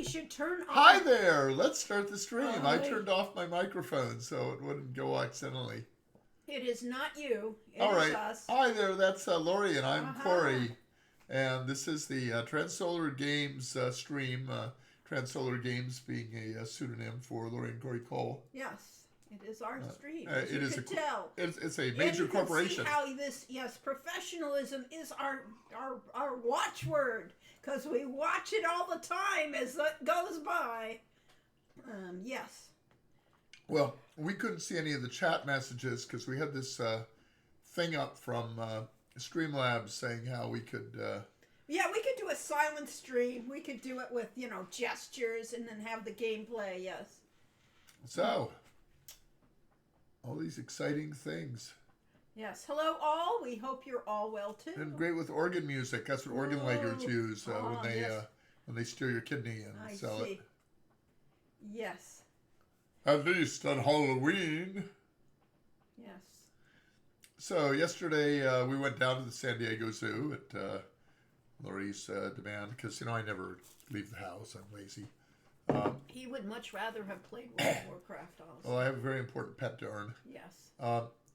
we should turn on... Hi there! Let's start the stream. Hi. I turned off my microphone so it wouldn't go accidentally. It is not you. It All right. is us. Hi there, that's Lori and I'm Corey. And this is the Transsolar Games stream. Transsolar Games being a pseudonym for Lori and Corey Cole. Yes, it is our stream. It you is can tell. It's a major corporation. See how this, professionalism is our watchword. Because we watch it all the time as it goes by. Yes. Well, we couldn't see any of the chat messages because we had this thing up from Streamlabs saying how we could... Yeah, we could do a silent stream. We could do it with, gestures and then have the gameplay, yes. So, all these exciting things. Yes. Hello, all. We hope you're all well, too. And great with organ music. That's what organ leggers use when they steal your kidney and sell it. Yes. At least on Halloween. Yes. So yesterday we went down to the San Diego Zoo at Lori's demand because, I never leave the house. I'm lazy. He would much rather have played World of Warcraft also. Well, I have a very important pet to earn. Yes.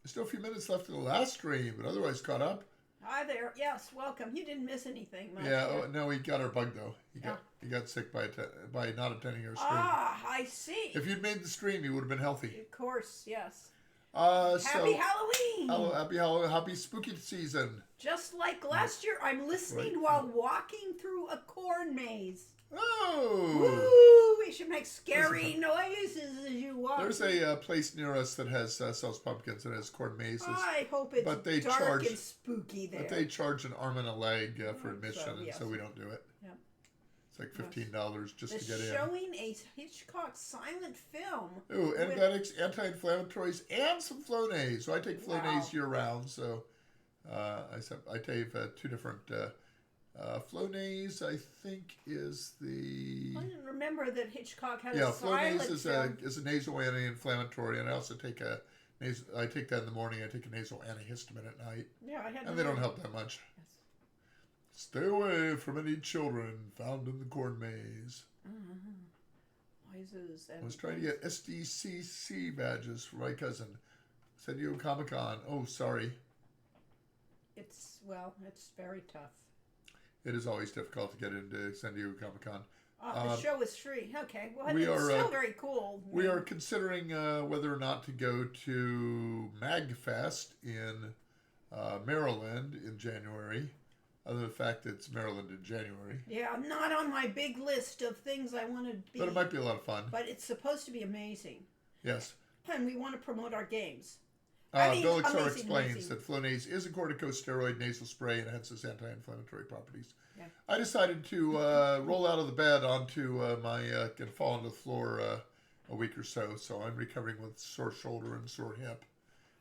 Still a few minutes left in the last stream, but otherwise caught up. Hi there. Yes, welcome. You didn't miss anything much. Yeah, no, he got our bug, though. He got sick by not attending our stream. Ah, I see. If you'd made the stream, you would have been healthy. Of course, yes. Happy Halloween! Happy Halloween! Happy spooky season! Just like last year, I'm listening while walking through a corn maze. Oh! Woo! We should make scary noises as you walk. There's a place near us that has sells pumpkins and has corn mazes. I hope it's dark and spooky there. But they charge an arm and a leg for admission, so we don't do it. Yeah. It's like $15 just to get in. They're showing a Hitchcock silent film. Ooh, antibiotics, anti-inflammatories, and some Flonase. So I take Flonase year-round, so I take two different... Flonase, I think, is the... I didn't remember that Hitchcock had a silent Flonase is a nasal anti-inflammatory, and I also take I take that in the morning. I take a nasal antihistamine at night. Yeah, I had. And they don't help that much. Yes. Stay away from any children found in the corn maze. Noises. I was trying to get SDCC badges for my cousin. San Diego Comic-Con. Oh, sorry. It's very tough. It is always difficult to get into San Diego Comic-Con. The show is free. Okay. Well, it's still very cool. We are considering whether or not to go to MagFest in Maryland in January. Other than the fact that it's Maryland in January. Yeah, not on my big list of things I want to be. But it might be a lot of fun. But it's supposed to be amazing. Yes. And we want to promote our games. Bill Exar explains that Flonase is a corticosteroid nasal spray and hence its anti-inflammatory properties. Yeah. I decided to roll out of the bed onto and fall onto the floor a week or so I'm recovering with sore shoulder and sore hip.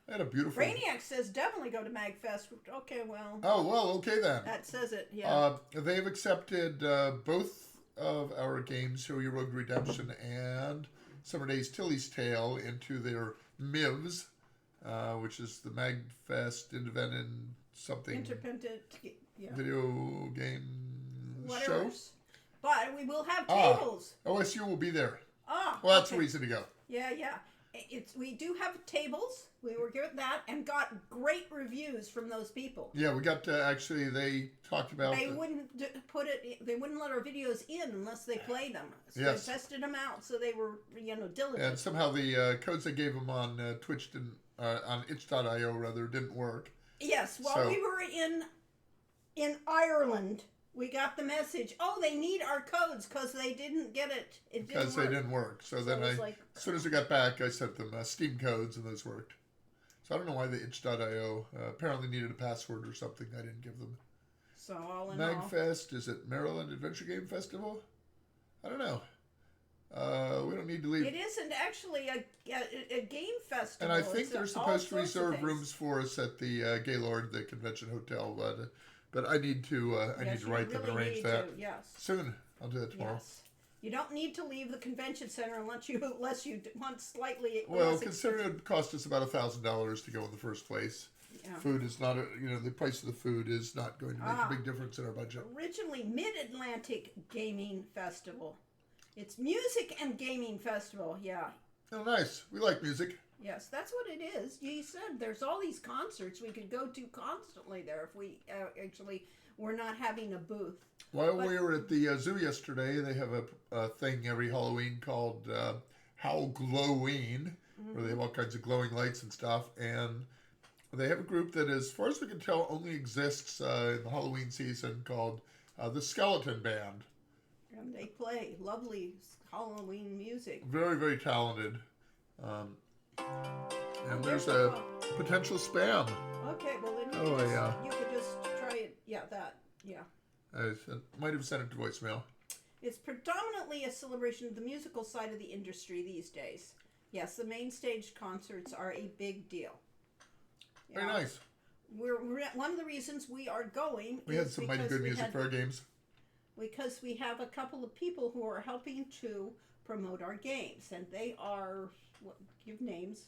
I had a beautiful... Brainiac says definitely go to MagFest. Okay, well... Oh, well, okay then. That says it, yeah. They've accepted both of our games, Show Your Road Redemption and Summer Days Tilly's Tale, into their MIVs. Which is the MagFest Independent video game show. But we will have tables. OSU will be there. Well, that's a reason to go. Yeah. We do have tables. We were given that and got great reviews from those people. Yeah, we got actually. They talked about. They wouldn't put it. They wouldn't let our videos in unless they played them. So yes. They tested them out. So they were diligent. And somehow the codes they gave them on Twitch didn't. On itch.io rather didn't work. Yes, while we were in Ireland, we got the message. Oh, they need our codes because they didn't get it. Because they didn't work. So then as soon as I got back, I sent them Steam codes and those worked. So I don't know why the itch.io apparently needed a password or something. I didn't give them. So all in all, MagFest, is it Maryland Adventure Game Festival? I don't know. We don't need to leave. It isn't actually a game festival. And I think they're supposed to reserve rooms for us at the Gaylord, the convention hotel. But I need to write them and arrange that. Yes. Soon. I'll do that tomorrow. Yes. You don't need to leave the convention center unless you want slightly. Well, considering it cost us about $1,000 to go in the first place. Yeah. Food is not, the price of the food is not going to make a big difference in our budget. Originally Mid-Atlantic Gaming Festival. It's Music and Gaming Festival, yeah. Oh, nice. We like music. Yes, that's what it is. You said there's all these concerts we could go to constantly there if we actually were not having a booth. While we were at the zoo yesterday, they have a thing every Halloween called How Gloween, where they have all kinds of glowing lights and stuff. And they have a group that, as far as we can tell, only exists in the Halloween season called the Skeleton Band. And they play lovely Halloween music. Very, very talented. And there's a potential spam. Okay, well then you could just try it. Yeah, that. Yeah. I might have sent it to voicemail. It's predominantly a celebration of the musical side of the industry these days. Yes, the main stage concerts are a big deal. Very nice. We're one of the reasons we are going. We had some mighty good music for our games. Because we have a couple of people who are helping to promote our games, and they are give names.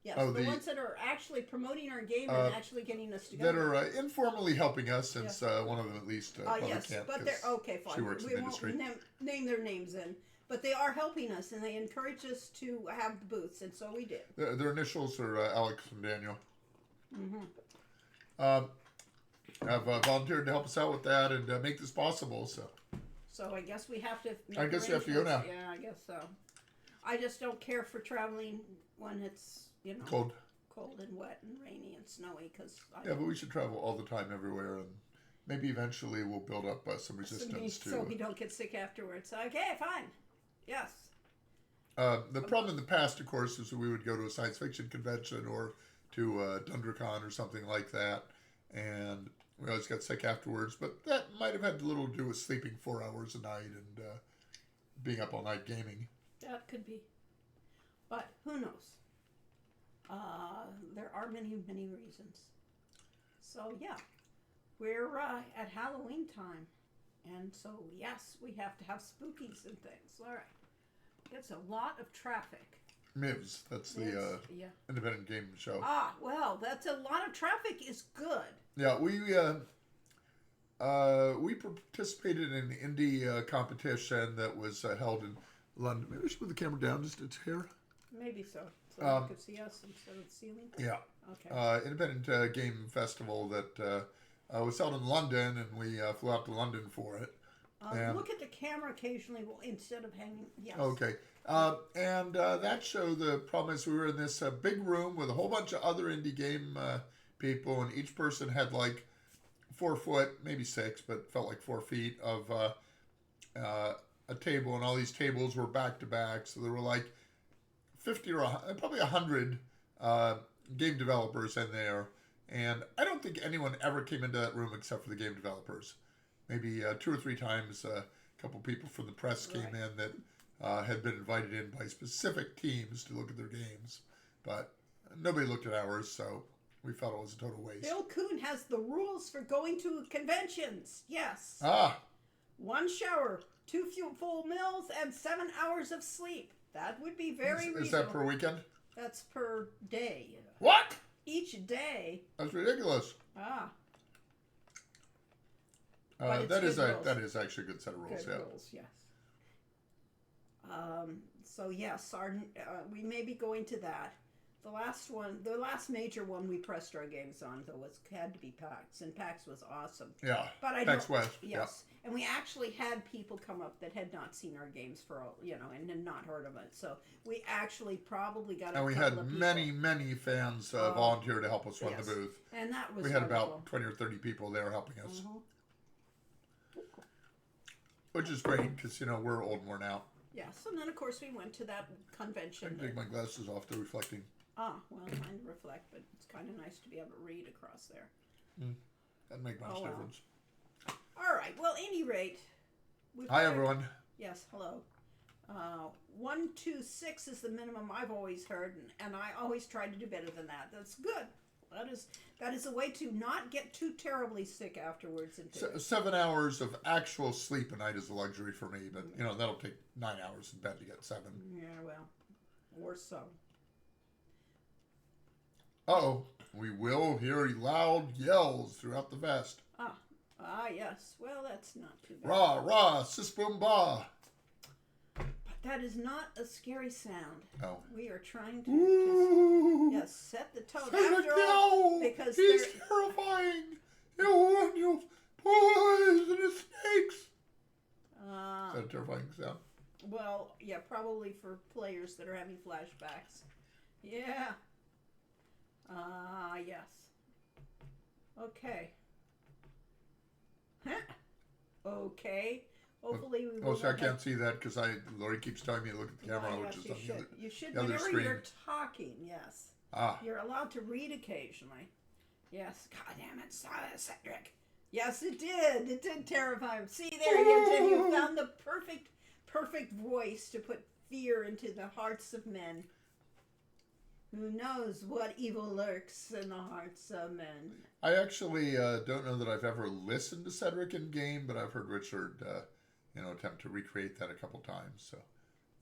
Yes, the ones that are actually promoting our game and actually getting us together. That are informally helping us, since one of them at least yes, can't. But they're okay. Fine. She works in the industry. We won't name their names in, but they are helping us, and they encourage us to have the booths, and so we did. Their initials are Alex and Daniel. Have volunteered to help us out with that and make this possible. So I guess we have to. I guess we have to go now. Yeah, I guess so. I just don't care for traveling when it's cold and wet and rainy and snowy. But we should travel all the time everywhere, and maybe eventually we'll build up some resistance so we don't get sick afterwards. Okay, fine. Yes. The problem in the past, of course, is that we would go to a science fiction convention or to DunderCon or something like that, and we always got sick afterwards. But that might have had a little to do with sleeping 4 hours a night and being up all night gaming. That could be. But who knows? There are many, many reasons. So, yeah. We're at Halloween time. And so, yes, we have to have spookies and things. All right. It's a lot of traffic. MIVS, that's the independent game show. Ah, well, that's a lot of traffic is good. Yeah, we participated in an indie competition that was held in London. Maybe we should put the camera down just a hair. Maybe so you could see us instead of the ceiling. Yeah. Okay. Independent game festival that was held in London, and we flew out to London for it. Look at the camera occasionally instead of hanging. Yes. Okay. And that show, the problem is we were in this big room with a whole bunch of other indie game people, and each person had like 4 foot, maybe 6, but felt like 4 feet of a table, and all these tables were back to back, so there were like 50 or probably 100 game developers in there, and I don't think anyone ever came into that room except for the game developers. Maybe 2 or 3 times a couple people from the press came in that had been invited in by specific teams to look at their games, but nobody looked at ours, so we felt it was a total waste. Bill Kuhn has the rules for going to conventions. Yes. 1 shower, 2 full meals, and 7 hours of sleep. That would be very reasonable. Is that per weekend? That's per day. What? Each day. That's ridiculous. That is actually a good set of rules. Good rules, yes. So yes, we may be going to that. The last major one we pressed our games on though had to be PAX, and PAX was awesome. Yeah. But PAX West. Yes, yeah. And we actually had people come up that had not seen our games and had not heard of it. So we actually probably got. And we had many fans volunteer to help us run the booth. And that was. We had about 20 or 30 people there helping us, which is great because we're old and worn out. Yes, and then of course we went to that convention. I can take my glasses off; they're reflecting. Well, mine reflect, but it's kind of nice to be able to read across there. Doesn't make much difference. All right. Well, any rate. Hi, everyone. Yes, hello. 126 is the minimum I've always heard, and I always try to do better than that. That's good. That is a way to not get too terribly sick afterwards. 7 hours of actual sleep a night is a luxury for me, but that'll take 9 hours in bed to get 7. Yeah, well, or so. We will hear loud yells throughout the fest. Ah, yes. Well, that's not too bad. Rah, rah, sis boom bah. But that is not a scary sound. Oh. We are trying to Ooh. just set the tone. Cedric After the all, Owl. because He's terrifying. He'll warn you. Poisonous snakes. Is that a terrifying sound? Well, yeah, probably for players that are having flashbacks. Yeah. Yes. Okay. Huh. Okay. Hopefully we will. Oh, so I can't see that because Lori keeps telling me to look at the camera, Well, which yes, is on the other. You should, the other whenever screen. you're talking, yes. Ah. You're allowed to read occasionally. Yes. God damn it, Cedric. Yes, it did. It did terrify him. See, there you did. You found the perfect voice to put fear into the hearts of men. Who knows what evil lurks in the hearts of men? I actually don't know that I've ever listened to Cedric in game, but I've heard Richard, attempt to recreate that a couple times. So,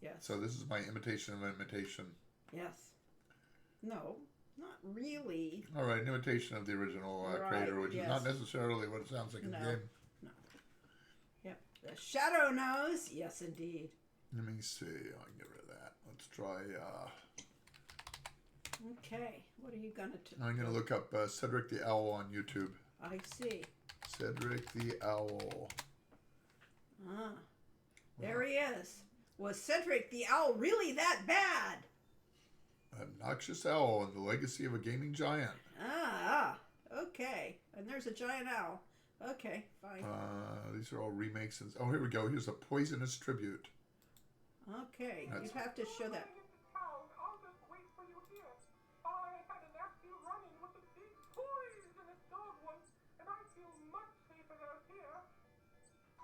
yes. So this is my imitation of an imitation. Yes. No, not really. All right, an imitation of the original creator, which is not necessarily what it sounds like in the game. No. Yep. The Shadow knows. Yes, indeed. Let me see. I can get rid of that. Let's try. Okay. What are you gonna do? I'm gonna look up Cedric the Owl on YouTube. I see. Cedric the Owl. Ah. There he is. Was Cedric the Owl really that bad? Obnoxious Owl and the Legacy of a Gaming Giant. Okay. And there's a giant owl. Okay, fine. These are all remakes. And, oh, here we go. Here's a Poisonous Tribute. Okay, you have to show that.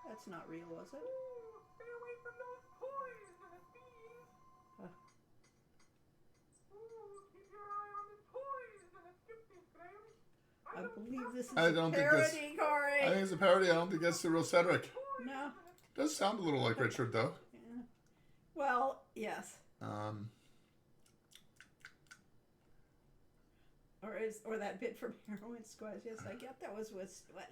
That's not real, was it? Stay away from those poisonous bees. Keep your eye on the poisonous gypsies, Graham. I believe this is I don't a think parody, Corey. I think it's a parody. I don't think that's the real Cedric. No. It does sound a little like Richard, though. Yeah. Well, yes. Or that bit from Heroin Squad. Yes, I get that was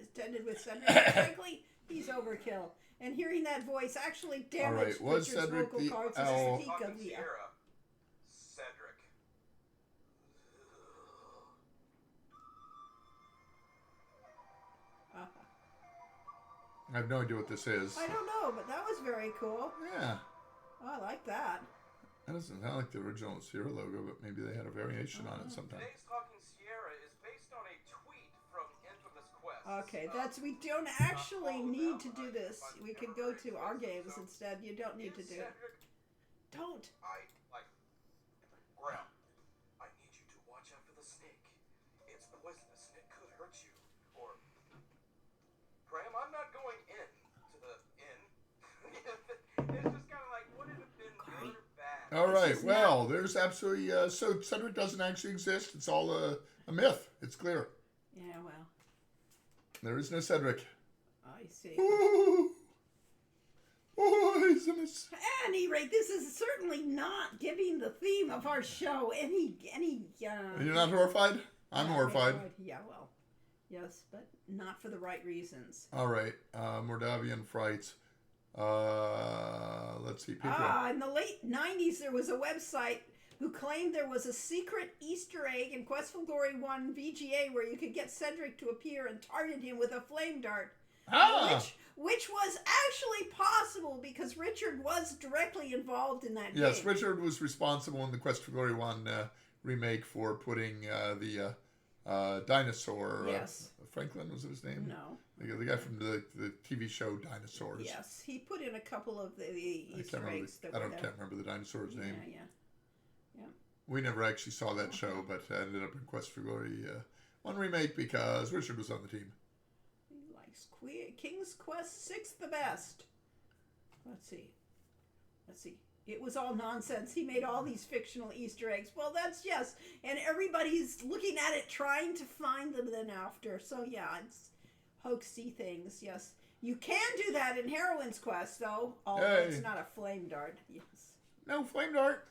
intended with Cedric. Frankly, he's overkill. And hearing that voice actually damaged was Richard's Cedric vocal the cords. Owl? His peak of the Cedric. I have no idea what this is. I don't know, but that was very cool. Yeah. Oh, I like that. That doesn't sound like the original Sierra logo, but maybe they had a variation on it sometime. Today's Talking Sierra is based on a tweet from Infamous Quest. Okay, we don't actually need to do this. We could go to our games instead. You don't need to do it. Don't. Graham, I need you to watch out for the snake. It's poisonous and it could hurt you. Or, Graham, I'm not going in to the inn. It's just kind of like, would it have been good or bad? All right, well, there's absolutely... so Cedric doesn't actually exist. It's all a myth. It's clear. Yeah, well. There is no Cedric. I see. Ooh. Poisonous. At any rate, this is certainly not giving the theme of our show any. You're not horrified? I'm horrified. Yeah, well, yes, but not for the right reasons. All right, Mordavian Frights. Let's see. In the late 90s, there was a website who claimed there was a secret Easter egg in Quest for Glory 1 VGA where you could get Cedric to appear and target him with a flame dart. Which was actually possible because Richard was directly involved in that game. Yes, Richard was responsible in the Quest for Glory 1 remake for putting the dinosaur. Yes. Franklin, was it his name? No. The guy from the TV show Dinosaurs. Yes, he put in a couple of the Easter eggs that I were there. can't remember the dinosaur's name. Yeah. We never actually saw that show, but ended up in Quest for Glory 1 remake because Richard was on the team. He likes King's Quest 6 the best. Let's see. It was all nonsense. He made all these fictional Easter eggs. Well, that's yes. And everybody's looking at it trying to find them then after. So, yeah, it's hoaxy things, yes. You can do that in Heroine's Quest, though. Although it's not a flame dart. Yes. No, flame dart.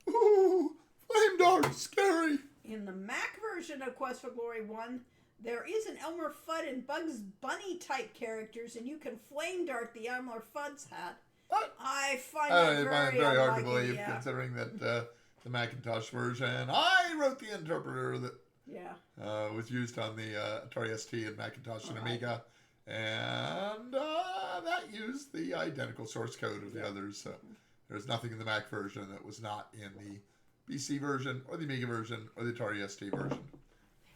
Ooh, flame dart, scary. In the Mac version of Quest for Glory 1, there is an Elmer Fudd and Bugs Bunny type characters, and you can flame dart the Elmer Fudd's hat. What? I find that very hard to unlikely, believe, considering that the Macintosh version, I wrote the interpreter that was used on the Atari ST and Macintosh and Amiga, and that used the identical source code of the others. So there's nothing in the Mac version that was not in the BC version, or the Amiga version, or the Atari ST version.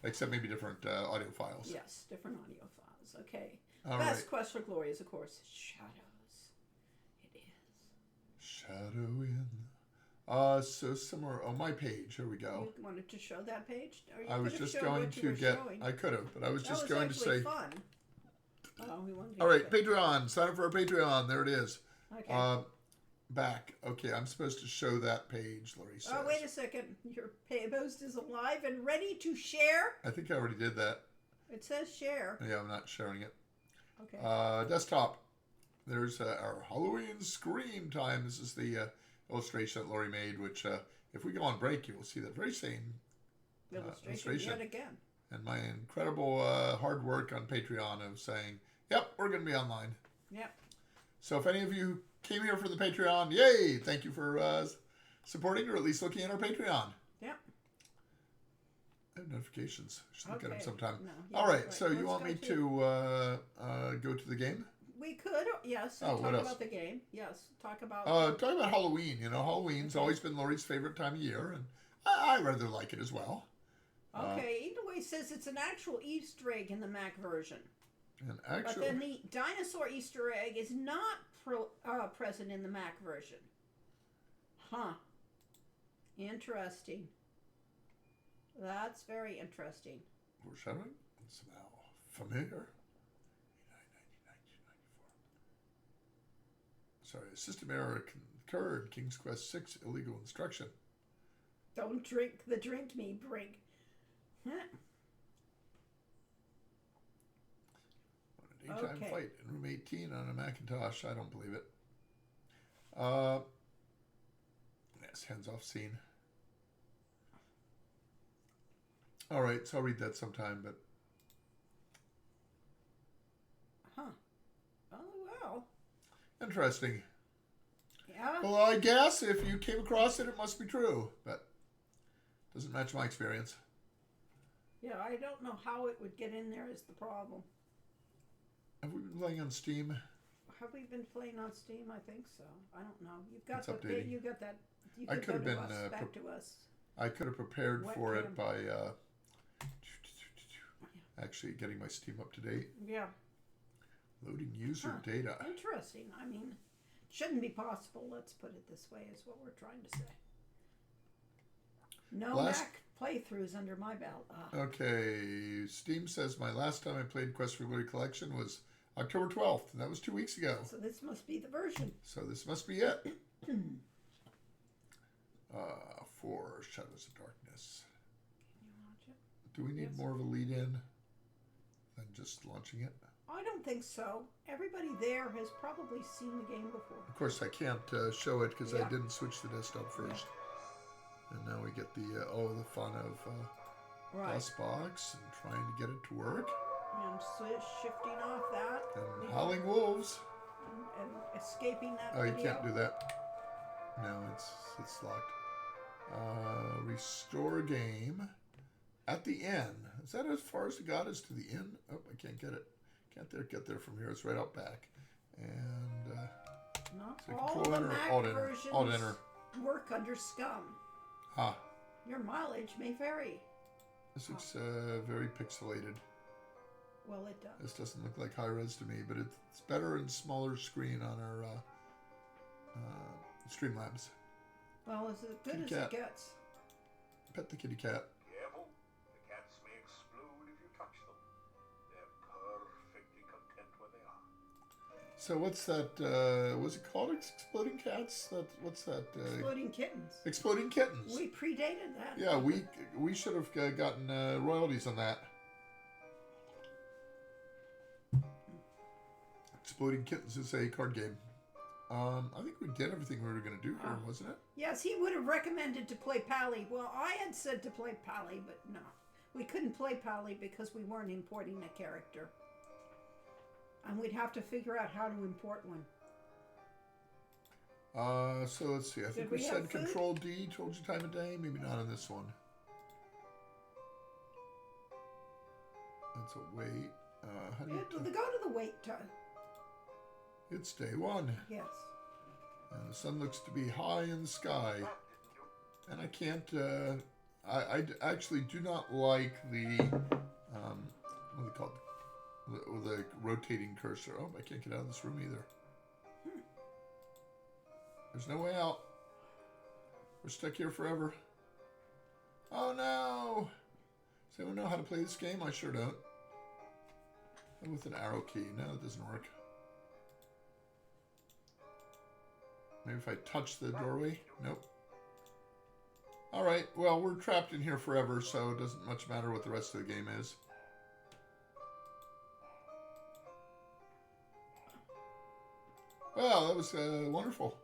Except maybe different audio files. Yes, different audio files. Okay. All Best quest for glory is, of course, Shadows. It is. Shadow in. So somewhere on my page. Here we go. You wanted to show that page? I was just going to get. I could have, but I was just going to say. Fun. Oh, we wanted to all right, Patreon. Sign up for our Patreon. There it is. Okay. Back. Okay, I'm supposed to show that page, Lori says. Oh, wait a second. Your post is alive and ready to share? I think I already did that. It says share. Yeah, I'm not sharing it. Okay. Desktop. There's our Halloween Scream Time. This is the illustration that Lori made, which if we go on break, you will see that very same illustration. Yet again. And my incredible hard work on Patreon of saying, yep, we're going to be online. Yep. So if any of you came here for the Patreon, yay! Thank you for supporting or at least looking at our Patreon. Yep. I have notifications. Should look at them sometime. No, all right. So you want me to go to the game? We could, yes. Talk about the game. Yes. Talk about Halloween. You know, Halloween's always been Lori's favorite time of year, and I rather like it as well. Okay. Either way, says it's an actual Easter egg in the Mac version. But then the dinosaur Easter egg is not present in the Mac version. Huh. Interesting. That's very interesting. Foreshadowing? Somehow familiar. Sorry, system error concurred. King's Quest 6 illegal instruction. Don't drink the drink me brig. Huh. Daytime fight in room 18 on a Macintosh. I don't believe it. Yes, hands-off scene. All right, so I'll read that sometime, but... Huh. Oh, well. Interesting. Yeah? Well, I guess if you came across it, it must be true, but doesn't match my experience. Yeah, I don't know how it would get in there is the problem. Have we been playing on Steam? Have we been playing on Steam? I think so. I don't know. You've got it's updating. You got that. You I could have been back to us. I could have prepared for it by actually getting my Steam up to date. Yeah. Loading user data. Interesting. I mean, shouldn't be possible. Let's put it this way. Is what we're trying to say. No Mac playthroughs under my belt. Okay. Steam says my last time I played Quest for Glory Collection was October 12th, and that was 2 weeks ago. So this must be the version. So this must be it. For Shadows of Darkness. Can you launch it? Do we need more of a lead-in than just launching it? I don't think so. Everybody there has probably seen the game before. Of course, I can't show it because I didn't switch the desktop first. And now we get the the fun of DOSBox and trying to get it to work. And shifting off that. And Howling Wolves. And escaping that Oh, video. you can't do that. No, it's locked. Restore game. At the end. Is that as far as it got is to the end? Oh, I can't get it. Can't get there from here. It's right out back. And not so all the Mac versions enter. work under SCUM. Your mileage may vary. This looks very pixelated. Well, it does. This doesn't look like high res to me, but it's better and smaller screen on our Streamlabs. Well, as good as it gets. Pet the kitty cat. Careful. The cats may explode if you touch them. They're perfectly content where they are. So what's that, was it called Exploding Cats? What's that? Exploding Kittens. Exploding Kittens. We predated that. Yeah, we should have gotten royalties on that. Exploding Kittens is a card game. I think we did everything we were going to do here, wasn't it? Yes, he would have recommended to play Pally. Well, I had said to play Pally, but no. We couldn't play Pally because we weren't importing a character. And we'd have to figure out how to import one. So let's see. I think we said Control D told you time of day. Maybe not on this one. That's a wait. How do you Go to the wait time. It's day 1. Yes. And the sun looks to be high in the sky. And I can't... I actually do not like the... what are they called? The rotating cursor. Oh, I can't get out of this room either. There's no way out. We're stuck here forever. Oh no! Does anyone know how to play this game? I sure don't. And with an arrow key. No, it doesn't work. Maybe if I touch the doorway? Nope. Alright, well, we're trapped in here forever, so it doesn't much matter what the rest of the game is. Well, that was wonderful.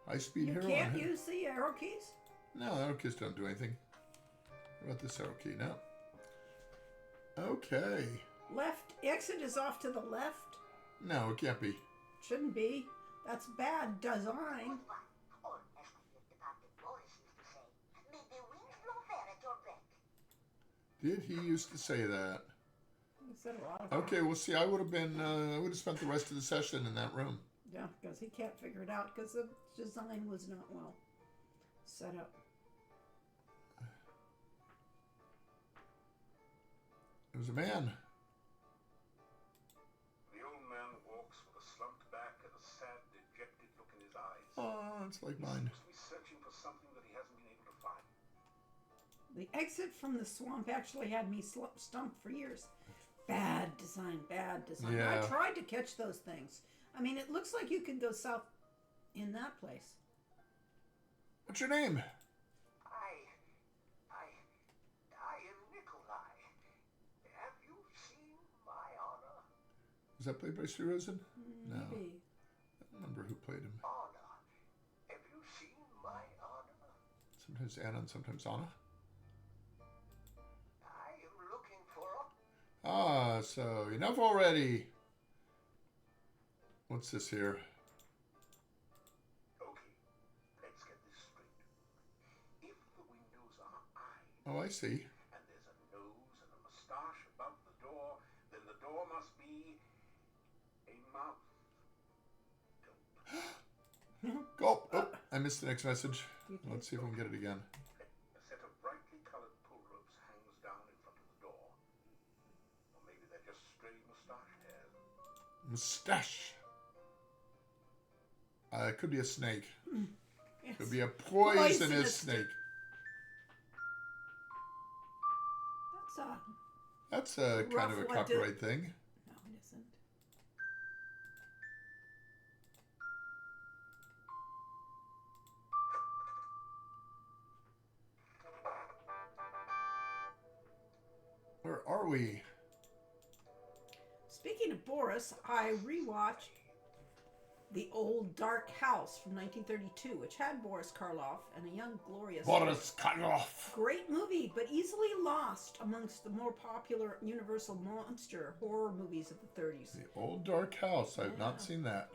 High-speed hero. You can't use the arrow keys? No, arrow keys don't do anything. What about this arrow key? No. Okay. Left. Exit is off to the left? No, it can't be. Shouldn't be. That's bad design. Did he used to say that? He said a lot of Okay, well, see, I would have spent the rest of the session in that room. Yeah, because he can't figure it out because the design was not well set up. There's a man. The old man walks with a slumped back and a sad, dejected look in his eyes. Oh, it's like mine. He seems to be searching for something that he hasn't been able to find. The exit from the swamp actually had me stumped for years. Bad design, bad design. Yeah. I tried to catch those things. I mean, it looks like you can go south in that place. What's your name? I am Nikolai. Have you seen my honor? Was that played by Sue Rosen? No. Maybe. I don't remember who played him. Honor. Have you seen my honor? Sometimes Anna and sometimes Anna. I am looking for a... Ah, so enough already. What's this here? Okay, let's get this straight. If the windows are eyes, Oh, I see. and there's a nose and a mustache above the door, then the door must be a mouth. Don't. Go. Oh, I missed the next message. Let's see if we can get it again. A set of brightly colored pull ropes hangs down in front of the door. Or maybe they're just stray mustache hairs. Mustache. It could be a snake. Yes. Could be a poisonous snake. That's a kind of a copyright thing. No, it isn't. Where are we? Speaking of Boris, I rewatched The Old Dark House from 1932, which had Boris Karloff and a young Gloria. Boris Karloff. Great movie, but easily lost amongst the more popular Universal monster horror movies of the 30s. The Old Dark House. I've not seen that.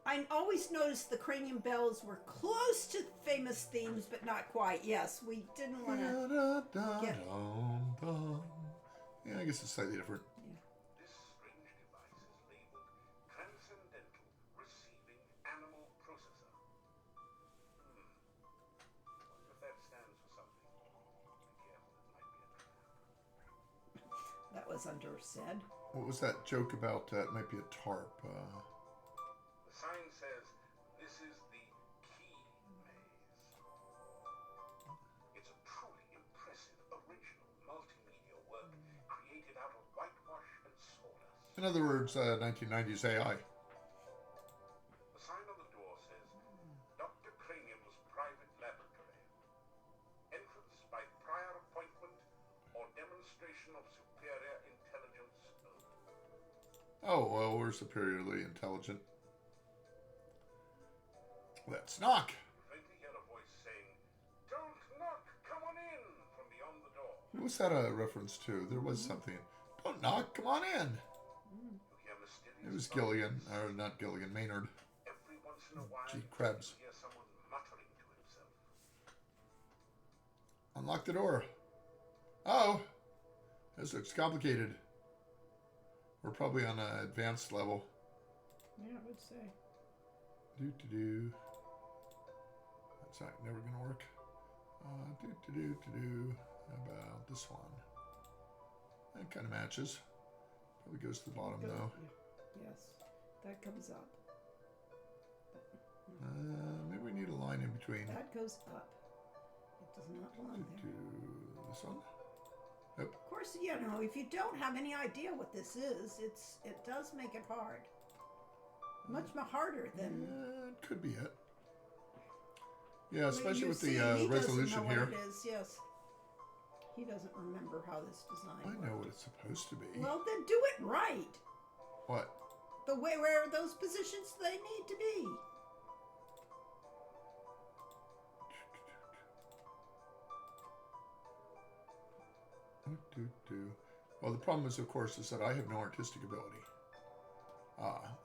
I always noticed the cranium bells were close to famous themes, but not quite. Yes, we didn't want to get... Yeah, I guess it's slightly different. This strange device is labeled Transcendental Receiving Animal Processor. Wonder if that stands for something. Be careful, it might be a trap. That was undersaid. What was that joke about? It might be a tarp. The sign says, this is the key maze. It's a truly impressive, original, multimedia work created out of whitewash and sawdust. In other words, 1990s AI. The sign on the door says, Dr. Cranium's private laboratory. Entrance by prior appointment or demonstration of superior intelligence only. Oh, well, we're superiorly intelligent. Let's knock. Faintly hear a voice saying, don't knock, come What's that a reference to? There was something. Don't knock. Come on in. It was Gilligan, or not Gilligan, Maynard. Every once in a while, Gee, Krebs. you hear someone muttering to himself. Unlock the door. Oh, this looks complicated. We're probably on an advanced level. Yeah, I would say. Do. That's not never gonna work. Do. How about this one? That kind of matches. Probably goes to the bottom though. Yeah. Yes, that comes up. Maybe we need a line in between. That goes up. It does not belong there. This one. Yep. Of course, you know, if you don't have any idea what this is, it does make it hard. Much more harder than. It could be it. Yeah, especially you with see, the he resolution doesn't know here. what it is, yes. He doesn't remember how this design I works. know what it's supposed to be. Well, then do it right. What? The way where those positions they need to be. Well, the problem is, of course, is that I have no artistic ability.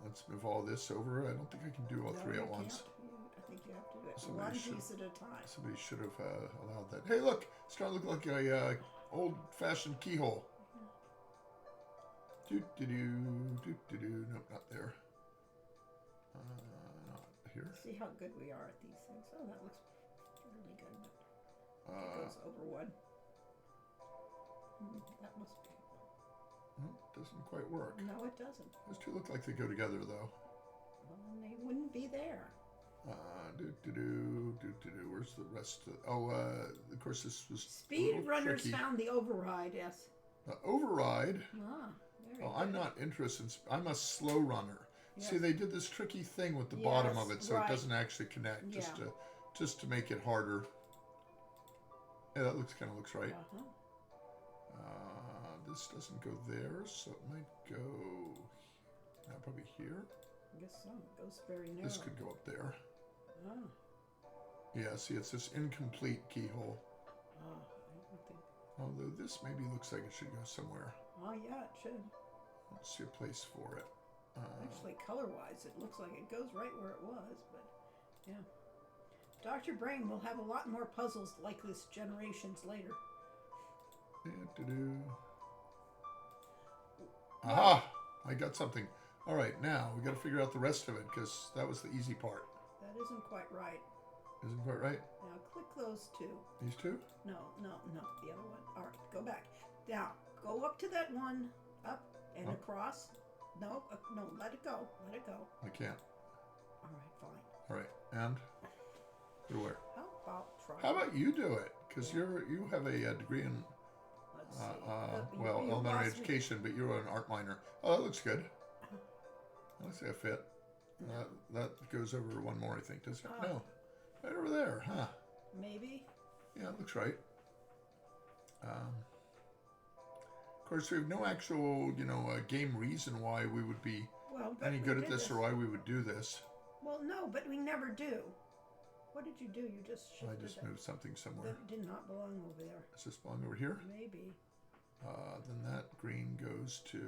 Let's move all this over. I don't think I can do all three you at once. can't. I think you have to do it Somebody one piece at a time. Somebody should have allowed that. Hey, look! It's starting to look like a old-fashioned keyhole. Nope, not there. Not here. See how good we are at these things. Oh, that looks really good. But it goes over one. That must be. Doesn't quite work. No, it doesn't. Those two look like they go together, though. Well, then they wouldn't be there. Where's the rest of... of course, this was Speedrunners tricky. found the override, yes. Override? Very Oh, I'm good. not interested. I'm a slow runner. Yes. See, they did this tricky thing with the bottom of Yes, it, so right. it doesn't actually connect, Yeah. just to make it harder. Yeah, that kind of looks right. Uh-huh. This doesn't go there, so it might go... probably here. I guess so. It goes very narrow. This could go up there. Ah. Yeah, see, it's this incomplete keyhole. I don't think. Although this maybe looks like it should go somewhere. Oh, yeah, it should. Let's see a place for it. Actually, color-wise, it looks like it goes right where it was, but yeah. Dr. Brain will have a lot more puzzles like this generations later. Aha! I got something. All right, now we got to figure out the rest of it because that was the easy part. That isn't quite right. Isn't quite right? Now click those two. These two? No, the other one. All right, go back. Now, go up to that one, up and across. No, let it go. Let it go. I can't. All right, fine. All right, and go to where? How about try? How about you do it? Because you have a degree in Let's see. You elementary lost me. education, but you're an art minor. Oh, that looks good. That looks like a fit. That goes over one more, I think. Does it? No, right over there, huh? Maybe. Yeah, it looks right. Of course, we have no actual, game reason why we would be any good at this or why we would do this. Well, no, but we never do. What did you do? You just shifted I just moved something somewhere. That did not belong over there. Does this belong over here? Maybe. Then that green goes to...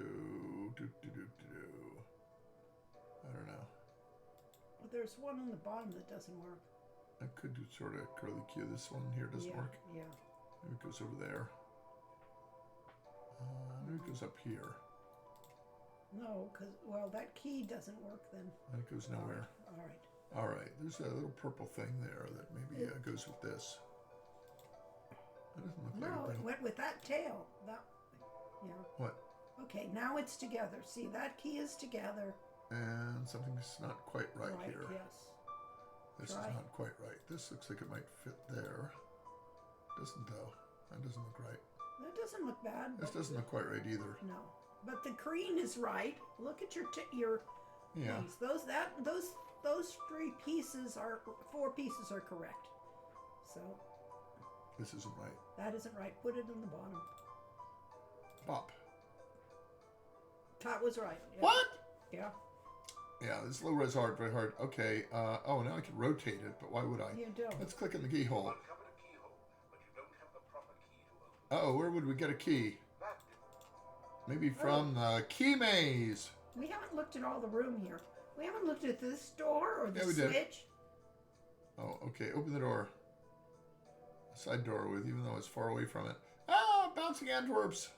I don't know. Well, there's one on the bottom that doesn't work. I could do sort of curly Q. This one here doesn't work. Yeah. Maybe it goes over there. Maybe it goes up here. No, because, that key doesn't work then. And it goes nowhere. All right. All right. There's a little purple thing there that maybe goes with this. That doesn't look like No, it. it went with that tail. What? Okay, now it's together. See, that key is together. And something's not quite right here. Yes. This is not quite right. This looks like it might fit there. Doesn't though. That doesn't look right. That doesn't look bad. This doesn't look quite right either. No, but the green is right. Look at your things. Those 4 pieces are correct. So this isn't right. that isn't right. Put it in the bottom. Pop. That was right. Yeah. What? Yeah. Yeah, this low res art, very hard. Okay. Now I can rotate it, but why would I? You don't. Let's click in the keyhole. Uncovered a keyhole, but you don't have the proper key to Uh-oh, where would we get a key? That Maybe from the key maze. We haven't looked at all the room here. We haven't looked at this door or the Yeah, we did. switch. Oh, okay. Open the door. Side door with, even though it's far away from it. Ah, bouncing Antwerps.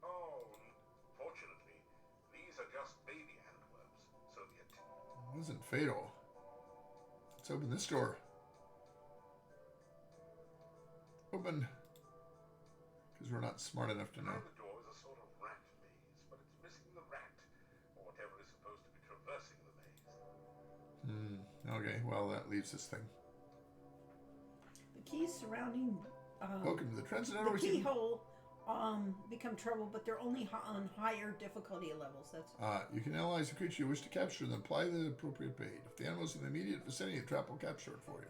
Oh, fortunately, these are just baby Antwerps, Soviet. It wasn't fatal. Let's open this door. Open. Because we're not smart enough to know. Behind the door is a sort of rat maze, but it's missing the rat, or whatever is supposed to be traversing the maze. Okay, well, that leaves this thing. The keys surrounding Welcome to the Transcendental the Receiving. keyhole become trouble, but they're only on higher difficulty levels. That's You can analyze the creature you wish to capture and then apply the appropriate bait. If the animal is in the immediate vicinity, the trap will capture it for you.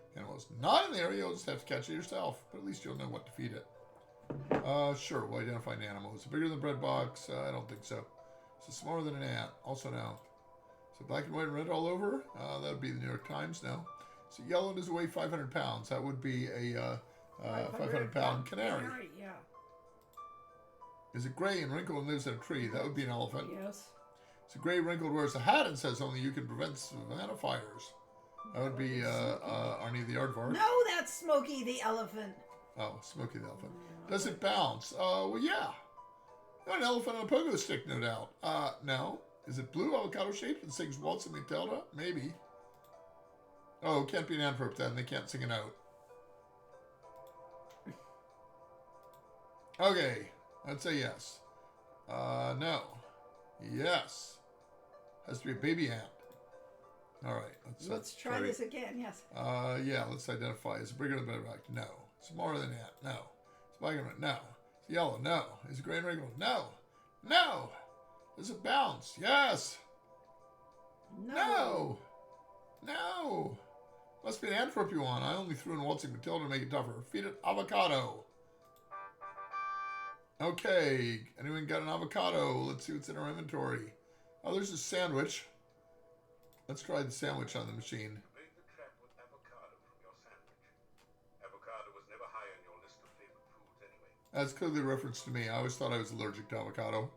If the animal is not in the area, you'll just have to catch it yourself, but at least you'll know what to feed it. Sure, we'll identify an animal. Is it bigger than a bread box? I don't think so. Is it smaller than an ant? Also no. Is it black and white and red all over? That would be the New York Times now. Is it yellow and does it weigh 500 pounds? That would be a 500-pound canary. Yeah. Is it gray and wrinkled and lives in a tree? That would be an elephant. Yes. Is it gray, wrinkled, wears a hat and says only you can prevent savannah fires? That would be Arnie the Aardvark. No, that's Smokey the elephant. Oh, Smokey the elephant. Does it bounce? Well, yeah. An elephant on a pogo stick, no doubt. No. Is it blue, avocado shaped, and sings Waltz in Matilda? Maybe. Oh, it can't be an Antwerp then. They can't sing a note. Okay. I'd say yes. No. Yes. Has to be a baby ant. All right. Let's try this again. Yes. Yeah. Let's identify. Is it bigger than a better back? No. Smaller than ant? No. Is it black and red? No. Is it yellow? No. Is it gray and wrinkled? No. No. Does it bounce? Yes. No. No. Must be an Antwerp you want. I only threw in Waltzing Matilda to make it tougher. Feed it avocado. Okay. Anyone got an avocado? Let's see what's in our inventory. Oh, there's a sandwich. Let's try the sandwich on the machine. Bait the trap with avocado from your sandwich. Avocado was never high on your list of favorite foods anyway. That's clearly a reference to me. I always thought I was allergic to avocado.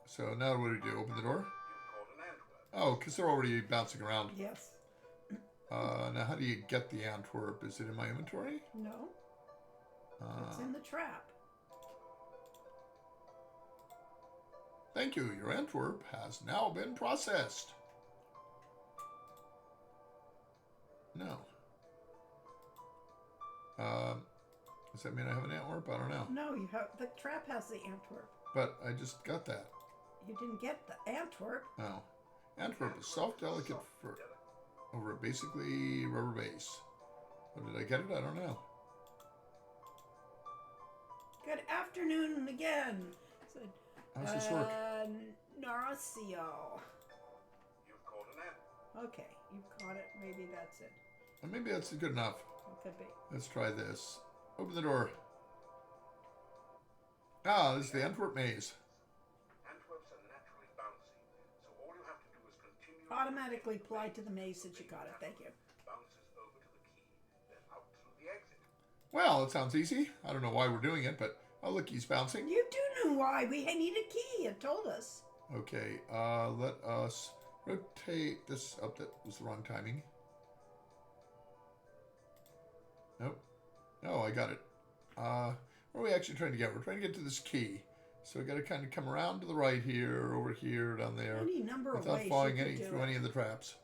So now what do we do? Open the door? You've caught an Antwerp. Oh, because they're already bouncing around. Yes. Now how do you get the Antwerp? Is it in my inventory? No. It's in the trap. Thank you. Your Antwerp has now been processed. No. Does that mean I have an Antwerp? I don't know. No, you have the trap has the Antwerp. But I just got that. You didn't get the Antwerp. No. Antwerp is soft, delicate for over a basically rubber base. Oh, did I get it? I don't know. Good afternoon again. So, How's this work? Narcio. You've caught an Antwerp. Okay, you've caught it. Maybe that's it. Well, maybe that's good enough. It could be. Let's try this. Open the door. Ah, this is the Antwerp maze. Antwerps are naturally bouncy, so all you have to do is continue. Automatically apply to the maze since you got it. Thank you. Bounces over to the key, then out through the exit. Well, it sounds easy. I don't know why we're doing it, but oh, look, he's bouncing. You do know why. We need a key. It told us. Okay, let us rotate this up. That was the wrong timing. Nope. Oh, I got it. What are we actually trying to get? We're trying to get to this key. So we got to kind of come around to the right here, over here, down there. Any number of without ways falling you could do through it. any of the traps.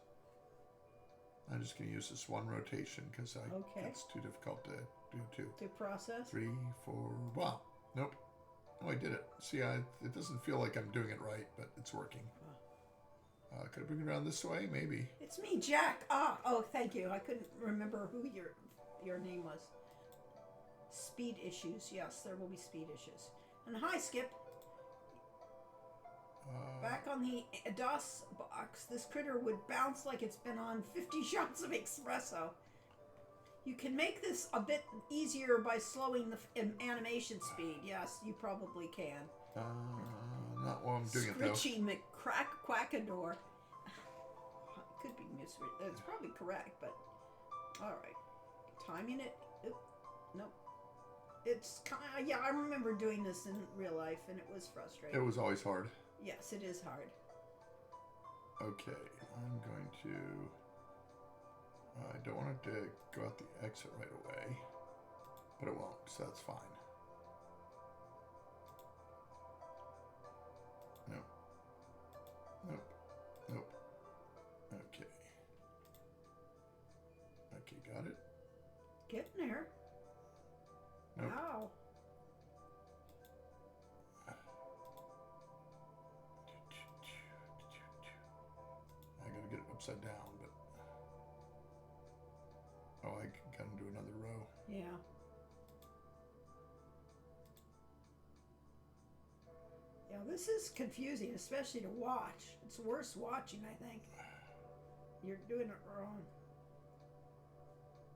I'm just going to use this one rotation because Okay. it's too difficult to do two. To process. 3, 4, wow. Nope. Oh, I did it. See, it doesn't feel like I'm doing it right, but it's working. Could I bring it around this way? Maybe. It's me, Jack. Oh, thank you. I couldn't remember who your name was. Speed issues. Yes, there will be speed issues. And hi, Skip. Back on the DOS box, this critter would bounce like it's been on 50 shots of espresso. You can make this a bit easier by slowing the animation speed. Yes, you probably can. Not while I'm doing it, though. Scritchy McQuackador. Could be misread. It's probably correct, but all right. timing it. Nope. It's kind of, yeah, I remember doing this in real life, and it was frustrating. It was always hard. Yes, it is hard. Okay, I'm going to... I don't want it to go out the exit right away, but it won't, so that's fine. Nope. Nope. Nope. Okay. Okay, got it? Getting there. Nope. Wow. I gotta get it upside down, but... Oh, I gotta do another row. Yeah. Yeah, this is confusing, especially to watch. It's worse watching, I think. You're doing it wrong.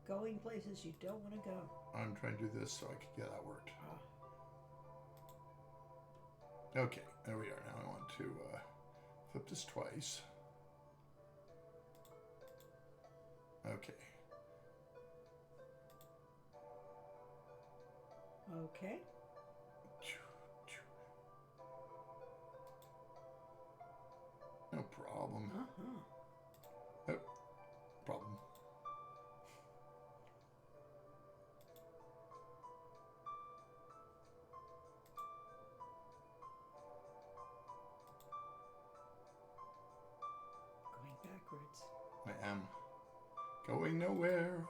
Going places you don't want to go. I'm trying to do this so I can get that worked. Okay, there we are. Now I want to flip this twice. Okay. Okay. No problem. Uh-huh. Oh, problem. Going backwards. I am going nowhere.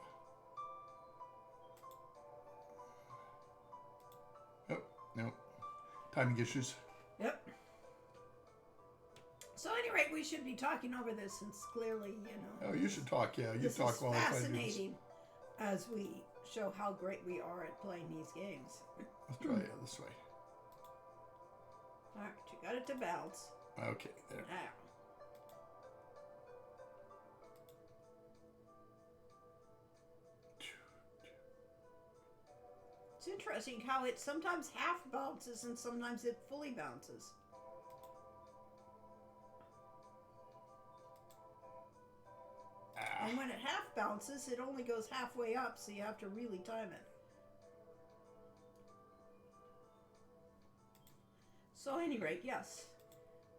Oh, no. Timing issues. Yep. So, at any rate, we should be talking over this since clearly, you know. Oh, you should talk. Yeah, you this talk is while I try to do this. fascinating as we show how great we are at playing these games. Let's try it this way. All right, you got it to bounce. Okay, there. Now. It's interesting how it sometimes half bounces and sometimes it fully bounces. And when it half bounces, it only goes halfway up, so you have to really time it. So, at any rate, yes,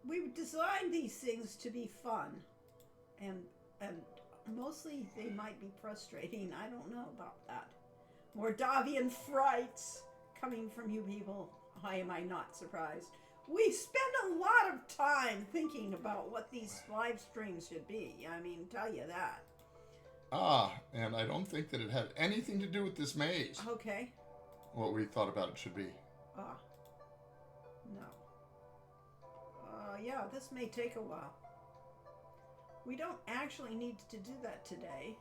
we designed these things to be fun, and mostly they might be frustrating. I don't know about that. Mordavian Frights, coming from you people. Why am I not surprised? We spend a lot of time thinking about what these live streams should be. I mean, tell you that. Ah, and I don't think that it had anything to do with this maze. Okay. What we thought about it should be. Ah. No. Yeah, this may take a while. We don't actually need to do that today.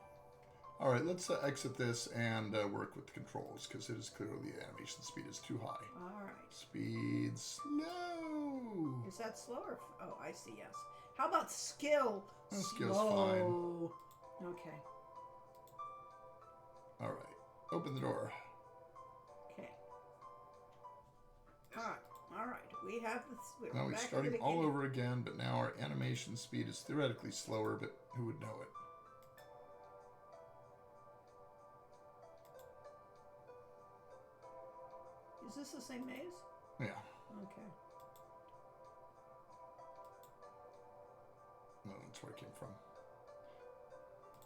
All right, let's exit this and work with the controls because it is clearly the animation speed is too high. All right. Speed slow. Is that slower? Oh, I see, yes. How about skill? Oh, skill's slow. Okay. All right. Open the door. Okay. All right. All right. We have this. We're Now we're back at the starting all beginning. over again, but now our animation speed is theoretically slower, but who would know it? Is this the same maze? Yeah. Okay. No, that's where I came from.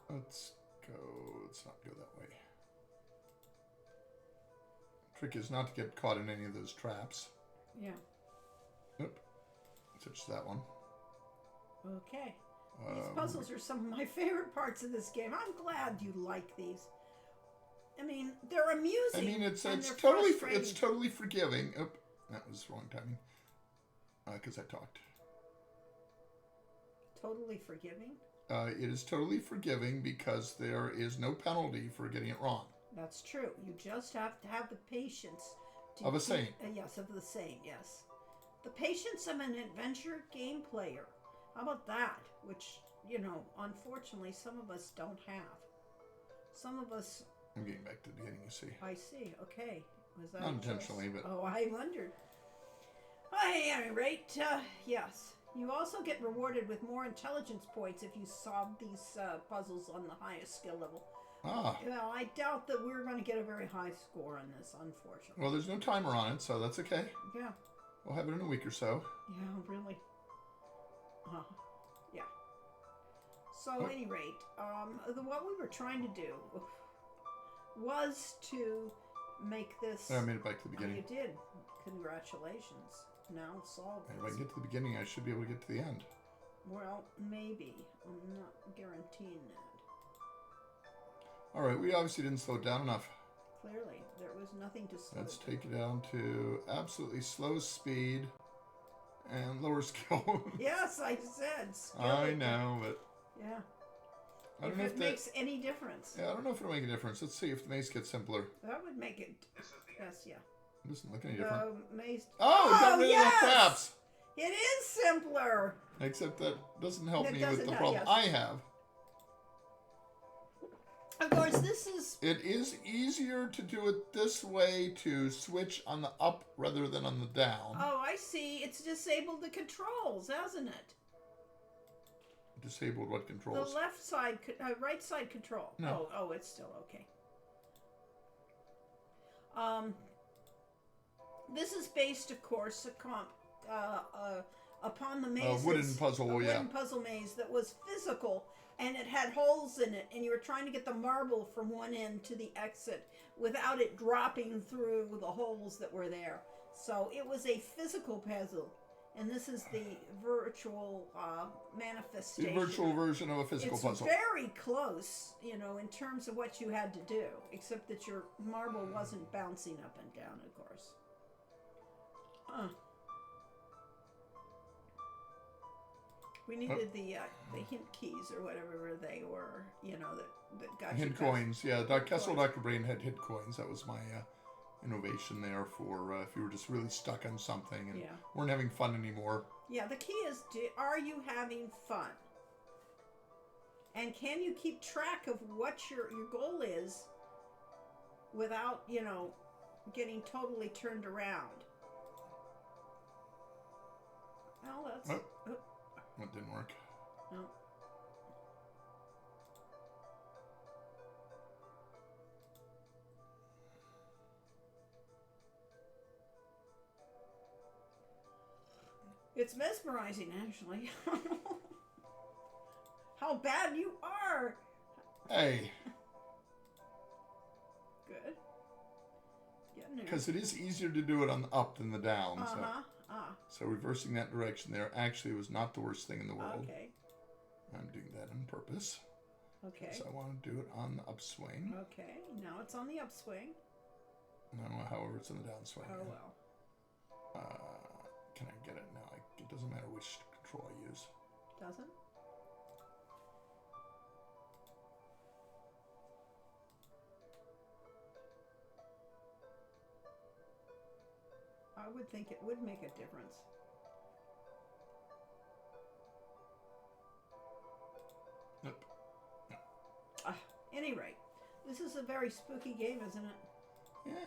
Let's go. Let's not go that way. Trick is not to get caught in any of those traps. Yeah. Nope. Such as that one. Okay. These puzzles are some of my favorite parts of this game. I'm glad you like these. I mean, they're amusing. I mean, it's they're totally forgiving. Oop, that was wrong timing. Because I talked. Totally forgiving? It is totally forgiving because there is no penalty for getting it wrong. That's true. You just have to have the patience. Of a saint. Yes, of the saint, yes. The patience of an adventure game player. How about that? Which, you know, unfortunately, some of us don't have. Some of us... I'm getting back to the beginning, you see. I see. Okay. Was that Not intentionally, but... Oh, I wondered. At any rate, yes. You also get rewarded with more intelligence points if you solve these puzzles on the highest skill level. Ah. Well, I doubt that we're going to get a very high score on this, unfortunately. Well, there's no timer on it, so that's okay. Yeah. We'll have it in a week or so. Yeah, really. Yeah. So, at any rate, what we were trying to do was to make this... I made it back to the beginning. You did. Congratulations. Now solved. And if I can get to the beginning, I should be able to get to the end. Well, maybe. I'm not guaranteeing that. All right, we obviously didn't slow it down enough. Clearly, there was nothing to slow. Let's take it down to absolutely slow speed and lower skill. Yes, I said. I know, but yeah. I don't if know it if makes any difference. Yeah, I don't know if it'll make a difference. Let's see if the maze gets simpler. That would make it. Yes, yeah. It doesn't look any different. Maze. Oh, we got rid of the traps. It is simpler. Except that doesn't help me doesn't with the help, problem yes. I have. Of course, this is... It is easier to do it this way, to switch on the up rather than on the down. Oh, I see. It's disabled the controls, hasn't it? Disabled what controls? The left side, right side control. No. Oh, it's still okay. This is based, of course, upon the maze. A wooden puzzle, a wooden puzzle maze that was physical, and it had holes in it, and you were trying to get the marble from one end to the exit without it dropping through the holes that were there. So it was a physical puzzle, and this is the virtual manifestation. The virtual version of a physical puzzle. It's very close, in terms of what you had to do, except that your marble wasn't bouncing up and down, of course. We needed the hint keys or whatever they were, that got hint you coins, yeah. Castle Dr. Brain had hint coins. That was my innovation there for if you were just really stuck on something and weren't having fun anymore. Yeah, the key is, are you having fun? And can you keep track of what your goal is without, getting totally turned around? Well, that's... That didn't work. No. It's mesmerizing, actually. How bad you are! Hey. Good. Because it is easier to do it on the up than the down. Uh-huh. So reversing that direction there actually was not the worst thing in the world. Okay. I'm doing that on purpose. Okay. So I want to do it on the upswing. Okay. Now it's on the upswing. However, it's on the downswing. Oh, well. Can I get it now? It doesn't matter which control I use. Doesn't? I would think it would make a difference. Nope. Any rate, this is a very spooky game, isn't it?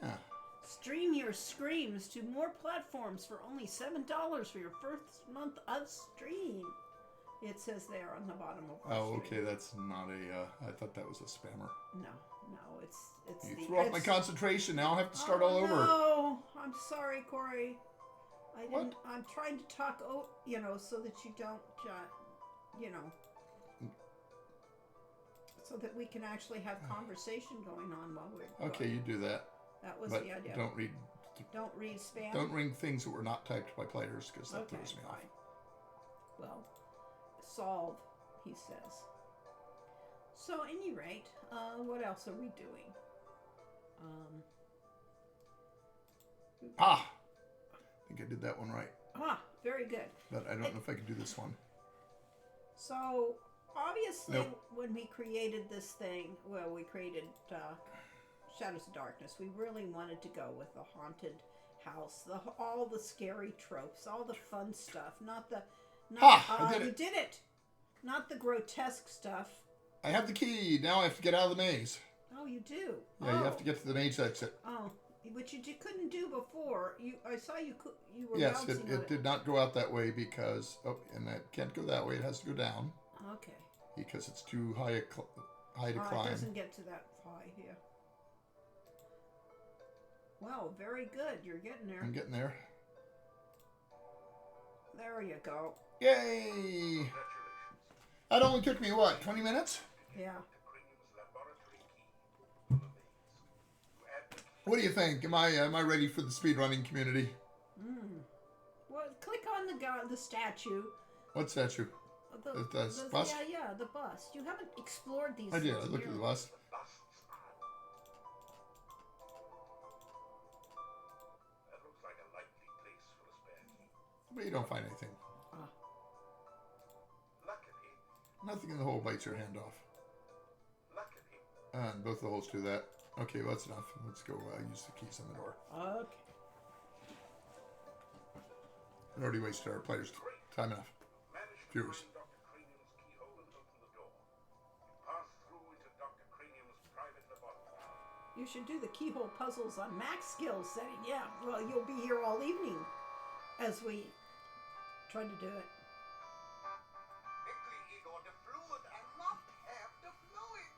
Yeah. Stream your screams to more platforms for only $7 for your first month of stream. It says there on the bottom of our Oh, stream. okay. That's not a. I thought that was a spammer. No, it's You threw off my concentration. Now I have to start all over. No, I'm sorry, Corey. I didn't. What? I'm trying to talk. So that you don't. So that we can actually have conversation going on while we're. Okay, you do that. That was But the idea. don't read. Don't read spam. Don't ring things that were not typed by players because that throws me off. Well, solve, he says. So, at any rate, what else are we doing? I think I did that one right. Very good. But I don't know if I can do this one. So, obviously, Nope. when we created this thing, we created Shadows of Darkness, we really wanted to go with the haunted house, all the scary tropes, all the fun stuff, I did it. You did it! Not the grotesque stuff. I have the key. Now I have to get out of the maze. Oh, you do? Yeah, you have to get to the maze exit. Oh, which you couldn't do before. I saw you were Yes, bouncing on it did not go out that way because... Oh, and it can't go that way. It has to go down. Okay. Because it's too high high to It climb. doesn't get to that high here. Well, very good. You're getting there. I'm getting there. There you go. Yay! Congratulations. That only took me, what, 20 minutes? Yeah. Cranium's laboratory key. You'll amaze. You add the key. What do you think? Am I ready for the speedrunning community? Well, click on the statue. What statue? The bust? Yeah, the bust. You haven't explored these. I did. I things looked at the nearly. bust. The bust's on. That looks like a likely place for a spare key. But you don't find anything. Luckily, Nothing in the hole bites your hand off. And both the holes do that. Okay, well, that's enough. Let's go use the keys on the door. Okay. We already wasted our players' time enough. managed to Viewers. find Dr. Cranium's keyhole and open the door. You pass through into Dr. Cranium's private laboratory. You should do the keyhole puzzles on max skill setting. Yeah. Well, you'll be here all evening as we try to do it. Quickly, Igor, the fluid and not half the fluid.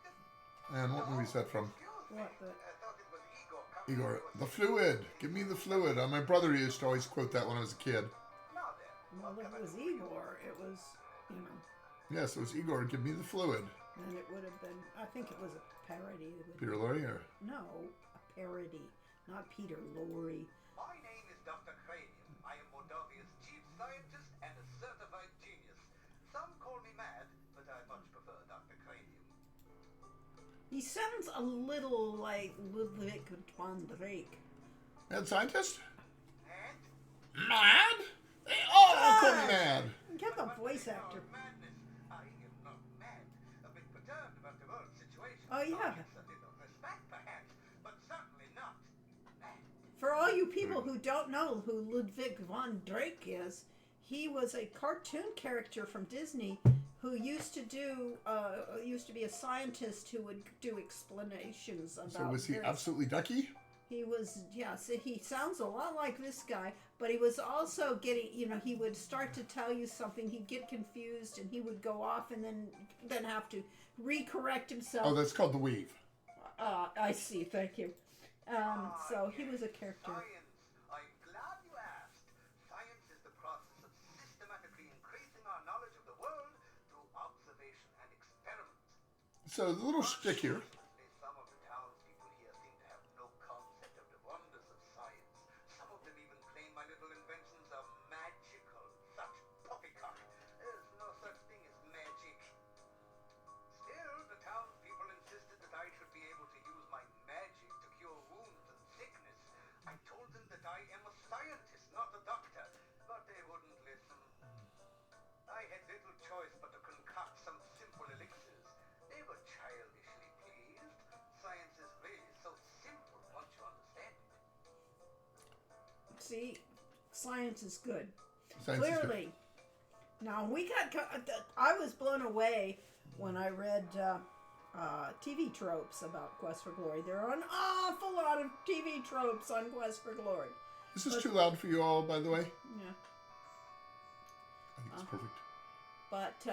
And what movie is that from? Excuse me. What the? I thought it was Igor coming Igor. to us. The fluid. Give me the fluid. My brother used to always quote that when I was a kid. Now then, Well, if it was Igor, it was, Yes, it was Igor. Give me the fluid. then it would have been. I think it was a parody. It would- Peter Lorre or? No, a parody, not Peter Lorre. my name is Dr. Cranium. I am Mordavian's chief scientist and a certified genius. Some call me mad, but I much prefer Dr. Cranium. He sounds a little like Ludwig van Drake. Mad scientist? And Mad? They all call me mad. Get the voice actor. madness. I am not mad. A bit perturbed about the world situation. Oh, yeah. It's a little respect, perhaps, but certainly not mad. For all you people who don't know who Ludwig van Drake is, he was a cartoon character from Disney who used to be a scientist who would do explanations about. So was he various- absolutely ducky? He was, yes. He sounds a lot like this guy, but he was also getting, he would start to tell you something, he'd get confused, and he would go off and then have to recorrect Oh, himself. that's called the weave. I see. Thank you. So he was a character. Science. I'm glad you asked. Science is the process of systematically increasing our knowledge of the world through observation and experiment. So the little shtick here. Some of the townspeople here seem to have no concept of the wonders of science. Some of them even claim my little inventions are magical. Such poppycock. There's no such thing as magic. Still, the townspeople insisted that I should be able to use my magic to cure wounds and sickness. I told them that I am a scientist, not a doctor, but they wouldn't listen. I had little choice but to concoct some simple elixirs. They were childishly pleased. Science is really so simple once you understand it. See, science is good. Science is good. Clearly. Now I was blown away when I read TV tropes about Quest for Glory. There are an awful lot of TV tropes on Quest for Glory. This is too loud for you all, by the way. Yeah. I think it's perfect. But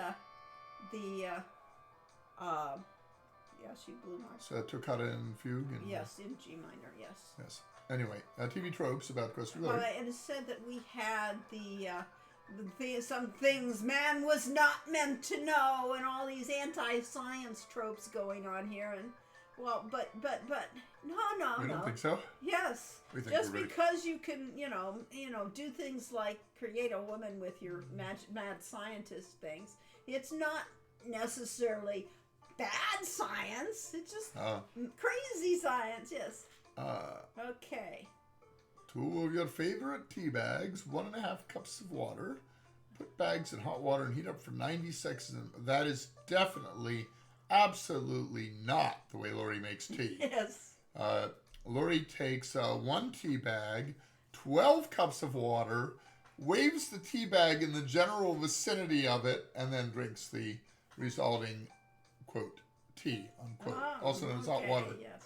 yeah, she blew my. So Toccata and Fugue. And, Yes, in G minor. Yes. Yes. Anyway, TV tropes about Quest for Glory. It is said that we had some things man was not meant to know, and all these anti-science tropes going on here, and but no. We don't think so. Yes, We think just we're ready. because you can, do things like create a woman with your mad scientist things, it's not necessarily bad science. It's just crazy science. Yes. Okay. 2 of your favorite tea bags, 1.5 cups of water. Put bags in hot water and heat up for 90 seconds. That is definitely, absolutely not the way Lori makes tea. Yes. Lori takes 1 tea bag, 12 cups of water, waves the tea bag in the general vicinity of it, and then drinks the resulting, quote, tea, unquote, also known as hot water. Yes.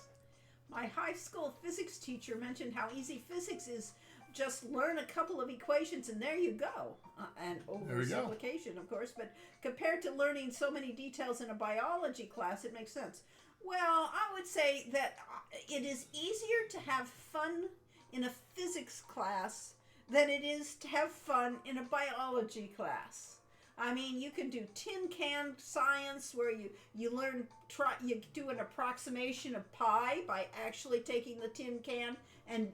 My high school physics teacher mentioned how easy physics is just learn a couple of equations and there you go. And oversimplification, of course, but compared to learning so many details in a biology class, it makes sense. Well, I would say that it is easier to have fun in a physics class than it is to have fun in a biology class. I mean, you can do tin can science where you do an approximation of pi by actually taking the tin can and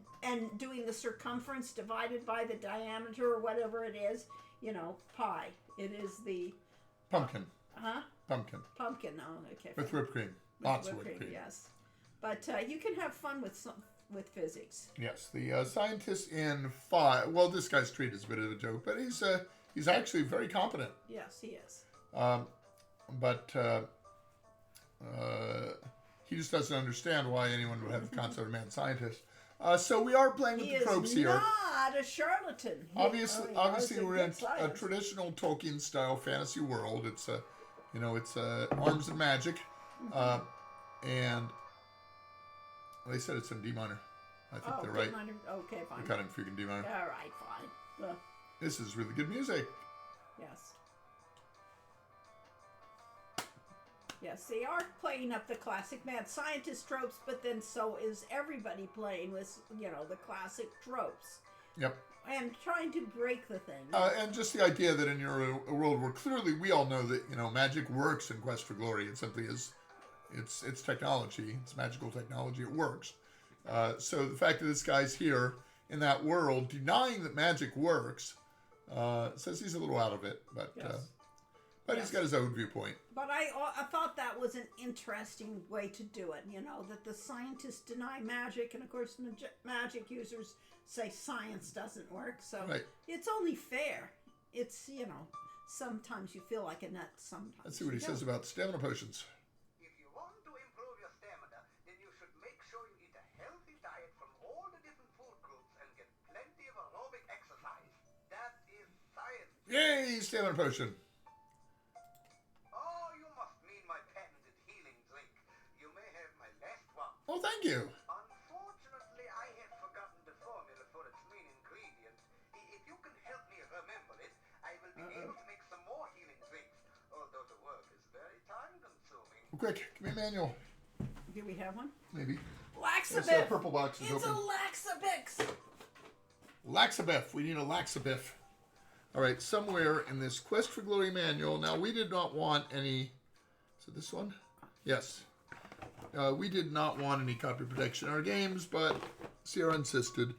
doing the circumference divided by the diameter or whatever it is. You know, pi. It is the pumpkin. Pumpkin. Oh, okay. With whipped cream. Lots of whipped cream. Yes, but you can have fun with physics. Yes, the scientist in well, this guy's treated as a bit of a joke, but he's actually very competent. Yes, he is. But he just doesn't understand why anyone would have the concept of mad scientist. So we are playing with the tropes here. He is not a charlatan. Obviously, we're in a traditional Tolkien style fantasy world. It's arms and magic, and they said it's in D minor. I think they're right. Minor. Okay, fine. Kind of fucking D minor. All right, fine. This is really good music. Yes. Yes, they are playing up the classic mad scientist tropes, but then so is everybody playing with, the classic tropes. Yep. And trying to break the thing. And just the idea that in your world where clearly we all know that, magic works in Quest for Glory. It simply is, it's technology. It's magical technology. It works. So the fact that this guy's here in that world denying that magic works says he's a little out of it. But yes. But he's got his own viewpoint. But I thought that was an interesting way to do it, that the scientists deny magic, and of course magic users say science doesn't work, so right. It's only fair. It's, sometimes you feel like a nut, sometimes Let's see what he says about stamina potions. If you want to improve your stamina, then you should make sure you eat a healthy diet from all the different food groups and get plenty of aerobic exercise. That is science. Yay, stamina potion. Oh, thank you. Unfortunately, I have forgotten the formula for its main ingredient. If you can help me remember it, I will be able to make some more healing drinks, although the work is very time-consuming. Well, quick, give me a manual. Do we have one? Maybe. Laxabif. That purple box is it's open. It's a Laxabix. Laxabif. We need a Laxabif. All right, somewhere in this Quest for Glory manual. Now, we did not want any... Is it this one? Yes. We did not want any copy protection in our games, but Sierra insisted.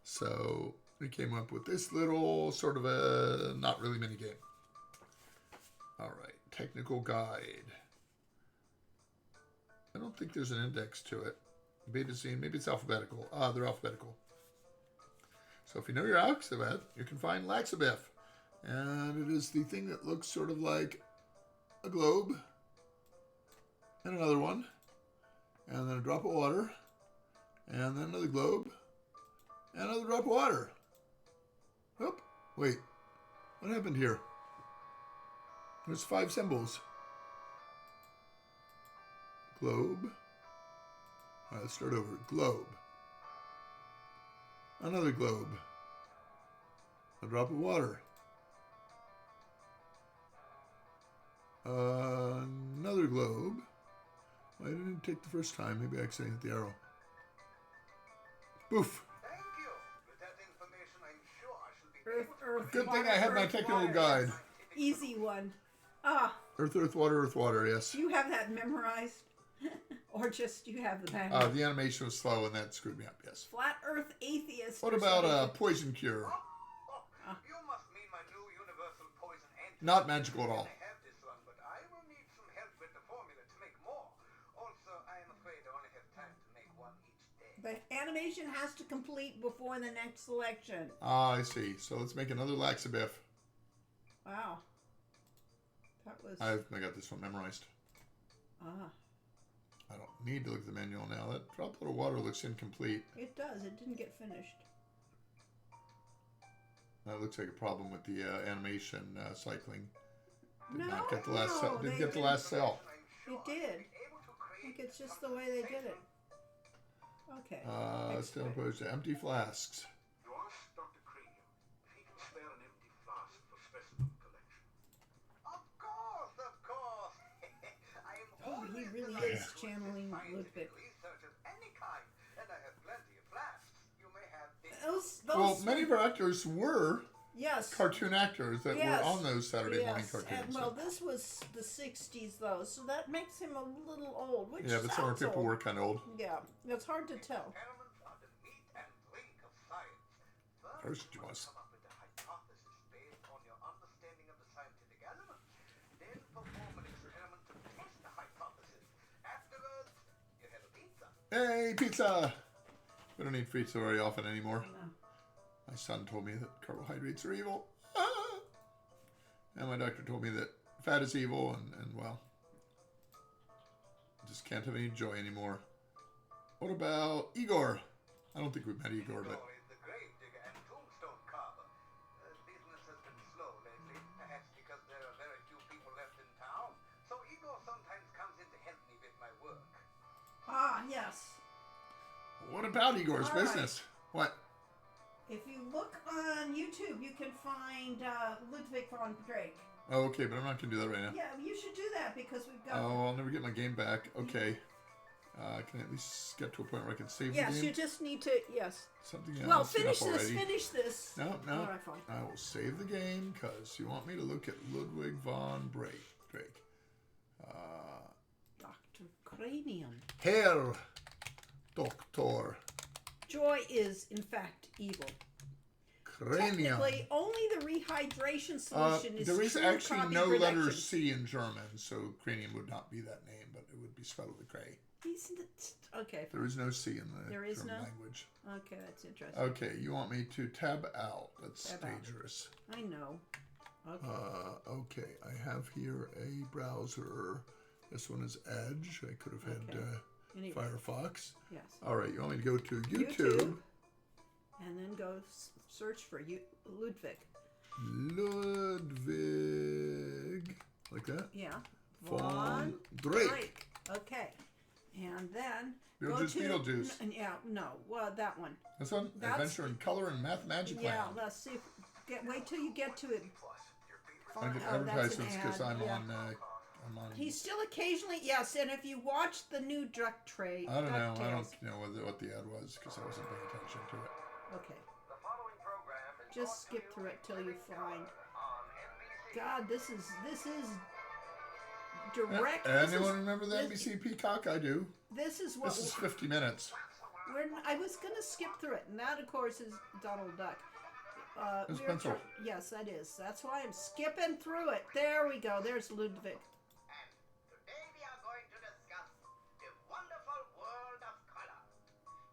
So we came up with this little sort of a not really mini game. All right, technical guide. I don't think there's an index to it. Beta scene, maybe it's alphabetical. They're alphabetical. So if you know your alphabet, you can find Laxabif. And it is the thing that looks sort of like a globe. And another one. And then a drop of water, and then another globe, and another drop of water. Oh, wait. What happened here? There's 5 symbols. Globe. All right, let's start over. Globe. Another globe. A drop of water. Another globe. I didn't take the first time. Maybe I accidentally hit the arrow. Boof. Thank you. With that information, I'm sure I shall be Earth, Good water, thing I have my earth, technical water. guide. Easy one. Earth, water, yes. Do you have that memorized? Or just you have the manual? The animation was slow and that screwed me up, yes. Flat Earth atheist. What about poison cure? You must mean my new universal poison antidote. Not magical at all. I have this one, but I will need some help with the formula to make more. Also, I am afraid I only have time to make one each day. The animation has to complete before the next selection. I see. So let's make another Laxabif. Wow. That was... I got this one memorized. Ah. I don't need to look at the manual now. That droplet of water looks incomplete. It does. It didn't get finished. That looks like a problem with the animation cycling. Did No, not get the last cell. no, Didn't they get the last cell. It did. I think it's just the way they did it. Okay. Still opposed to empty flasks. Your Yes, channeling Ludwig. Research of any kind, and I have plenty of flasks. You may have Those Well, many of our actors were yes. cartoon actors that were on those Saturday morning cartoons. And, well, this was the 60s, though, so that makes him a little old. Which yeah, but some of our people were kind of old. Yeah, it's hard to tell. experiments are the meat and drink of science. First, you must. Come up with a hypothesis based on your understanding of the scientific element. Then perform an experiment to test the hypothesis. Afterwards, you have a pizza. Hey, pizza! We don't eat pizza very often anymore. No. My son told me that carbohydrates are evil. Ah! And my doctor told me that fat is evil, and well, I just can't have any joy anymore. What about Igor? I don't think we've met Igor, but... Igor is the grave digger and tombstone carver. Business has been slow lately, perhaps because there are very few people left in town. So Igor sometimes comes in to help me with my work. Ah, yes. What about Igor's All right. business? What? If you look on YouTube, you can find Ludwig von Drake. Oh, okay, but I'm not going to do that right now. Yeah, you should do that because we've got... Oh, I'll never get my game back. Okay. Can I at least get to a point where I can save the Yes, game? you just need to... Yes. Something else. Well, finish enough this. already. Finish this. No. All right, fine. I will save the game because you want me to look at Ludwig von Drake. Dr. Cranium. Herr Doctor Joy is, in fact, evil. Cranium. Technically, only the rehydration solution is There is true actually copy no reduction. letter C in German, so cranium would not be that name, but it would be spelled with a K. Isn't it? Okay. There is no C in the There is German no? language. Okay, that's interesting. Okay, you want me to tab out. That's Tab out. dangerous. I know. Okay. Okay, I have here a browser. This one is Edge. I could have had Okay. Anyway, Firefox. yes. All right, you want me to go to YouTube? And then go search for Ludwig. Ludwig. Like that? Yeah. Von Drake. Okay. And then Beetlejuice, go to... Beetlejuice. Yeah, no. Well, that one. This one? That's- Adventure in Color and Math Magic Yeah, Land. let's see. Wait till you get to it. Plus, your favorite I get Oh, that's an advertisements because ad, I'm yeah. I'm on. He's still occasionally, yes, and if you watch the new Duck Tray, I don't know. I DuckTales- don't know what the ad was because I wasn't paying attention to it. Okay, The following program is just brought to skip you through it till you find. on NBC. God, this is direct. Anyone remember the this- NBC Peacock? I do. This is what This is 50 minutes. I was gonna skip through it, and that, of course, is Donald Duck. There's we're pencil. yes, that is. That's why I'm skipping through it. There we go. There's Ludwig. And today we are going to discuss the wonderful world of color.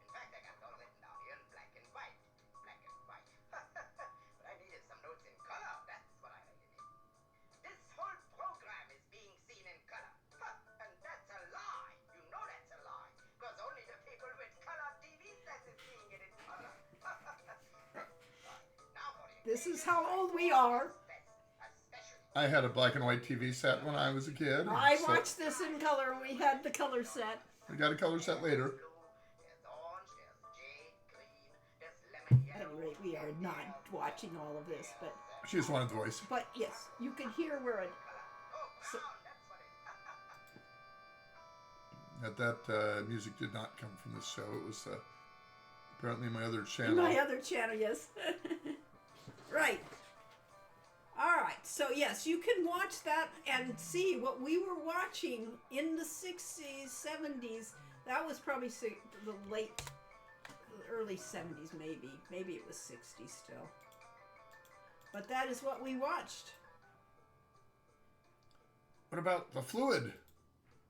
In fact, I got it all written down here in black and white. Black and white. But I needed some notes in color. That's what I really need. This whole program is being seen in color. And that's a lie. You know that's a lie. Because only the people with color TV sets is seeing it in color. Now for the This is how old we are. especially I had a black and white TV set when I was a kid. I so watched this in color. We had the color set. We got a color set later. blue, there's orange, there's jade green, there's lemon At yellow. any rate, we are not watching all of this, She just wanted the voice. but yes, you can hear where it. Oh, So- brown, that's what it That music did not come from this show. It was apparently my other channel. My other channel, yes. Right. All right. So yes, you can watch that and see what we were watching in the 60s, 70s. That was probably the early 70s, maybe. Maybe it was 60s still. But that is what we watched. What about the fluid?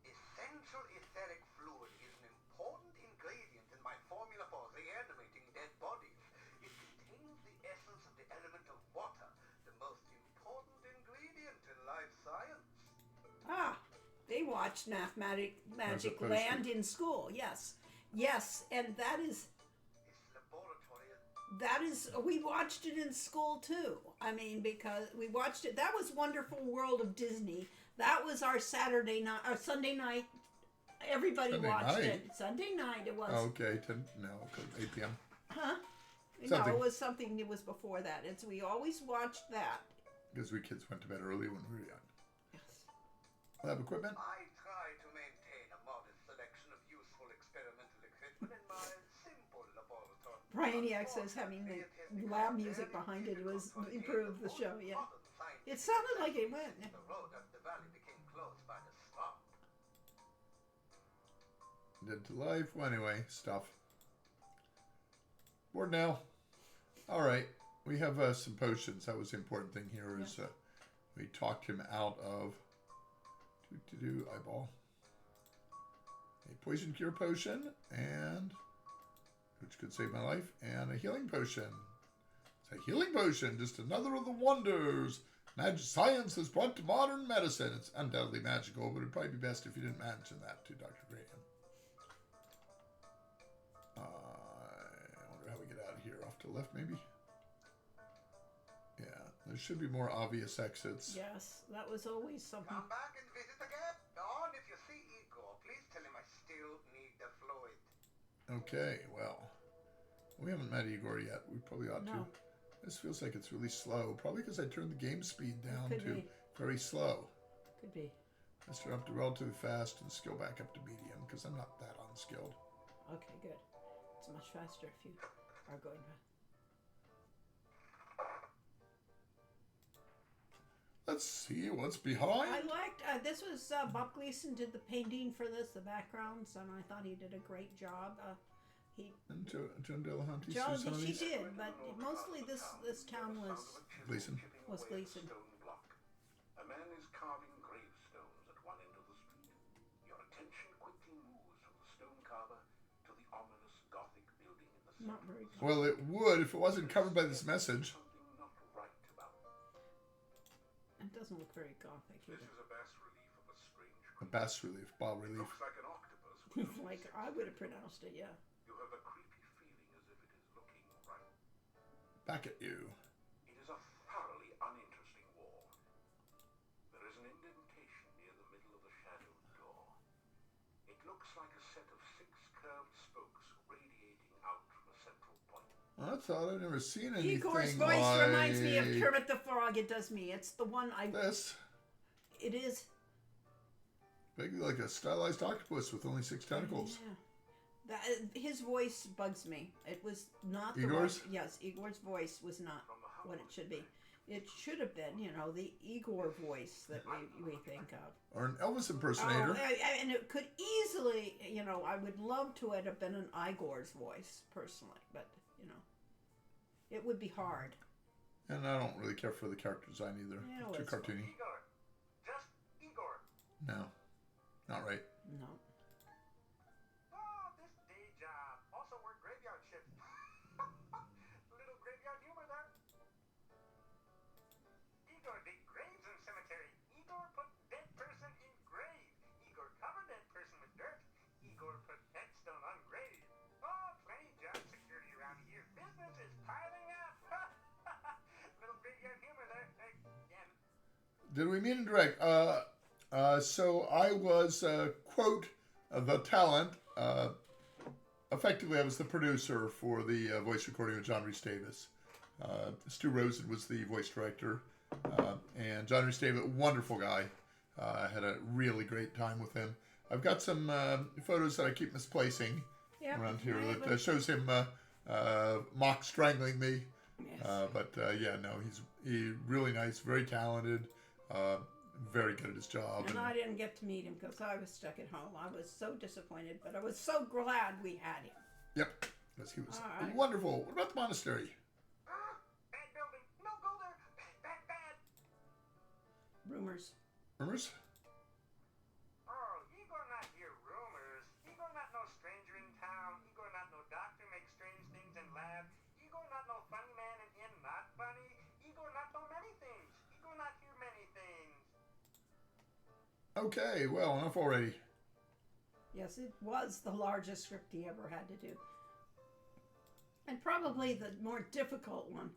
Essential etheric fluid is an important ingredient in my formula for reanimating dead bodies. It contains the essence of the element of water, the most important ingredient in life science. Ah, they watched Magic opposed to- Land in school. Yes. Yes, and that is Its laboratory is we watched it in school too. I mean, because we watched it. That was Wonderful World of Disney. That was our Saturday night or Sunday night. Everybody Sunday watched night? it. Sunday night it was. Oh, okay, 8 p.m. Huh? Something. No, it was something. It was before that. It's we always watched that. Because we kids went to bed early when we were young. Yes. Lab equipment? I try to maintain a modest Brainiac says having the loud music behind it was improved the show. Yeah, it sounded like it went. The road up the valley became closed by the swamp. Dead to life. Well, anyway, stuff. Bored now. All right. We have some potions. That was the important thing here is we talked him out of eyeball. A poison cure potion, and which could save my life, and a healing potion. It's a healing potion, just another of the wonders magic science has brought to modern medicine. It's undoubtedly magical, but it'd probably be best if you didn't mention that to Dr. Graham. I wonder how we get out of here. Off to the left, maybe? Yeah, there should be more obvious exits. Yes, that was always something. Come back and visit again. Dawn, if you see Igor, please tell him I still need the fluid. Okay, well, we haven't met Igor yet. We probably ought to. This feels like it's really slow. Probably because I turned the game speed down to very slow. Could be. Let's turn up to relatively fast and skill back up to medium because I'm not that unskilled. Okay, good. It's much faster if you are going to. Let's see what's behind. I liked, this was, Bob Gleason did the painting for this, the backgrounds, and I thought he did a great job. And Joan Delahanty. She did, but mostly this town was Gleason. A man is carving gravestones at one end of the street. Your attention quickly moves from the stone carver to the ominous Gothic building in the center. not very good. Well, it would if it wasn't covered by this message. Something not right about it. It doesn't look very Gothic This either. is a bas relief of a strange A bas relief, bas relief. looks like an octopus. with a Like, I would have pronounced it, yeah. You have a creepy feeling as if it is looking right. Back at you. It is a thoroughly uninteresting wall. There is an indentation near the middle of the shadowed door. It looks like a set of 6 curved spokes radiating out from a central point. I thought I'd never seen anything Igor's voice like reminds me of Kermit the Frog. It does me. It's the one I. this. It is. Vaguely like a stylized octopus with only 6 tentacles. Yeah. His voice bugs me. It was not the Igor's? right, yes, Igor's voice was not what it should be. It should have been, the Igor voice that we think of. Or an Elvis impersonator. And it could easily, I would love to it have been an Igor's voice, personally. But, it would be hard. And I don't really care for the character design either. Yeah, Too it's cartoony. Igor. Just Igor. No. Not right. No. Oh, this day job. Also work graveyard shift. Little graveyard humor there. Igor dig graves in cemetery. Igor put dead person in grave. Igor cover dead person with dirt. Igor put headstone on grave. Oh, plenty job security around here. Business is piling up. Little graveyard humor there again. Did we mean to direct? So I was, quote, the talent. Effectively, I was the producer for the voice recording of John Rhys Davis. Stu Rosen was the voice director. And John Rhys Davis, wonderful guy. I had a really great time with him. I've got some photos that I keep misplacing around here that shows him mock strangling me. Yes. He's really nice, very talented, very good at his job. And I didn't get to meet him because I was stuck at home. I was so disappointed, but I was so glad we had him. Yep, because he was All right. wonderful. What about the monastery? Bad building. No, go there. Bad, bad, bad. Rumors. Rumors? Oh, Igor not hear rumors. Igor not no stranger in town. Igor not no doctor make strange things in lab. Igor not no funny man and in not funny. Igor not know many things. Igor not hear many things. Okay, well, enough already. Yes, it was the largest script he ever had to do. And probably the more difficult one.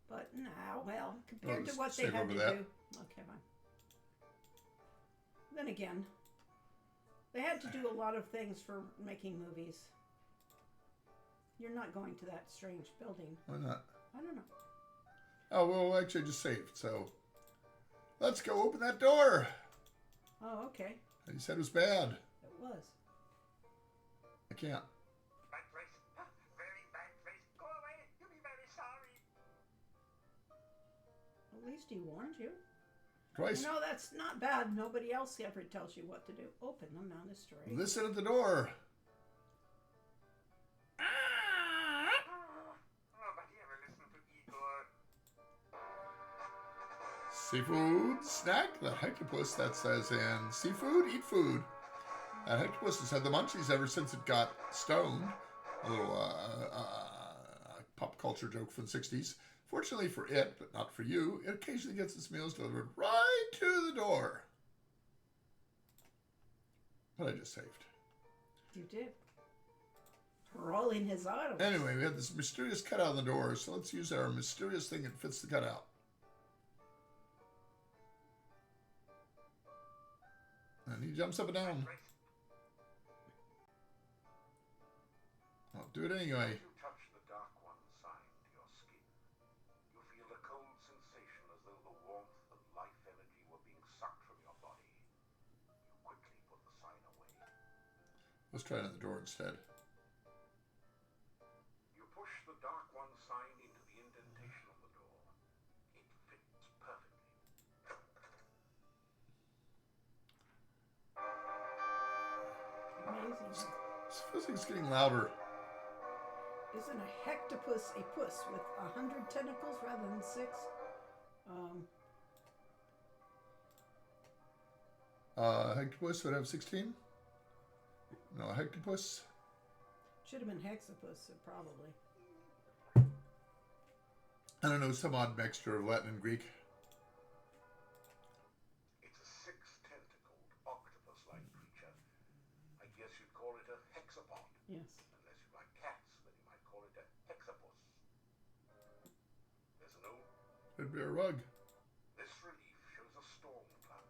But compared to what they had to do. Okay, fine. Then again, they had to do a lot of things for making movies. You're not going to that strange building. Why not? I don't know. Oh, well, actually, I just saved, so let's go open that door. Oh, okay. You said it was bad. It was. I can't. Bad place. Very bad place. At least he warned you. Twice. No, that's not bad. Nobody else ever tells you what to do. Open the monastery. Listen at the door. Nobody ever listened to Igor. Seafood snack? The hectopus, that says in seafood, eat food. That hectopus has had the munchies ever since it got stoned. A little pop culture joke from the 60s. Fortunately for it, but not for you, it occasionally gets its meals delivered right to the door. But I just saved. You did. Rolling his auto. Anyway, we had this mysterious cutout on the door, so let's use our mysterious thing that fits the cutout. And he jumps up and down. I'll do it anyway. You touch the Dark One sign to your skin. You feel a cold sensation as though the warmth and life energy were being sucked from your body. You quickly put the sign away. Let's try it on the door instead. You push the Dark One sign into the indentation of the door. It fits perfectly. Amazing. This feels like it's getting louder. Isn't a hectopus a puss with 100 tentacles rather than 6? Hectopus would have 16? No, hectopus. Should have been hexapus, probably. I don't know, some odd mixture of Latin and Greek. It's a 6-tentacled, octopus-like creature. I guess you'd call it a hexapod. Yes. Unless you like cats, then you might call it a hexapus. There's an old... It'd be a rug, This relief shows a storm cloud.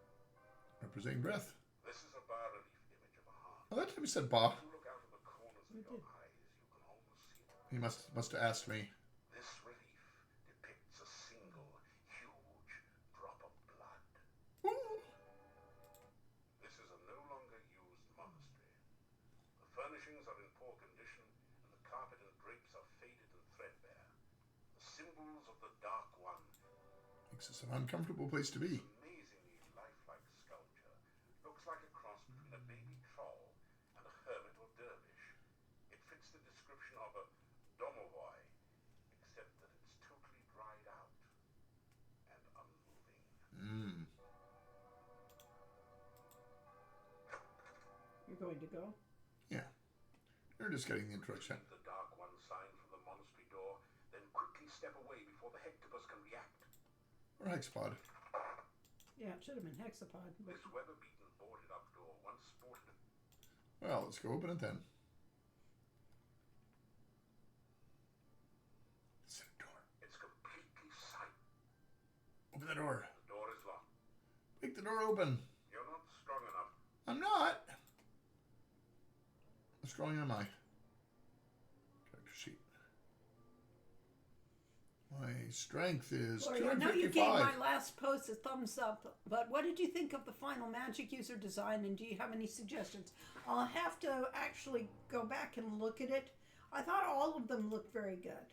representing breath. This is a bas-relief image of a heart. Oh, that time he said ba. If you look out of the corners of You your did. eyes, you can almost see it. He must have asked me. This relief depicts a single, huge drop of blood. Ooh. This is a no longer used monastery. The furnishings are in poor condition, and the carpet and drapes are faded and threadbare. The symbols of the Dark One. Makes this an uncomfortable place to be. Amazingly lifelike sculpture. Looks like a cross between a baby troll and a hermit or dervish. It fits the description of a domovoi, except that it's totally dried out and unmoving. You're going to go? Yeah. You're just getting the introduction. The Dark One sign from the monastery door, then quickly step away before the hectopus can react. Or hexapod. Yeah, it should have been hexapod. But This weather-beaten boarded-up door once sported a Well, let's go open it then. It's a door. It's completely silent. Open the door. The door is locked. Make the door open. You're not strong enough. I'm not. How strong am I? Character sheet. My strength is Gloria, I know you gave 255. my last post a thumbs up, but what did you think of the final magic user design, and do you have any suggestions? I'll have to actually go back and look at it. I thought all of them looked very good.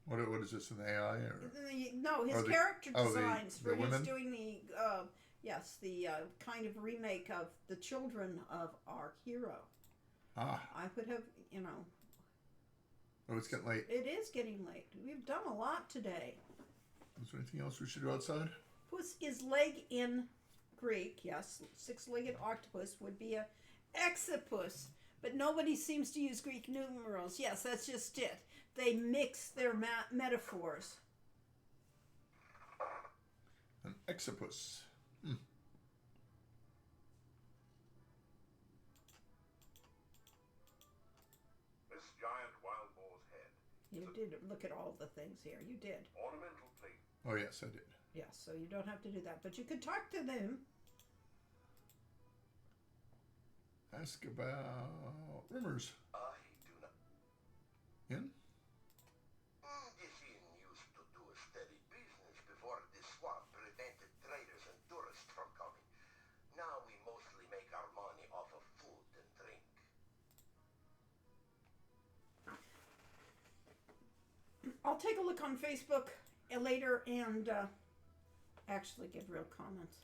What is this, an AI? Or? No, his Or the- character oh, the designs for his women? doing the kind of remake of the children of our hero. Ah, I would have, oh, it's getting late. it is getting late. We've done a lot today. Is there anything else we should do outside? Puss is leg in Greek, yes. 6-legged octopus would be a hexapus, but nobody seems to use Greek numerals. Yes, that's just it. They mix their metaphors. An hexapus. This giant wild boar's head. You did look at all the things here. You did. Ornamental plate. Oh, yes, I did. Yes, so you don't have to do that. But you could talk to them. Ask about rumors. I do not. In? This inn used to do a steady business before the swamp prevented traders and tourists from coming. Now we mostly make our money off of food and drink. I'll take a look on Facebook later and actually give real comments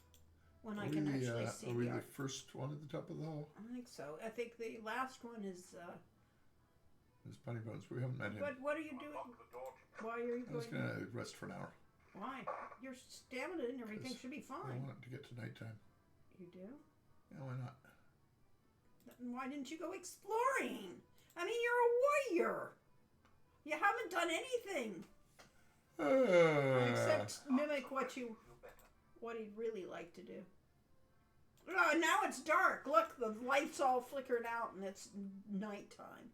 when I can actually see Are we the the art. first one at the top of the hall? I think so. I think the last one is. There's Bunny Bones, but we haven't met him. But what are you doing? Unlock the door. Why are you I was going? gonna rest for an hour. Why? Your stamina and everything should be I fine. want it to get to nighttime. You do? Yeah, why not? Then why didn't you go exploring? I mean, you're a warrior. You haven't done anything except mimic what Feel better. he'd really like to do. Oh, now it's dark. Look, the lights all flickered out, and it's nighttime.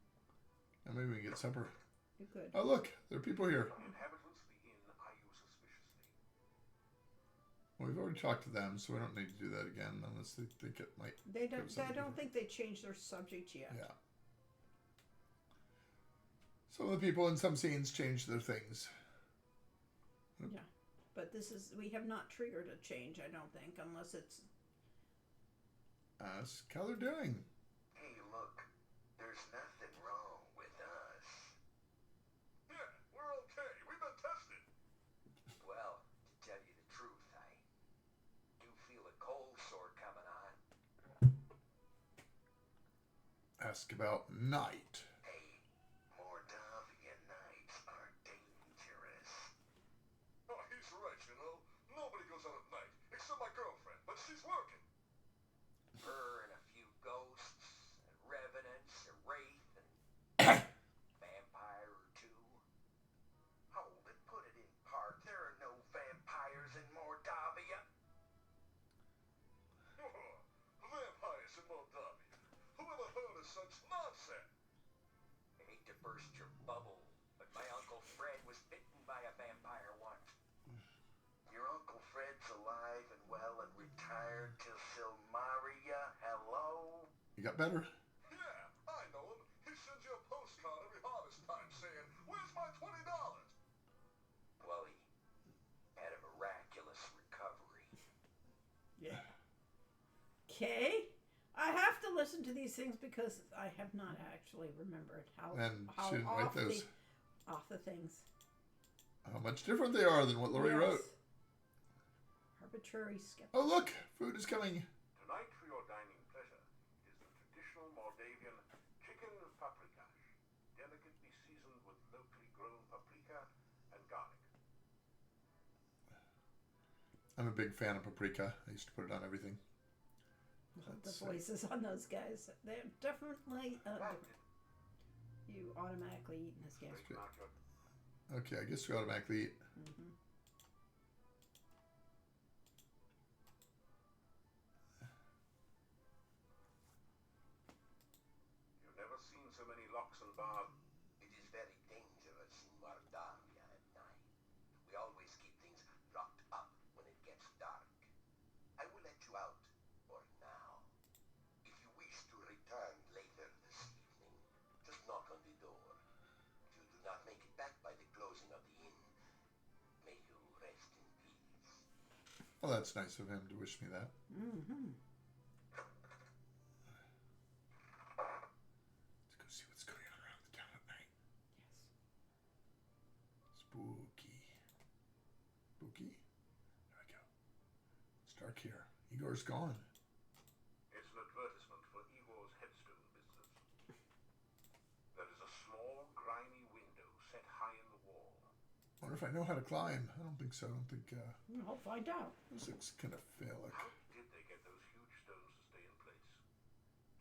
And maybe we can get supper. You could. Oh, look, there are people here. Inhabitants of the inn eye you suspiciously. Well, we've already talked to them, so we don't need to do that again unless they think it might. They don't. something I don't different. think they changed their subject yet. Yeah. Some of the people in some scenes change their things. Yeah, but we have not triggered a change. I don't think, unless it's. Ask how they're doing. Hey, look. There's nothing wrong with us. Yeah, we're okay. We've been tested. Well, to tell you the truth, I do feel a cold sore coming on. Ask about night. Hey, Mordavian nights are dangerous. Oh, he's right, you know. Nobody goes out at night, except my girlfriend, but she's working. Her and a few ghosts, and revenants, a wraith, and vampire or two. Hold it, put it in part. There are no vampires in Mordavia. Vampires in Mordavian? Whoever heard of such nonsense? I hate to burst your bubble, but my Uncle Fred was bitten by a vampire once. Your Uncle Fred's alive and well and retired to Silmaria. Hello? You got better? Yeah, I know him. He sends you a postcard every harvest time saying, "Where's my $20?" Well, he had a miraculous recovery. Yeah. Okay. I have to listen to these things because I have not actually remembered how And shouldn't write those. off the things. How much different they are than what Lori wrote. Arbitrary skeptic. Oh, look! Food is coming. Tonight, for your dining pleasure, is the traditional Mordavian chicken paprikash, delicately seasoned with locally grown paprika and garlic. I'm a big fan of paprika. I used to put it on everything. The voices on those guys, they're definitely you automatically eat in this game. Straighten out your Okay, I guess we automatically eat. Mm-hmm. You've never seen so many locks and bars. It is very dangerous in Mordavia at night. We always keep things locked up when it gets dark. I will let you out for now. If you wish to return later this evening, just knock on the door. If you do not make it back by the closing of the inn, may you rest in peace. Well, that's nice of him to wish me that. Mm-hmm. Let's go see what's going on around the town at night. Yes. Spooky. Spooky? There we go. It's dark here. Igor's gone. It's an advertisement for Igor's headstone business. There is a small, grimy window set high in the wall. Wonder if I know how to climb. I don't think so. I don't think, I'll find out. this looks kind of phallic. How did they get those huge stones to stay in place?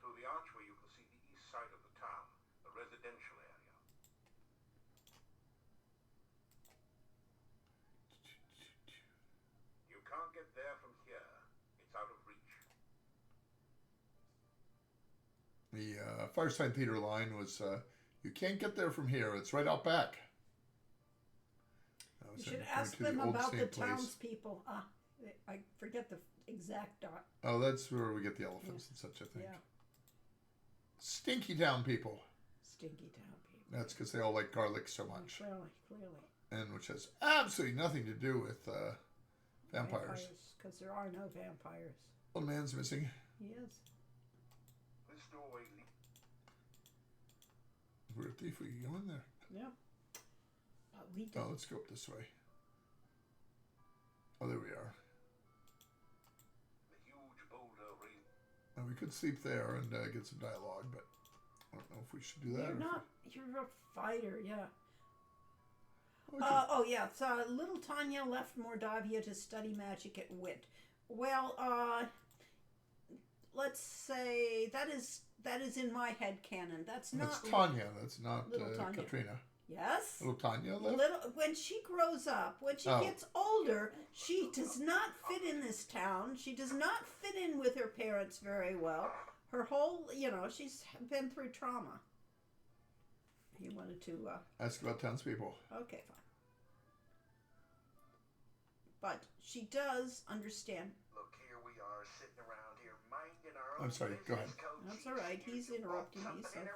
Through the archway you can see the east side of the town, the residential area. You can't get there from here. It's out of reach. The Fireside Theater line was, you can't get there from here. It's right out back. You should ask them about the townspeople. I forget the exact dot. Oh, that's where we get the elephants and such, I think. Yeah. Stinky town people. Stinky town people. That's because they all like garlic so much. Clearly. And which has absolutely nothing to do with vampires. Because there are no vampires. Old man's missing. He is. This doorway leads. We're a thief. We can go in there. Yeah. But we Oh, don't. let's go up this way. could sleep there and get some dialogue, but I don't know if we should do that. You're a fighter, yeah. Okay. Yeah. So little Tanya left Mordavia to study magic at Wit. Well, let's say that is in my head canon. That's That's not Tanya. That's not little Tanya. Katrina. Yes. Little Tanya left? When she grows up, when she gets older, she does not fit in this town. She does not fit in with her parents very well. Her whole, she's been through trauma. You wanted to ask about townspeople. Okay, fine. But she does understand. Look, here we are sitting around here minding our own I'm sorry, go ahead. That's all right. He's interrupting me, so finish.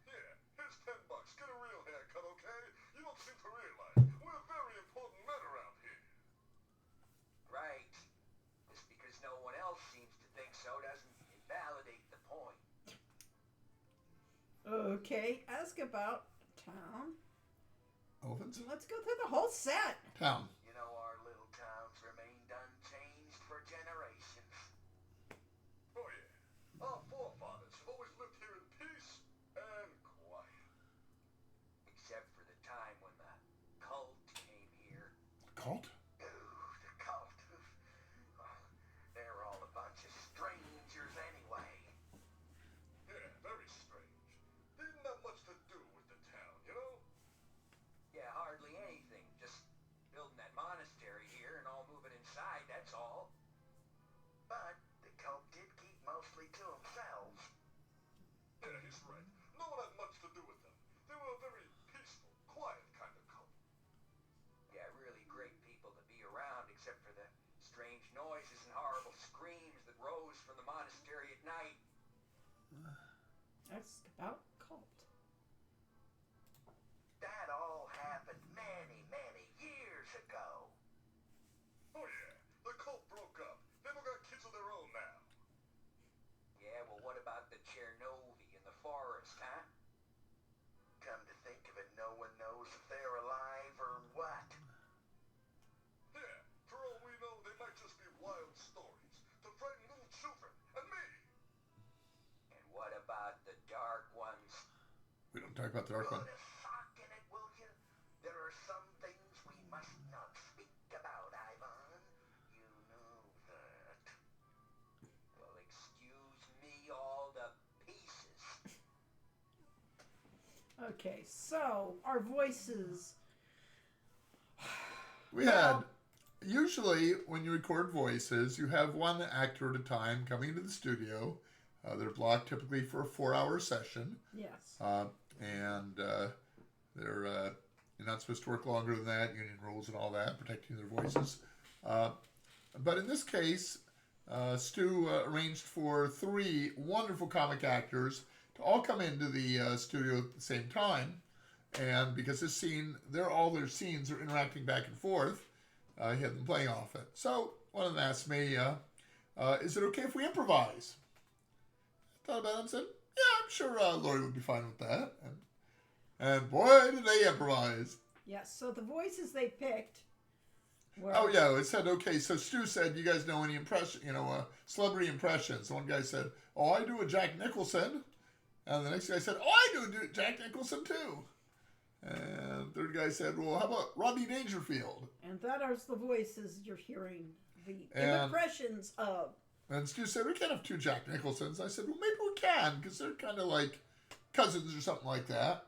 Here's $10. Get a real haircut, okay? You don't seem to realize we're very important men around here. Right. Just because no one else seems to think so doesn't invalidate the point. Okay, ask about town. Elephants? Let's go through the whole set. Town. You know, our little town's remained unchanged for generations. Oh yeah, our forefathers have always lived here in peace and quiet. Except for the time when the cult came here. Cult? Ooh, the cult. They're all a bunch of strangers anyway. Yeah, very strange. They didn't have much to do with the town, you know? Yeah, hardly anything. Just building that monastery here and all moving inside, that's all. But the cult did keep mostly to themselves. Yeah, he's right. No one had much to do with them. They were a very peaceful, quiet kind of cult. Yeah, really great people to be around, except for the strange noises and horrible screams that rose from the monastery at night. Ask about cult. That all happened many, many years ago. Oh yeah, the cult broke up. They've got kids of their own now. Yeah, well, what about the Chernovi in the forest, huh? Come to think of it, no one knows if they're alive or what. Yeah, for all we know, they might just be wild stories to frighten little children and me. And what about the Dark Ones? We don't talk about the Dark One. Put a sock in it, will you? There are some things we must not speak about, Ivan. You know that. Well, excuse me all to pieces. Okay, so our voices. We had, usually when you record voices, you have one actor at a time coming into the studio. They're blocked typically for a 4-hour session. Yes. And you're not supposed to work longer than that, union rules and all that, protecting their voices. But in this case, Stu arranged for 3 wonderful comic actors to all come into the studio at the same time. And because this scene, all their scenes are interacting back and forth, he had them playing off it. So one of them asked me, is it okay if we improvise? I thought about it and said, yeah, I'm sure Lori would be fine with that. And boy, did they improvise. Yes, so the voices they picked were... Oh, yeah, it said, okay, so Stu said, you guys know any celebrity impressions? One guy said, oh, I do a Jack Nicholson. And the next guy said, oh, I do Jack Nicholson too. And the third guy said, well, how about Rodney Dangerfield? And that are the voices you're hearing, the And- impressions of. And Stu said, we can't have 2 Jack Nicholsons. I said, well, maybe we can, because they're kind of like cousins or something like that.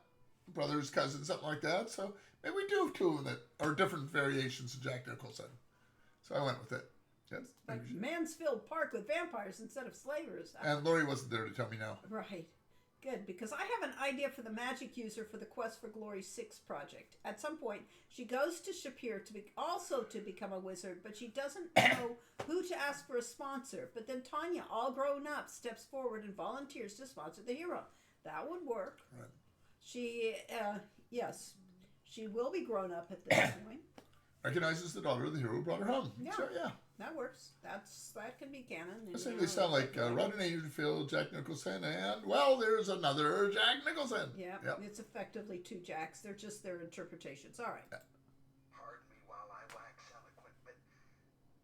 Brothers, cousins, something like that. So maybe we do have 2 of them that are different variations of Jack Nicholson. So I went with it. Yes. Like Mansfield Park with vampires instead of slavers. And Lori wasn't there to tell me no. Right. Good, because I have an idea for the magic user for the Quest for Glory 6 project. At some point, she goes to Shapir to become a wizard, but she doesn't know who to ask for a sponsor. But then Tanya, all grown up, steps forward and volunteers to sponsor the hero. That would work. Right. She, yes, she will be grown up at this point. Recognizes the daughter of the hero who brought her home. Yeah. So, yeah. That works. That can be canon. I think they sound like Rodney Dangerfield, Jack Nicholson, and, well, there's another Jack Nicholson. Yeah, Yep. It's effectively 2 Jacks. They're just their interpretations. All right. Pardon me while I wax eloquent, but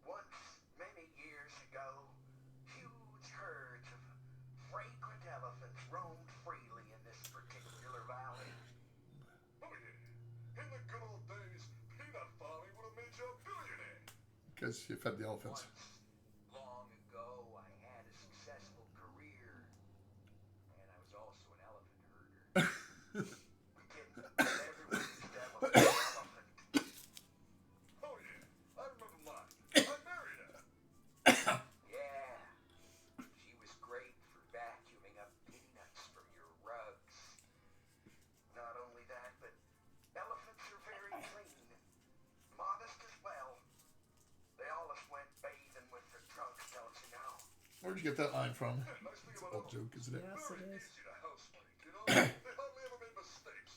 once, many years ago, huge roamed freely in this particular valley. Oh yeah. In the good old days, peanut farming would have made you a billionaire. Because you fed the elephants. Once, long ago, I had a successful career, and I was also an elephant herder. Everyone used to have a elephant. Oh yeah. I remember mine. I married her. Yeah, she was great for vacuuming up peanuts from your rugs. Not only that, but elephants are very clean. Modest as well. They always went bathing with their trunks, don't you know? Where'd you get that line from? Nice thing It's an about old joke, isn't it? Yes, it Very is. easy to housebreak, you know? They hardly ever made mistakes.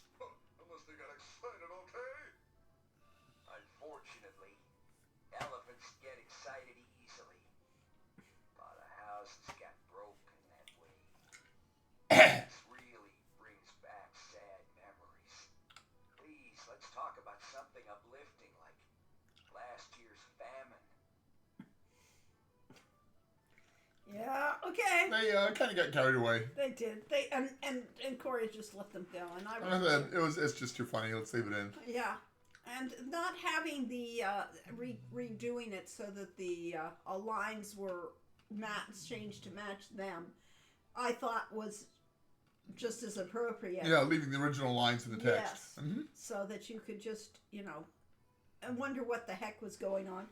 Unless they got excited, okay? Unfortunately, elephants get excited easily. A lot of houses got broken that way. This really brings back sad memories. Please, let's talk about something uplifting like last year's famine. Yeah, okay. They kind of got carried away. They did. They and Corey just let them go, and I And then it's just too funny. Let's leave it in. yeah, and not having the redoing it so that the lines were changed to match them, I thought was just as appropriate. Yeah, leaving the original lines in the text. Yes, Mm-hmm. so that you could just and wonder what the heck was going on.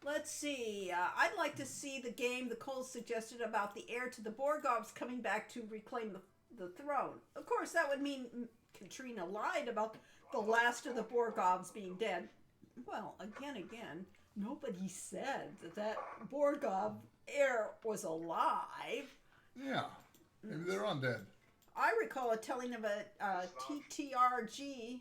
Let's see. I'd like to see the game the Coles suggested about the heir to the Borgovs coming back to reclaim the throne. Of course, that would mean Katrina lied about the last of the Borgovs being dead. Well, again, nobody said that Borgov heir was alive. Yeah, maybe they're undead. I recall a telling of a TTRG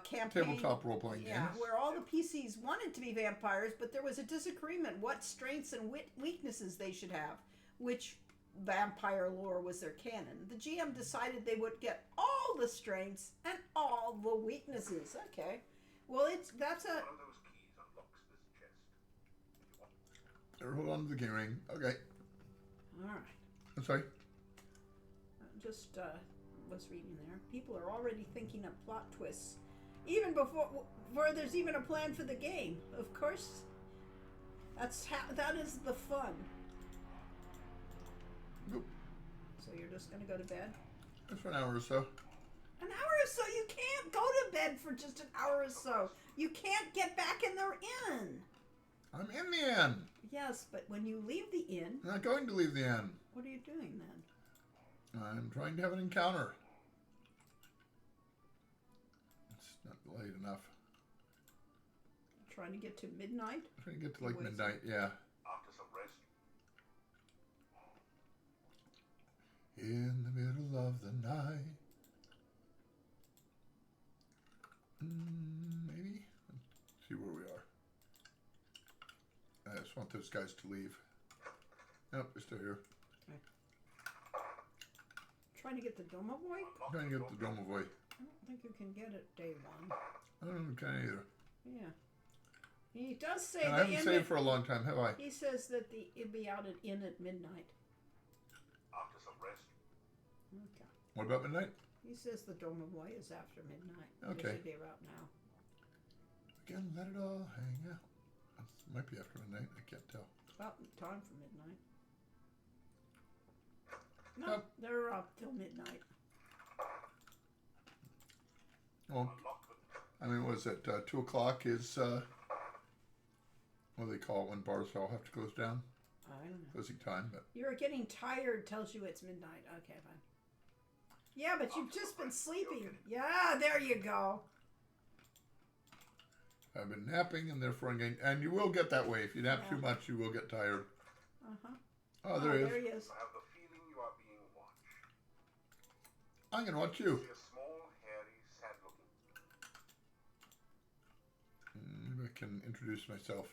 campaign. Tabletop role-playing game. Yeah, where all the PCs wanted to be vampires, but there was a disagreement what strengths and weaknesses they should have, which vampire lore was their canon. The GM decided they would get all the strengths and all the weaknesses. Okay. Well, that's a... One of those keys unlocks this chest. Hold on to the key ring. Okay. All right. I'm sorry. Just was reading there. People are already thinking of plot twists, even before there's even a plan for the game. Of course, that is the fun. Nope. So you're just gonna go to bed? Just for an hour or so. An hour or so? You can't go to bed for just an hour or so. You can't get back in the inn. I'm in the inn. Yes, but when you leave the inn, I'm not going to leave the inn. what are you doing then? I'm trying to have an encounter. It's not late enough. Trying to get to midnight? I'm trying to get to like Wait. midnight, yeah. After some rest, In the middle of the night. Maybe? Let's see where we are. I just want those guys to leave. Nope, they're still here. Trying to get the Domovoy? I'm trying to get the Domovoy. I don't think you can get it day one. I don't know, can either. Yeah. He does say And I the haven't inn saved for a long time, have I? he says that it'd be out at inn at midnight. after some rest, Okay. What about midnight? He says the Domovoy is after midnight. Okay. It should be about now. Again, let it all hang out. It might be after midnight, I can't tell. About time for midnight. No, Yep. they're up till midnight. Well, unlock the I mean, what is it? 2 o'clock is, what do they call it when bars all have to close down? I don't know. Closing time, but You're getting tired tells you it's midnight. Okay, fine. Yeah, but you've just been sleeping. Yeah, there you go. I've been napping and therefore I'm getting, and you will get that way. If you nap Yeah. too much, you will get tired. Uh-huh. Oh, there he is. There he is. I have the feeling you are being watched. I'm going to watch you. See a small, hairy, sad-looking. Maybe I can introduce myself.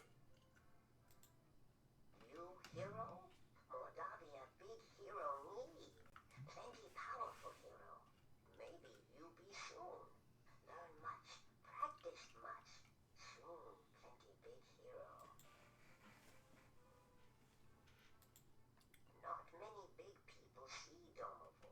You hero? Mordavian big hero me. Plenty powerful hero. Maybe you be soon. Learn much, practice much. Soon, plenty big hero. Not many big people see Domovoy.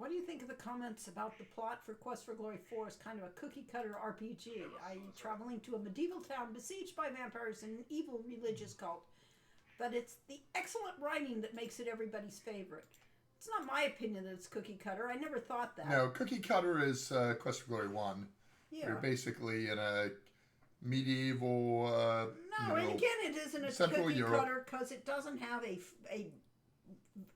What do you think of the comments about the plot for Quest for Glory 4 as kind of a cookie-cutter RPG, i.e. traveling to a medieval town besieged by vampires and an evil religious cult? But it's the excellent writing that makes it everybody's favorite. It's not my opinion that it's cookie-cutter. I never thought that. No, cookie-cutter is Quest for Glory 1. Yeah. You're basically in a medieval, No, and again, it isn't a cookie-cutter because it doesn't have a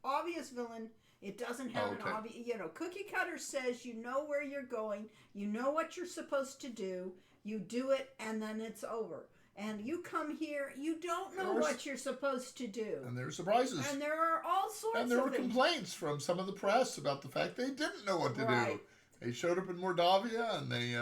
obvious villain. It doesn't have an obvious, cookie cutter says you know where you're going, you know what you're supposed to do, you do it, and then it's over. And you come here, you don't know what you're supposed to do. And there are surprises. And there are all sorts of And there were complaints from some of the press about the fact they didn't know what to do. They showed up in Mordavia and they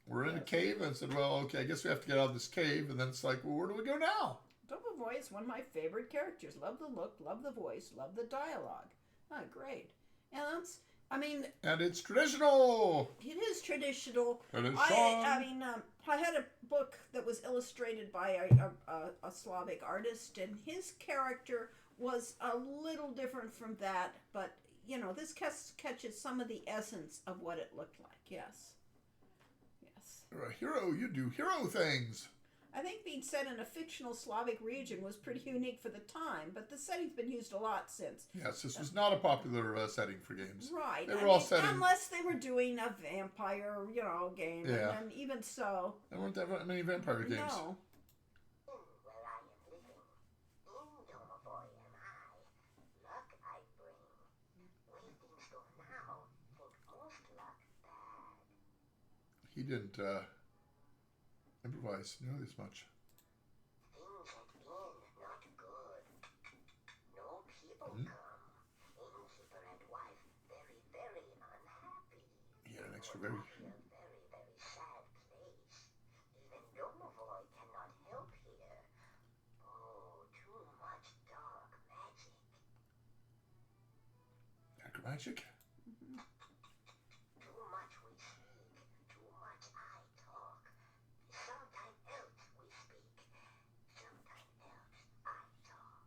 were in a cave and said, well, okay, I guess we have to get out of this cave. And then it's like, well, where do we go now? Domovoy is one of my favorite characters. Love the look, love the voice, love the dialogue. Oh, great. And it's traditional. It is traditional. Tradition. I had a book that was illustrated by a Slavic artist, and his character was a little different from that, but, this catches some of the essence of what it looked like, yes. Yes. You're a hero, you do hero things. I think being set in a fictional Slavic region was pretty unique for the time, but the setting's been used a lot since. Yes, this was not a popular setting for games. Right. They were all set unless they were doing a vampire, game. Yeah. And even so. There weren't that many vampire games. No. Where I am living, in Domovoy am I. Luck I bring. Way things go now, think most luck bad. He didn't improvise nearly as much. Things had been not good. No people come. Innkeeper and wife very, very unhappy. He had an extra very... A very, very sad place. Even Domovoy cannot help here. Oh, too much dark magic. Dark magic? Too much we speak, too much I talk. Sometime else we speak, sometime else I talk.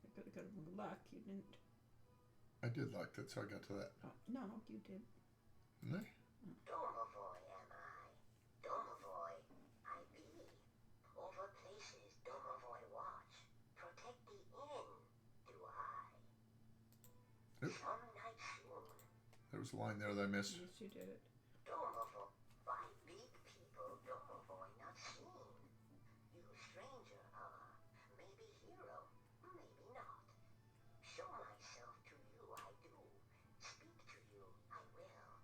I could have got luck. You didn't. I did like that, so I got to that. Oh, no, you did. Didn't I? Domovoy am I. Domovoy I be. Over places Domovoy watch. Protect the inn, do I. Oop. Some night soon. There was a line there that I missed. Yes, you did it. Domovoy, by big people Domovoy not seen. You stranger maybe hero, maybe not. Show myself to you I do. Speak to you I will.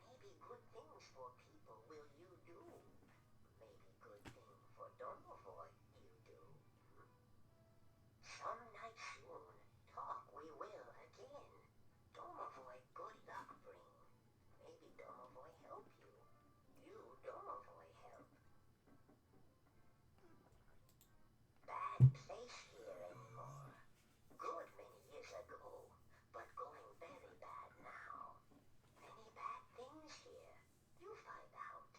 Maybe good things for people will you do. Maybe good thing for Domovoy you do. Some night soon, talk we will again. Domovoy good luck bring. Maybe Domovoy help you. You Domovoy help. Bad place here anymore. Good many years ago, but going very bad now. Many bad things here. You find out.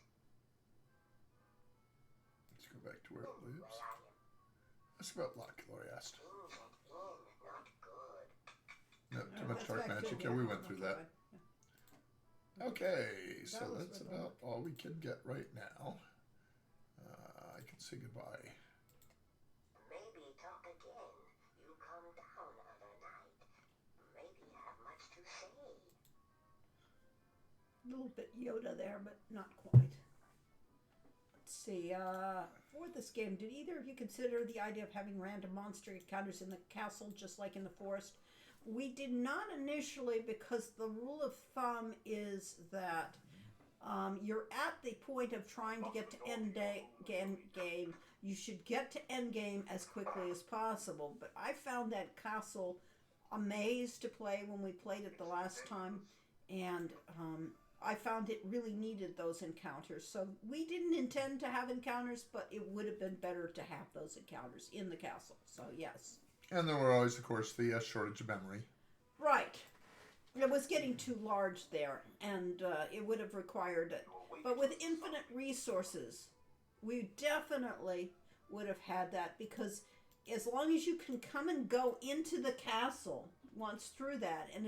Let's go back to where it lives. Where I am. That's about luck, Lori asked. Things at inn not good. No, too much That's dark back magic. to- Yeah, we went through that. Yeah. Okay, so was that's with the about all we can get right now. I can say goodbye. Maybe talk again. You come down other night. Maybe have much to say. A little bit Yoda there, but not quite. Let's see. For this game, did either of you consider the idea of having random monster encounters in the castle, just like in the forest? We did not initially, because the rule of thumb is that you're at the point of trying to get to end game. You should get to end game as quickly as possible. But I found that castle a maze to play when we played it the last time, and I found it really needed those encounters. So we didn't intend to have encounters, but it would have been better to have those encounters in the castle. So yes. And there were always, of course, the shortage of memory. Right. It was getting too large there, and it would have required it. But with infinite resources, we definitely would have had that, because as long as you can come and go into the castle once through that, and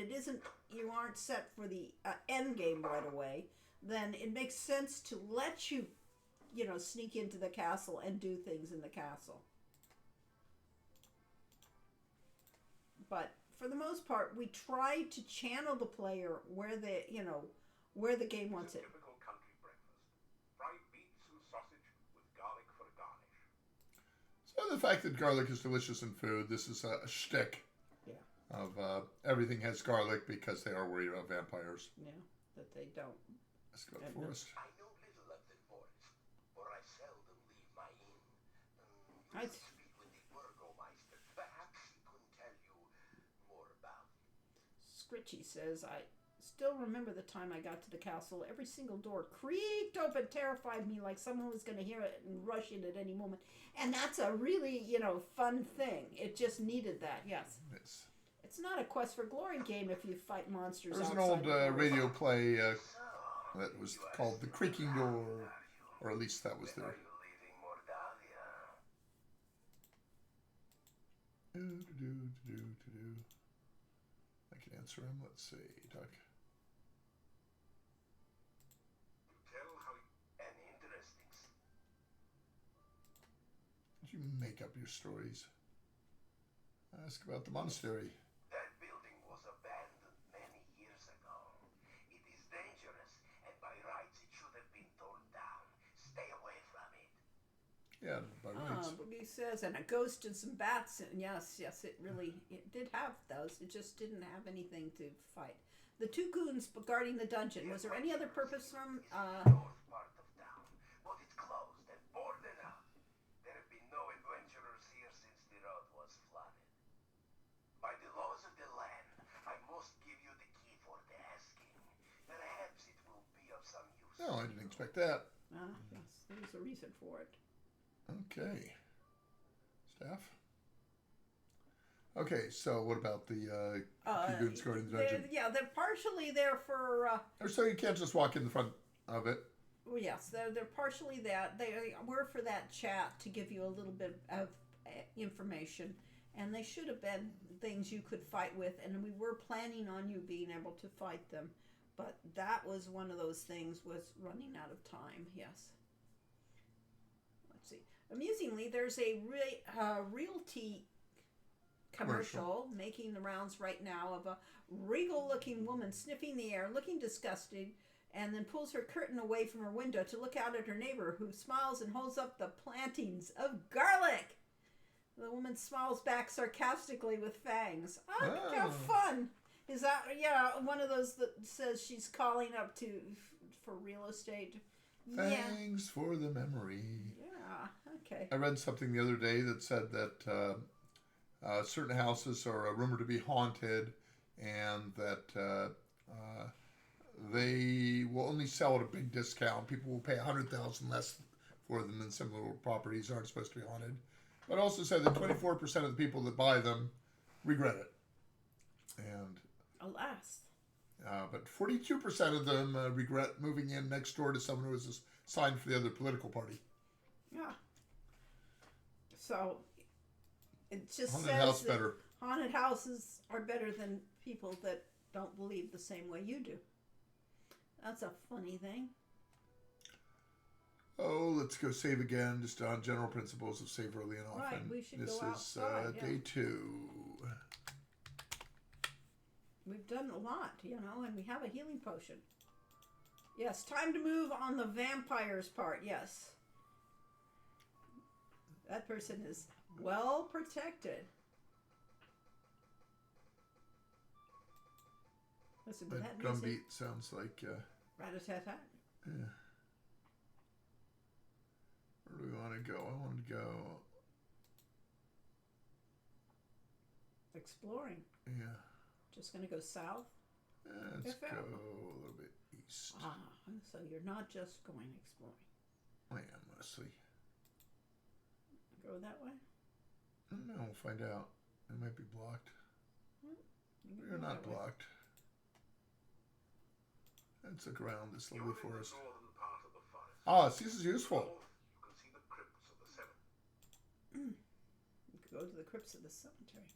you aren't set for the end game right away, then it makes sense to let you, sneak into the castle and do things in the castle. But for the most part, we try to channel the player where the game wants it. Typical country breakfast. Fried beets and sausage with garlic for a garnish. So the fact that garlic is delicious in food, this is a shtick. Yeah. Of everything has garlic because they are worried about vampires. Yeah, that they don't. Let's go to the forest. I know little of the forest, for I seldom leave my inn. I Speak with the burgomaster. Perhaps he can tell you more about it. Scritchy says, I still remember the time I got to the castle. Every single door creaked open, terrified me like someone was going to hear it and rush in at any moment. And that's a really, fun thing. It just needed that, yes. Yes. It's not a Quest for Glory game if you fight monsters There was an outside old radio play that was called The Creaking Door, or at least that was there. Are you leaving Mordavia? I can answer him. Let's see. Talk. Tell how an interesting. Did you make up your stories? Ask about the monastery. That building was abandoned many years ago. It is dangerous, and by rights it should have been torn down. Stay away from it. Yeah, by rights. Boogie says, and a ghost and some bats. And yes, it did have those. It just didn't have anything to fight. The two goons guarding the dungeon. Was there any other purpose from... North part of town, but it's closed and boarded up. There have been no adventurers here since the road was flooded. By the laws of the land, I must give you the key for the asking. Perhaps it will be of some use. No, I didn't expect that. yes, there was a reason for it. Okay. Staff? Okay, so what about the two goons guarding the dungeon? They're partially there for... Or so you can't just walk in the front of it. Well, yes, they're partially that. They were for that chat to give you a little bit of information. And they should have been things you could fight with. And we were planning on you being able to fight them. But that was one of those things, was running out of time, yes. Let's see. Amusingly, there's a realty commercial making the rounds right now of a regal-looking woman sniffing the air, looking disgusted, and then pulls her curtain away from her window to look out at her neighbor, who smiles and holds up the plantings of garlic. The woman smiles back sarcastically with fangs. Oh, how fun! Is that, one of those that says she's calling up for real estate? Thanks for the memory. Yeah, okay. I read something the other day that said that certain houses are rumored to be haunted, and that they will only sell at a big discount. People will pay $100,000 less for them than similar properties aren't supposed to be haunted. But also said that 24% of the people that buy them regret it. And alas. But 42% of them regret moving in next door to someone who was signed for the other political party. Yeah. So it just haunted says house that better. Haunted houses are better than people that don't believe the same way you do. That's a funny thing. Oh, let's go save again, just on general principles of save early and often. Right, we should this go outside. This is day 2. We've done a lot, and we have a healing potion. Yes, time to move on the vampire's part, yes. That person is well protected. Listen to that drum music. beat sounds like... Rat-a-tat-tat. Yeah. Where do we want to go? I want to go... Exploring. Yeah. Just going to go south? Let's go a little bit east. So you're not just going exploring. I am, mostly. Go that way? No, we'll find out. It might be blocked. We're not blocked. Let's look around this lovely forest. Part of the forest. This is useful. North, you can see the crypts of the 7. go to the crypts of the cemetery.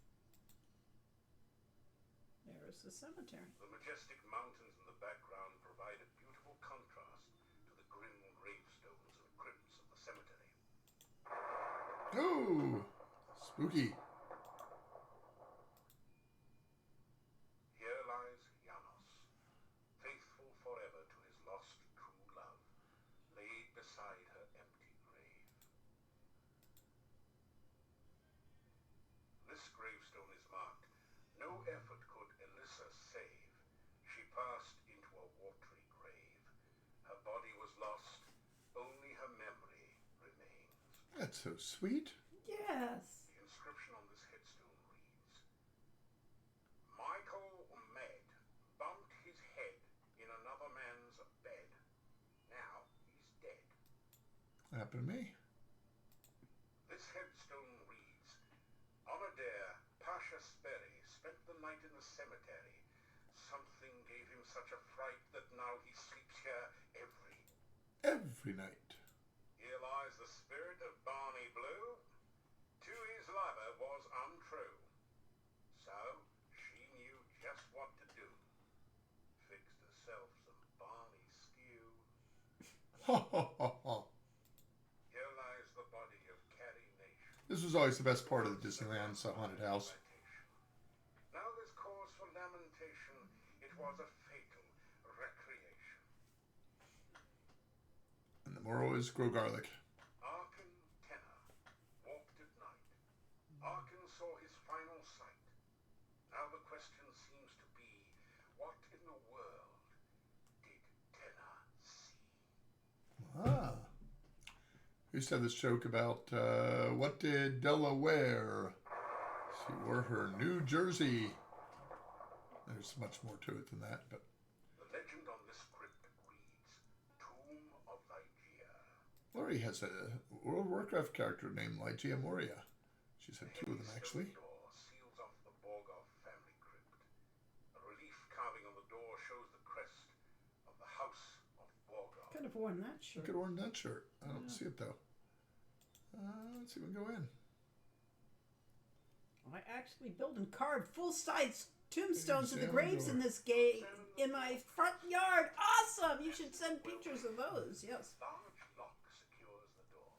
There's the cemetery. The majestic mountains in the background provide a beautiful contrast to the grim gravestones and crypts of the cemetery. Ooh, spooky. Here lies Janos, faithful forever to his lost true love, laid beside her empty grave. This gravestone is marked, "No effort could Elissa save. She passed into a watery grave. Her body was lost, only her memory remains." That's so sweet. Yes. The inscription on this headstone reads, "Michael Med bumped his head in another man's bed. Now he's dead." What happened to me? This headstone reads, "Onadair Pasha Sperry spent the night in the cemetery. Something gave him such a fright that now he sleeps here Every night. Here lies the spirit of Barney Blue. To his lover was untrue. So she knew just what to do. Fixed herself some Barney stew. Ha ha ha ha. Here lies the body of Carrie Nation. This was always the best part of the Disneyland haunted house. Now there's cause for lamentation. It was a fatal recreation. And the moral is grow garlic. Arkin Tenor walked at night. Arkin saw his final sight. Now the question seems to be, what in the world did Tenor see? Ah. We used to have this joke about what did Della wear? She wore her New Jersey. There's much more to it than that, but The legend on this crypt reads, Tomb of Lygia. Lori has a World of Warcraft character named Lygia Moria. She's had two of them, actually. The door seals off the Borgov family crypt. A relief carving on the door shows the crest of the House of Borgov. Could have worn that You shirt. could order that shirt. I don't see it, though. Let's see if we can go in. I actually built and carved full-size tombstones of the Examine graves door. in this game in my front yard. Awesome! You should send pictures of those. Yes, Large lock secures the door.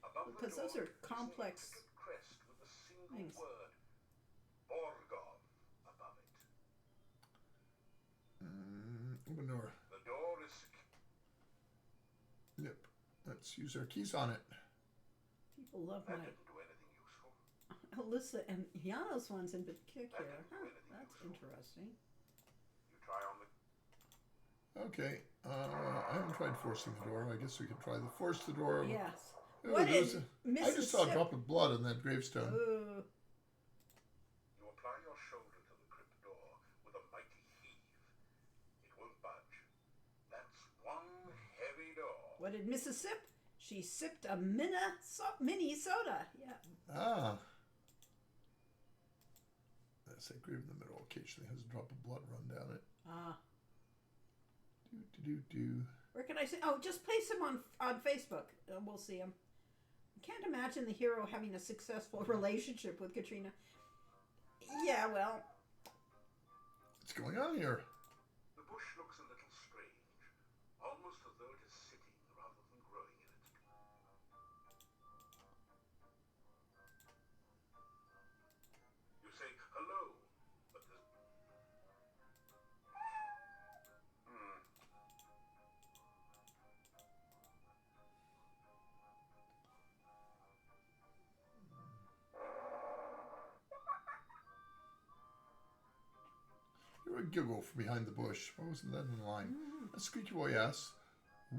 Above the because those door are is a complex intricate crest with a single things. word, Borgov, above it. Open door. The door is secure. Yep. Let's use our keys on it. People love That my didn't do anything useful. Alyssa and Yano's ones in particular. Huh, that's interesting. You try on the... Okay. I haven't tried forcing the door. I guess we could try the force the door. Yes. Ooh, What there was is I just saw a drop of blood on that gravestone. Ooh. You apply your shoulder to the crypt door with a mighty heave. It won't budge. That's one heavy door. What did Mrs. sip? She sipped a mini soda. Yeah. Ah. That's that grave in the middle occasionally has a drop of blood run down it. Ah. Do. Where can I see? Oh, just place him on Facebook. We'll see him. I can't imagine the hero having a successful relationship with Katrina. Yeah, well, What's going on here? The bush looks a little strange, almost as though it is sitting rather than growing in its You say hello, but there's... You're a giggle from behind the bush. Why wasn't that in the line? A squeaky boy asks,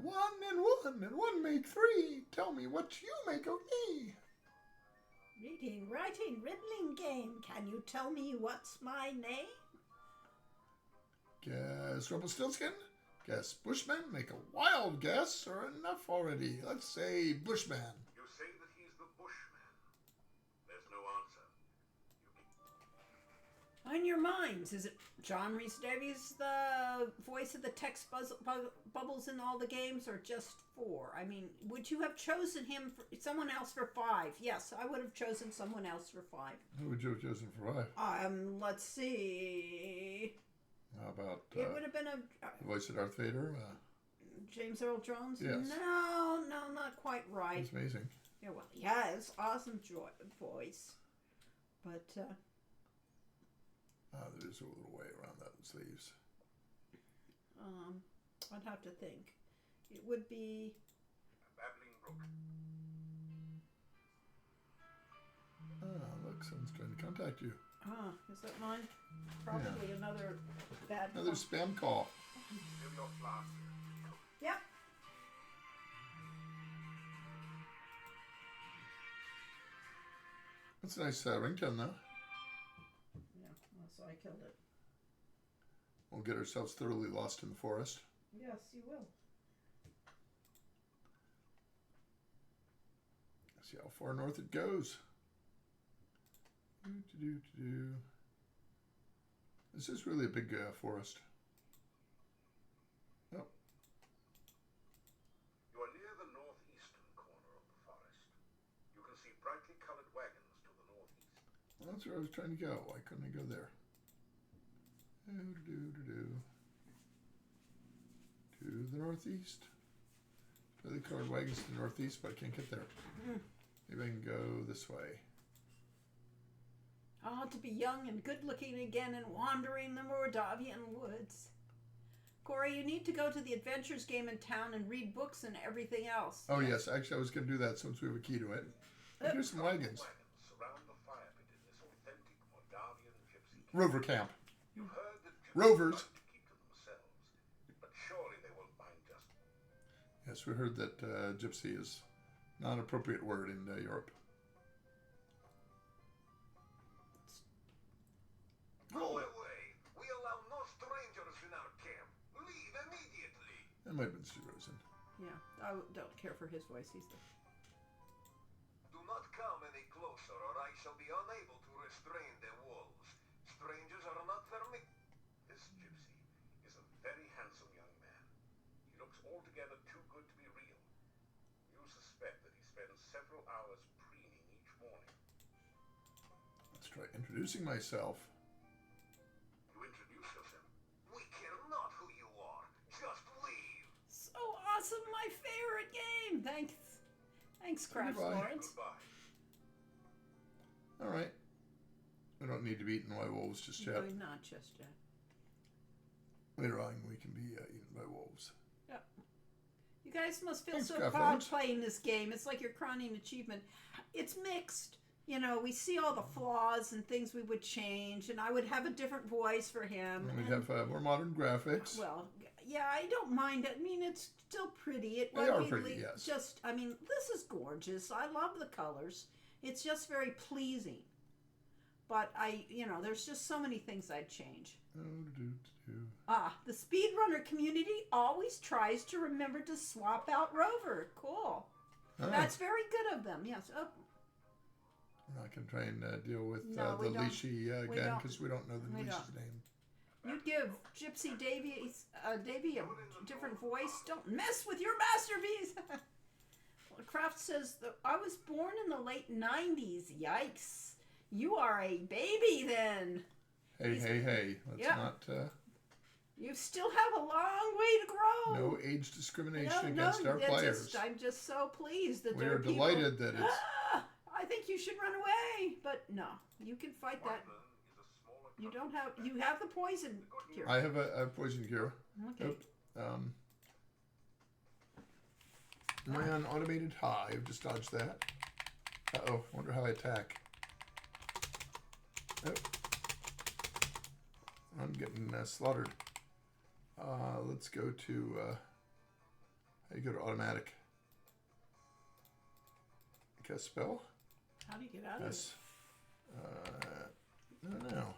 1 and 1 make 3. Tell me what you make of me. reading, writing, riddling game. Can you tell me what's my name? Guess Rumpelstiltskin? Guess Bushman? Make a wild guess or enough already? Let's say Bushman. You say that he's the Bushman. There's no answer. On your minds, is it John Rhys Davies the voice of the text bubbles in all the games, or just 4? I mean, would you have chosen him for someone else for 5? Yes, I would have chosen someone else for 5. Who would you have chosen for 5? Let's see. How about It would have been a the voice of Darth Vader? James Earl Jones. Yes. No, not quite right. That's amazing. Yeah, well, yeah, it's awesome voice, but. There's a little way around that in sleeves. I'd have to think. It would be. Babbling brook. Look, someone's trying to contact you. Is that mine? Probably another bad. Another spam call. Fill your flask. Yep. That's a nice ringtone, though. Yeah, well, so I killed it. We'll get ourselves thoroughly lost in the forest. Yes, you will. See how far north it goes. This is really a big forest. Oh. You are near the northeastern corner of the forest. You can see brightly colored wagons to the northeast. Well, that's where I was trying to go. Why couldn't I go there? To the northeast. Brightly colored wagons to the northeast, but I can't get there. Maybe I can go this way. To be young and good looking again and wandering the Mordavian woods. Corey, you need to go to the adventures game in town and read books and everything else. Oh, yes. Actually, I was going to do that since we have a key to it. Here's some wagons. Wagons surround the fire pit in this authentic Mordavian gypsy camp. Rover camp. You've heard that gypsies Rovers. like to keep to themselves, but surely they won't mind just. Yes, we heard that gypsy is not an appropriate word in Europe. Go away. We allow no strangers in our camp. Leave immediately. That might have been Stu Rosen. Yeah, I don't care for his voice. He's the. Do not come any closer, or I shall be unable to restrain the wolves. Strangers are not for me. This gypsy is a very handsome young man. He looks altogether too good to be real. You suspect that he spends several hours preening each morning. Let's try introducing myself. You introduce yourself. We care not who you are. Just leave. So awesome, my favorite game. Thanks, Crafts Goodbye. Lawrence. Goodbye. All right. We don't need to be eaten by wolves just yet. No, not just yet. Later on, we can be eaten by wolves. Yep. You guys must feel Thanks, so Craft proud Lawrence. playing this game. It's like you're crowning an achievement. It's mixed. You know, we see all the flaws and things we would change, and I would have a different voice for him. And we'd have more modern graphics. Well, yeah, I don't mind it. I mean, it's still pretty. It They are won't be pretty, yes. Just, I mean, this is gorgeous. I love the colors. It's just very pleasing. But there's just so many things I'd change. The speedrunner community always tries to remember to swap out Rover. Cool. Ah. That's very good of them. Yes. Oh, We're not going to try and deal with No, the we don't. Leashy We again don't. because we don't know the We Leashy's don't. name. you'd give Gypsy Davy a different voice. Don't mess with your masterpiece. Well, Kraft says that I was born in the late 90s. Yikes. You are a baby then. Hey. Let's Yeah. not. You still have a long way to grow. No age discrimination against our it's players. I'm just so pleased that We there are are people. delighted that it's. I think you should run away. But no, you can fight that. Wyvern is a smaller You country. don't have. You have the poison cure. I have a poison cure. Okay. Am I on automated hive? Just dodged that. Uh-oh. Wonder how I attack. Oh. I'm getting slaughtered. Let's go to... how do you go to automatic? Cast spell? How do you get out of Yes. No.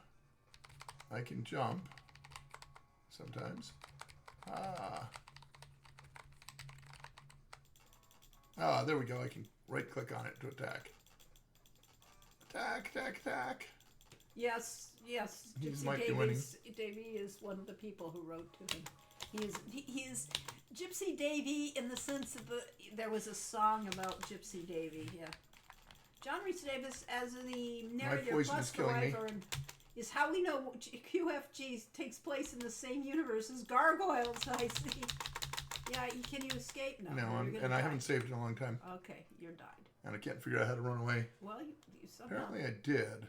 I can jump. Sometimes. There we go. I can right click on it to attack. Attack. Yes. He Gypsy might be winning. Davy is one of the people who wrote to him. He is Gypsy Davy in the sense of there was a song about Gypsy Davy. Yeah. John Rhys Davis as the narrator poison plus is the killing me. writer is how we know QFG takes place in the same universe as Gargoyles. I see. Yeah, can you escape? No, I haven't saved in a long time. Okay, you're died. And I can't figure out how to run away. Well, you somehow. Apparently I did.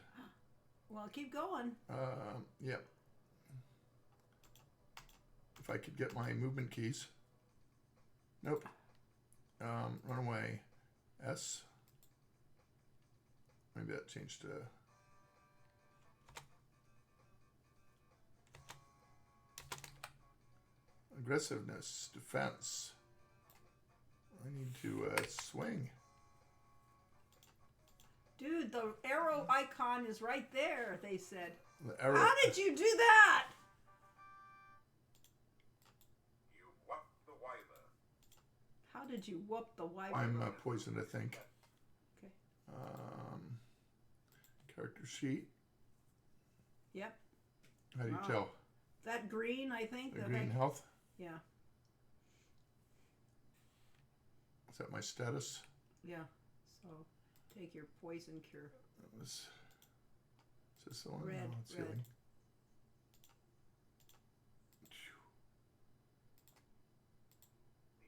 Well, keep going. Yep. If I could get my movement keys. Nope. Run away. S. Maybe that changed to... aggressiveness, defense. I need to swing. Dude, the arrow icon is right there, they said. The arrow. How did you do that? You whupped the wyver. How did you whoop the wyvern? I'm poisoned, I think. Okay. Character sheet. Yep. How do you Wow. tell? That green, I think. The green health? Yeah. Is that my status? Yeah. So take your poison cure. That was... Is this the one? Red, No, it's red. healing.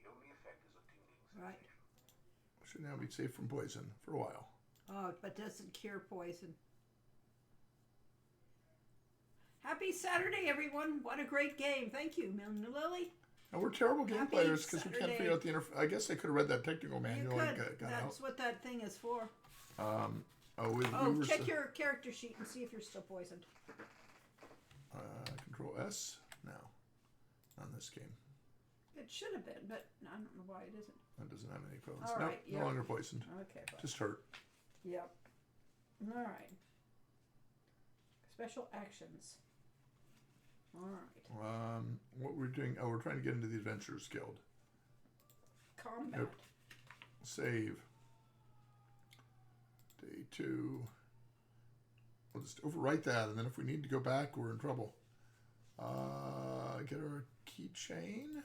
The only effect is a tingling Right. sensation. Should now be safe from poison for a while. Oh, but doesn't cure poison. Happy Saturday, everyone. What a great game. Thank you, Lily. And we're terrible game Happy players because we can't Saturday. figure out the I guess I could have read that technical You manual could. and got out. That's what that thing is for. We were Check your character sheet and see if you're still poisoned. Control S now on this game. It should have been, but I don't know why it isn't. That doesn't have any problems. All Nope, right, no yeah. longer poisoned. Okay, fine. Just hurt. Yep. All right. Special actions. All right. What we're doing? Oh, we're trying to get into the Adventurers Guild. Combat. Yep. Save. Day 2. We'll just overwrite that, and then if we need to go back, we're in trouble. Get our keychain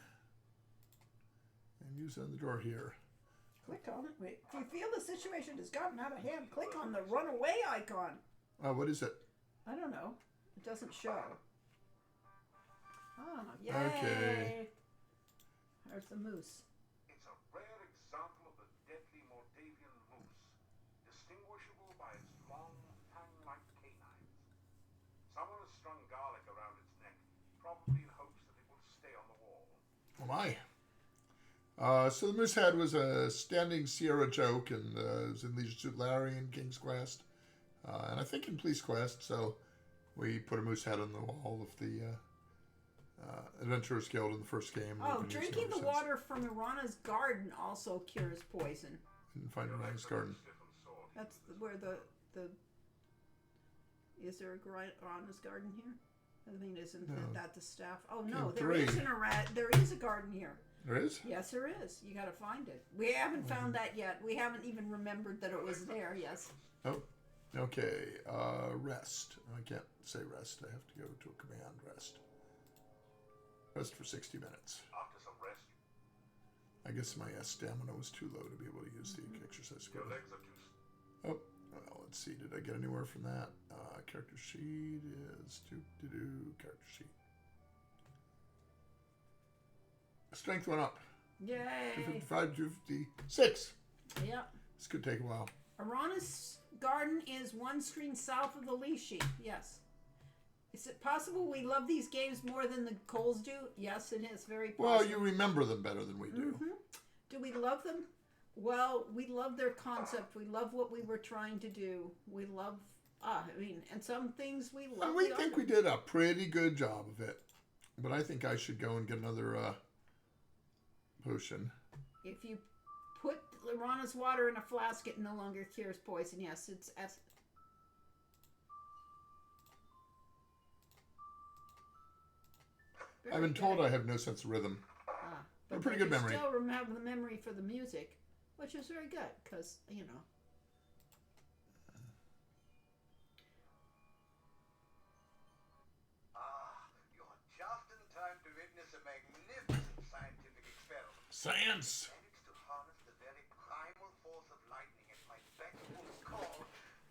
and use it on the door here. Click on it. Wait. If you feel the situation has gotten out of hand, click on the runaway icon. What is it? I don't know. It doesn't show. Oh, yay! Okay. There's the moose. It's a rare example of the deadly Mordavian moose, distinguishable by its long, fang-like canines. Someone has strung garlic around its neck, probably in hopes that it will stay on the wall. Oh my. So the moose head was a standing Sierra joke, and it was in Leisure Suit Larry and King's Quest, and I think in Police Quest. So we put a moose head on the wall of the Adventurers Guild in the first game. Oh, We've been using it drinking ever the since. water from Irana's garden also cures poison. Didn't find it in his garden. Stiff and sore. That's where the is there a Irana's garden here? I mean, isn't No. that the staff? Oh no, In there 3. isn't there is a garden here. There is? Yes, there is. You got to find it. We haven't found that yet. We haven't even remembered that it was there. Yes. Oh, okay. Rest. I can't say rest. I have to go to a command rest. Rest for 60 minutes. After some rest, I guess my stamina was too low to be able to use the exercise your equipment. legs are too... Oh, well, let's see. Did I get anywhere from that? Character sheet is character sheet. Strength went up. Yay. 255 to 256. Yep. This could take a while. Irana's garden is one screen south of the leaf sheet. Yes. Is it possible we love these games more than the Coles do? Yes, it is very possible. Well, you remember them better than we do. Mm-hmm. Do we love them? Well, we love their concept. We love what we were trying to do. We love, and some things we love. And we think we did a pretty good job of it. But I think I should go and get another potion. If you put Irana's water in a flask, it no longer cures poison. Yes, it's... I've been told I have no sense of rhythm. But a pretty good memory. Still have the memory for the music, which is very good because Science. Managed to harness the very primal force of lightning at my backbone's call.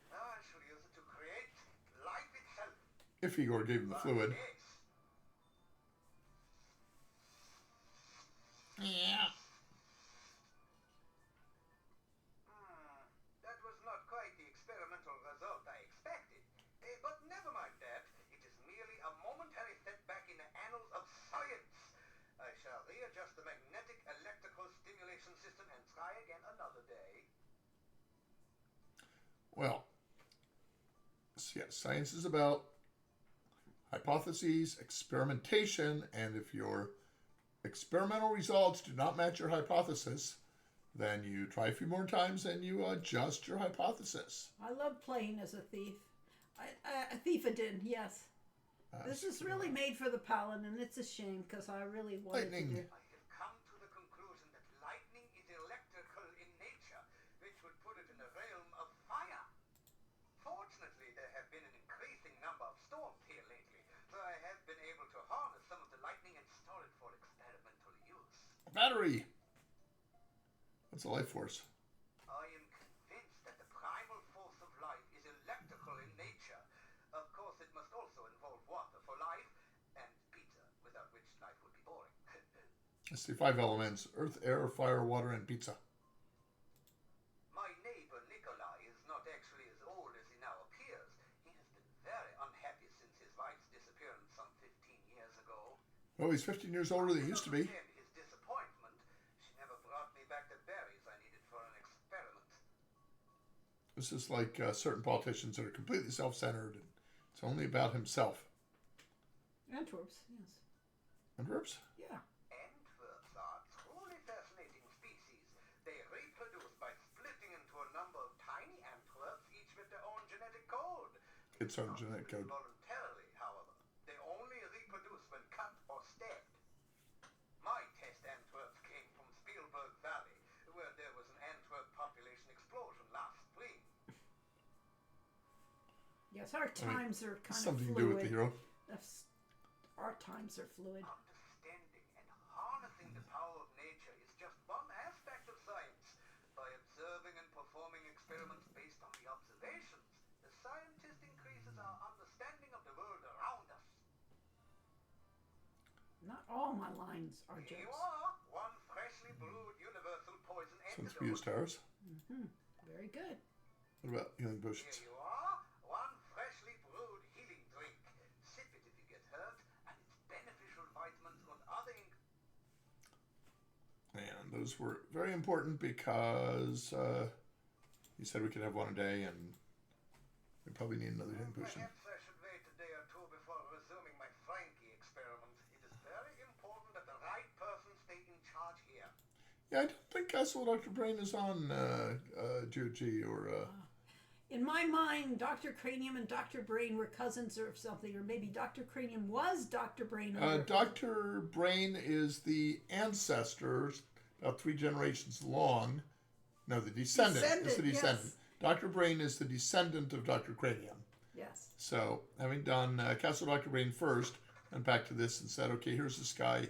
Now I shall use it to create life itself. If Igor gave him the fluid. Yes. Yeah. That was not quite the experimental result I expected. But never mind that. It is merely a momentary setback in the annals of science. I shall readjust the magnetic electrical stimulation system and try again another day. Well, yes, science is about hypotheses, experimentation, and if your experimental results do not match your hypothesis, then you try a few more times and you adjust your hypothesis. I love playing as a thief. A thiefadin, yes. This is really made for the Paladin, and it's a shame because I really wanted Lightning. to do. I have come to the conclusion that lightning is electrical in nature, which would put it in the realm of fire. Fortunately, there have been an increasing number of storms here lately, so I have been able to harness some of the lightning and store it for experimental use. Battery. What's a life force? I am convinced that the primal force of life is electrical in nature. Of course, it must also involve water for life, and pizza, without which life would be boring. Let's see, 5 elements: earth, air, fire, water, and pizza. My neighbor Nikolai is not actually as old as he now appears. He has been very unhappy since his wife's disappearance some 15 years ago. Oh, he's 15 years older than he used to be. Understand his disappointment. She never brought me back the berries I needed for an experiment. This is like certain politicians that are completely self-centered, and it's only about himself. Antwerps, yes. Antwerps? Yeah. Antwerps are truly fascinating species. They reproduce by splitting into a number of tiny Antwerps, each with their own genetic code. Its own genetic code. Voluntarily, however. They only reproduce when cut or stabbed. My test Antwerps came from Spielberg Valley, where there was an Antwerp population explosion last spring. Yes, our times are kind Something of to do fluid. with the hero. Our times are fluid. Understanding and harnessing the power of nature is just one aspect of science. By observing and performing experiments based on the observations, the scientist increases our understanding of the world around us. Not all my lines are Here you jokes. are, one freshly brewed universal poison Since antidote. we used ours. Very good. What about healing potions? Here you are, one freshly brewed healing drink. Sip it if you get hurt, and its beneficial vitamins and other And those were very important because he said we could have one a day, and we probably need another healing potion. Perhaps I should wait a day or two before resuming my Frankie experiment. It is very important that the right person stay in charge here. Yeah, I don't think Castle Dr. Brain is on GOG or... In my mind, Dr. Cranium and Dr. Brain were cousins or something, or maybe Dr. Cranium was Dr. Brain. Dr. Brain is the ancestor, about 3 generations long. No, the descendant is the descendant. Yes. Dr. Brain is the descendant of Dr. Cranium. Yes. So, having done Castle Dr. Brain first, and back to this and said, okay, here's this guy,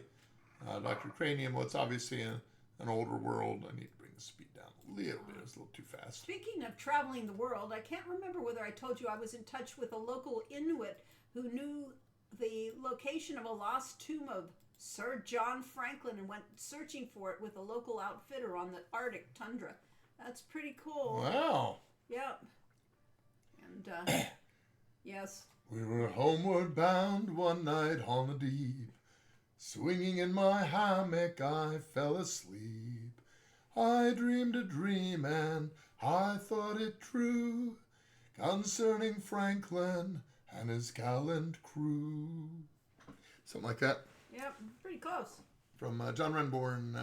Dr. Cranium. Well, it's obviously an older world. I need to bring the speed down a little bit. It's a little too fast. Speaking of traveling the world, I can't remember whether I told you I was in touch with a local Inuit who knew the location of a lost tomb of Sir John Franklin and went searching for it with a local outfitter on the Arctic tundra. That's pretty cool. Wow. Yep. And, yes. We were homeward bound one night on the deep. Swinging in my hammock, I fell asleep. I dreamed a dream and I thought it true, concerning Franklin and his gallant crew. Something like that. Yep. Pretty close. From John Renbourn.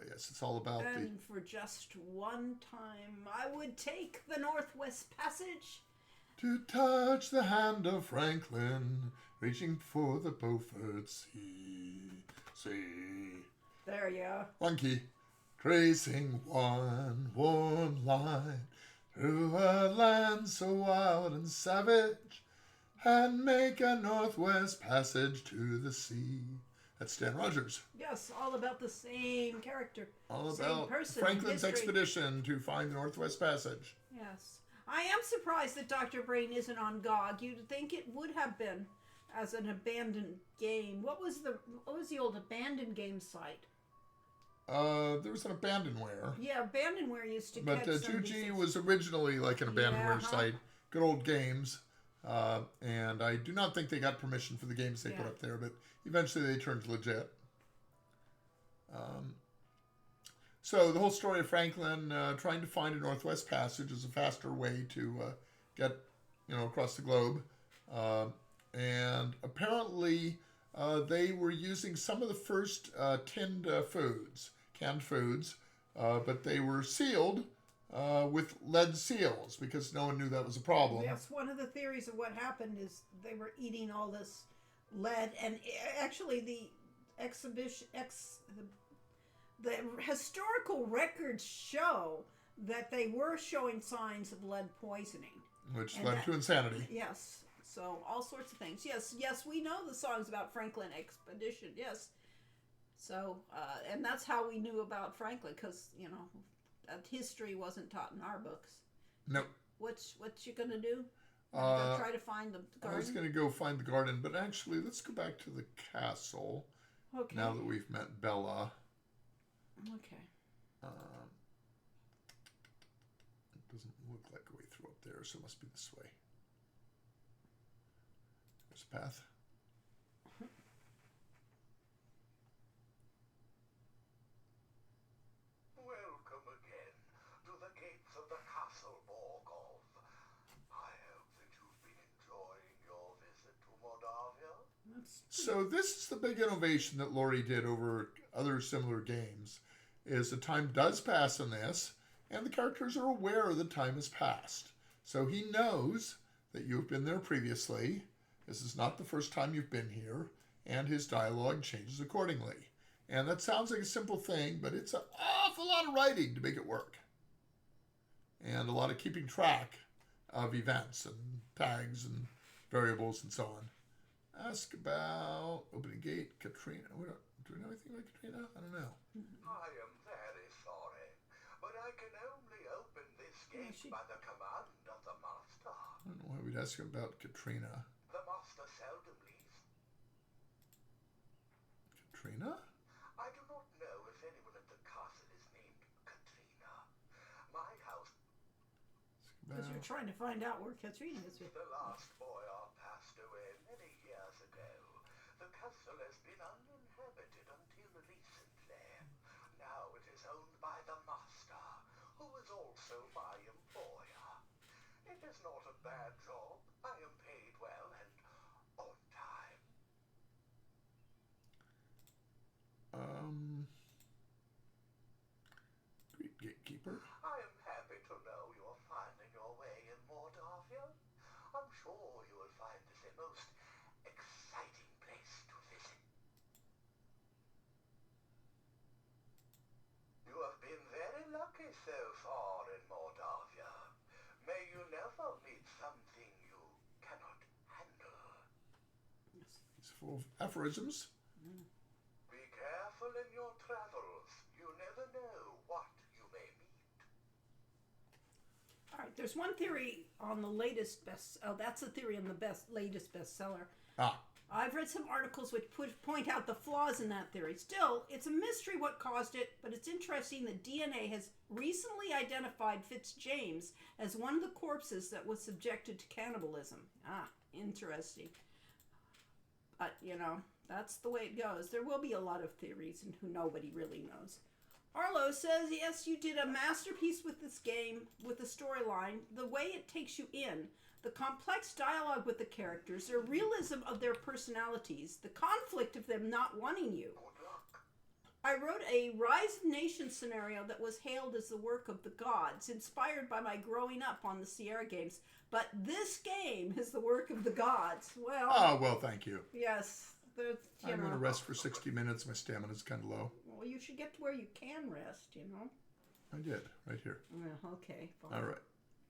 Yes, it's all about And for just one time, I would take the Northwest Passage. to touch the hand of Franklin, reaching for the Beaufort Sea. There you are. One key. Tracing one warm line through a land so wild and savage, and make a Northwest Passage to the sea. That's Stan Rogers. Yes, all about the same character. All same about person, Franklin's history. expedition to find the Northwest Passage. Yes. I am surprised that Dr. Brain isn't on GOG. You'd think it would have been as an abandoned game. What was the old abandoned game site? There was an Abandonware. Yeah, Abandonware used to But catch some of these 2G things. was originally like an Abandonware Yeah, site. Good old games. And I do not think they got permission for the games they put Yeah. up there, but eventually they turned legit. So the whole story of Franklin trying to find a Northwest Passage is a faster way to get, across the globe. And apparently they were using some of the first tinned foods, canned foods, but they were sealed with lead seals because no one knew that was a problem. Yes, one of the theories of what happened is they were eating all this lead, and actually the the historical records show that they were showing signs of lead poisoning. Which And led that- to insanity. Yes, so all sorts of things. Yes, we know the songs about Franklin expedition. Yes, so and that's how we knew about Franklin because that history wasn't taught in our books. Nope. What you gonna do? Go try to find the I was garden. going to go find the garden, but actually, let's go back to the castle Okay. now that we've met Bella. Okay. It doesn't look like a way through up there, so it must be this way. There's a path. Welcome again to the gates of the Castle Borgov. I hope that you've been enjoying your visit to Mordavia. So this is the big innovation that Laurie did over other similar games, is the time does pass in this, and the characters are aware the time has passed. So he knows that you've been there previously. This is not the first time you've been here, and his dialogue changes accordingly. And that sounds like a simple thing, but it's an awful lot of writing to make it work. And a lot of keeping track of events and tags and variables and so on. Ask about opening gate, Katrina. Do we know anything about Katrina? I don't know. I am very sorry, but I can only open this gate by the command of the Master. I don't know why we'd ask about Katrina. The Master seldom leaves. Katrina? I do not know if anyone at the castle is named Katrina. My house, Because you're trying to find out where Katrina is. the last boyar passed away many years ago. The castle has been uninhabited until recently. Now it is owned by the Master, who is also my employer. It is not a bad job. I am paid well and on time. Great gatekeeper. I am happy to know you are finding your way in Mordavia. I'm sure you will find this a most exciting place to visit. You have been very lucky so far in Mordavia. May you never meet something you cannot handle. He's full of aphorisms. Be careful in your travels. You never know what you may meet. All right. There's one theory on the latest that's a theory on the latest bestseller. I've read some articles which point out the flaws in that theory. Still, it's a mystery what caused it, but it's interesting that DNA has recently identified Fitzjames as one of the corpses that was subjected to cannibalism. Interesting. But, that's the way it goes. There will be a lot of theories and who nobody really knows. Arlo says, yes, you did a masterpiece with this game, with the storyline, the way it takes you in, the complex dialogue with the characters, the realism of their personalities, the conflict of them not wanting you. Good luck. I wrote a Rise of Nations scenario that was hailed as the work of the gods, inspired by my growing up on the Sierra games. But this game is the work of the gods. Well, Well, thank you. yes. I'm going to rest for 60 minutes. My stamina's kind of low. Well, you should get to where you can rest, I did, right here. Well, okay, fine. All right.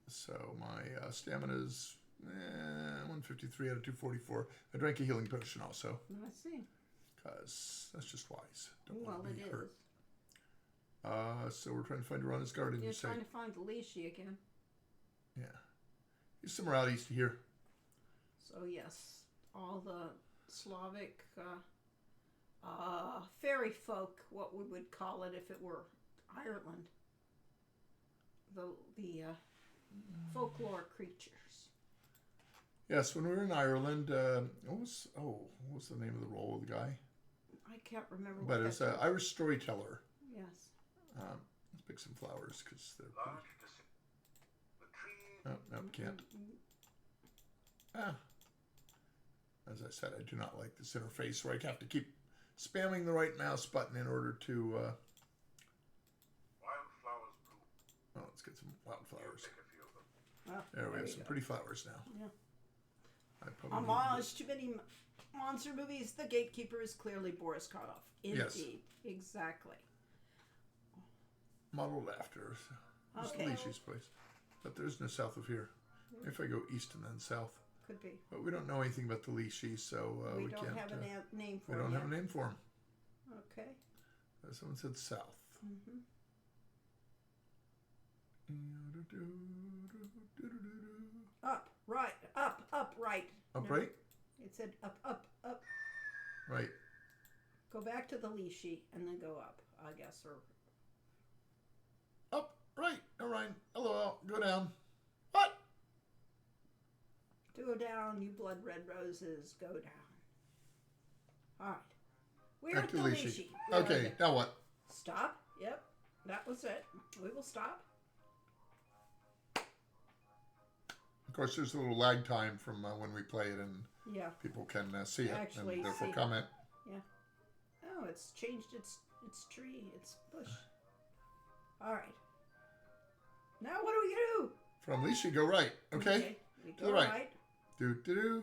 So my stamina's 153 out of 244. I drank a healing potion also. I see. because that's just wise. Don't Well, want to it be is. hurt. So we're trying to find Rana's garden. You're You say? trying to find the Leashy again. Yeah, he's somewhere out east of here. So yes, all the Slavic fairy folk, what we would call it if it were Ireland. The folklore creatures. Yes, when we were in Ireland, what was the name of the role of the guy? I can't remember. But what it's that an Irish storyteller. Yes. Let's pick some flowers because they're Large pretty. the tree. Oh, no, can't. As I said, I do not like this interface where I have to keep spamming the right mouse button in order to. Wildflowers bloom. Oh, let's get some wildflowers. Pick a few of them. Well, There we have you some go. pretty flowers now. Yeah. I probably Homage to many monster movies. The gatekeeper is clearly Boris Karloff. Indeed. Yes. Exactly. modeled after. It's Okay. Leishy's place. But there's no south of here. If I go east and then south. Could be. But we don't know anything about the Leishy, so we we don't can't. have a name for we it don't have yet. a name for him. Okay. Someone said south. Mm-hmm. Up, right, up, right. Up, No, right? It said up, up. Right. Go back to the Leashy and then go up, I guess, or Up, right. All right. LOL. Go down. What? to go down, you blood red roses, go down. All right. We're Back at to the Leashy. Leashy. We are Okay, there. now what? Stop. Yep. That was it. We will stop. Of course, there's a little lag time from when we play it and Yeah. people can see it Actually and therefore see. comment. Oh, it's changed its tree, its bush. All right. Now what do we do? From Leashy, go right. Okay? We To go the right. right. Do. The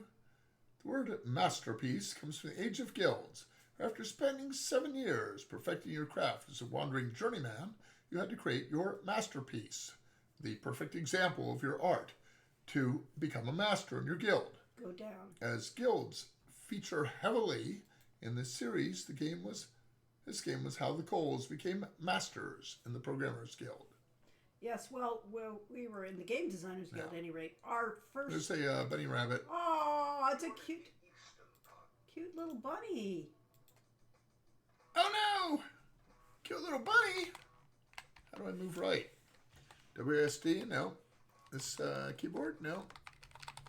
word masterpiece comes from the Age of Guilds. After spending 7 years perfecting your craft as a wandering journeyman, you had to create your masterpiece, the perfect example of your art, to become a master in your guild. Go down. As guilds feature heavily in this series, this game was how the Coles became masters in the Programmers Guild. Yes, well, we were in the Game Designers Guild at any rate. Our first... There's a bunny rabbit. Oh, it's a cute, Eastern part. cute little bunny. Oh no! Cute little bunny! How do I move right? WSD? No. This keyboard? No.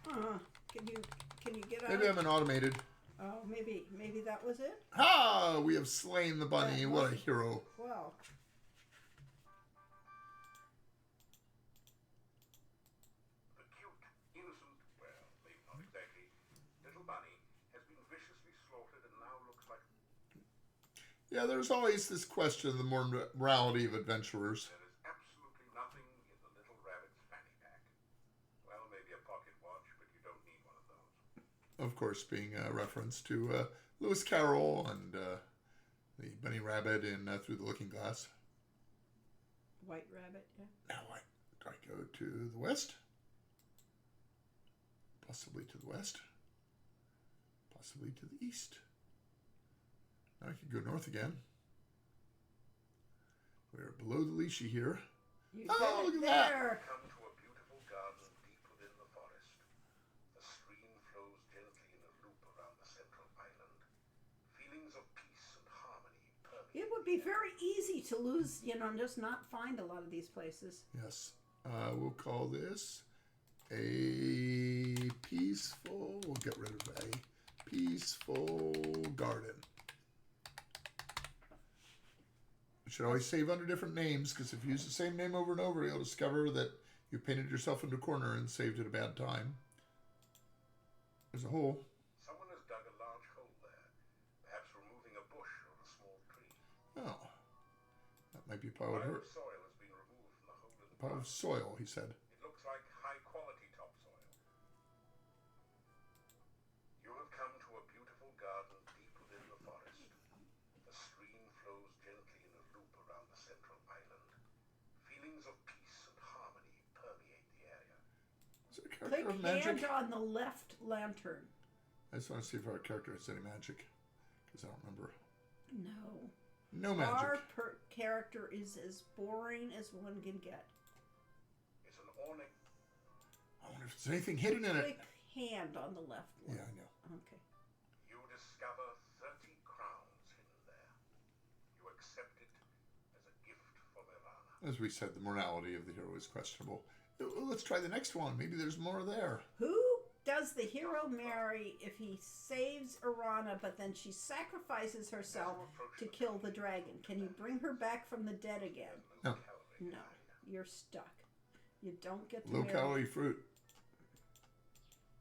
Can you get out? Maybe I'm an automated. Oh, maybe that was it. Ha! We have slain the bunny. That What a wasn't- hero. Well, The cute, innocent, well, maybe not exactly, little bunny has been viciously slaughtered and now looks like Yeah, there's always this question of the morality of adventurers. there is absolutely nothing in the little rabbit's fanny pack. Well, maybe a pocket watch, but you don't need one of those. Of course, being a reference to Lewis Carroll and the bunny rabbit in Through the Looking Glass. White Rabbit, yeah. Now what? Do I go to the west? Possibly to the west. Possibly to the east. Now I could go north again. We're below the Leashy here. You Oh, got look it at that. there. Come to a beautiful garden deep within the forest. A stream flows gently in a loop around the central island. Feelings of peace and harmony permeate. It would be very easy to lose, and just not find a lot of these places. Yes. We'll call this a peaceful. We'll get rid of a peaceful garden. You should always save under different names because if you use the same name over and over, you'll discover that you painted yourself into a corner and saved at a bad time. There's a hole. Someone has dug a large hole there, perhaps removing a bush or a small tree. Oh, that might be a pile A of pile hurt. of soil has been removed from the hole in the Pile of ground. soil, he said. It looks like high-quality topsoil. You have come to a beautiful garden deep within the forest. A stream flows gently in a loop around the central island. Feelings of peace and harmony permeate the area. Is there a Click character of magic? hand on the left lantern. I just want to see if our character has any magic. Because I don't remember. No. No magic. Our character is as boring as one can get. It's an awning. I wonder if there's anything hidden in it. Quick hand on the left one. Yeah, I know. Okay. You discover 30 crowns hidden there. You accept it as a gift for Mirana. As we said, the morality of the hero is questionable. Let's try the next one. Maybe there's more there. Who does the hero marry if he saves Irana, but then she sacrifices herself to kill the dragon? Can you bring her back from the dead again? No. No. You're stuck. You don't get to Low marry. calorie fruit.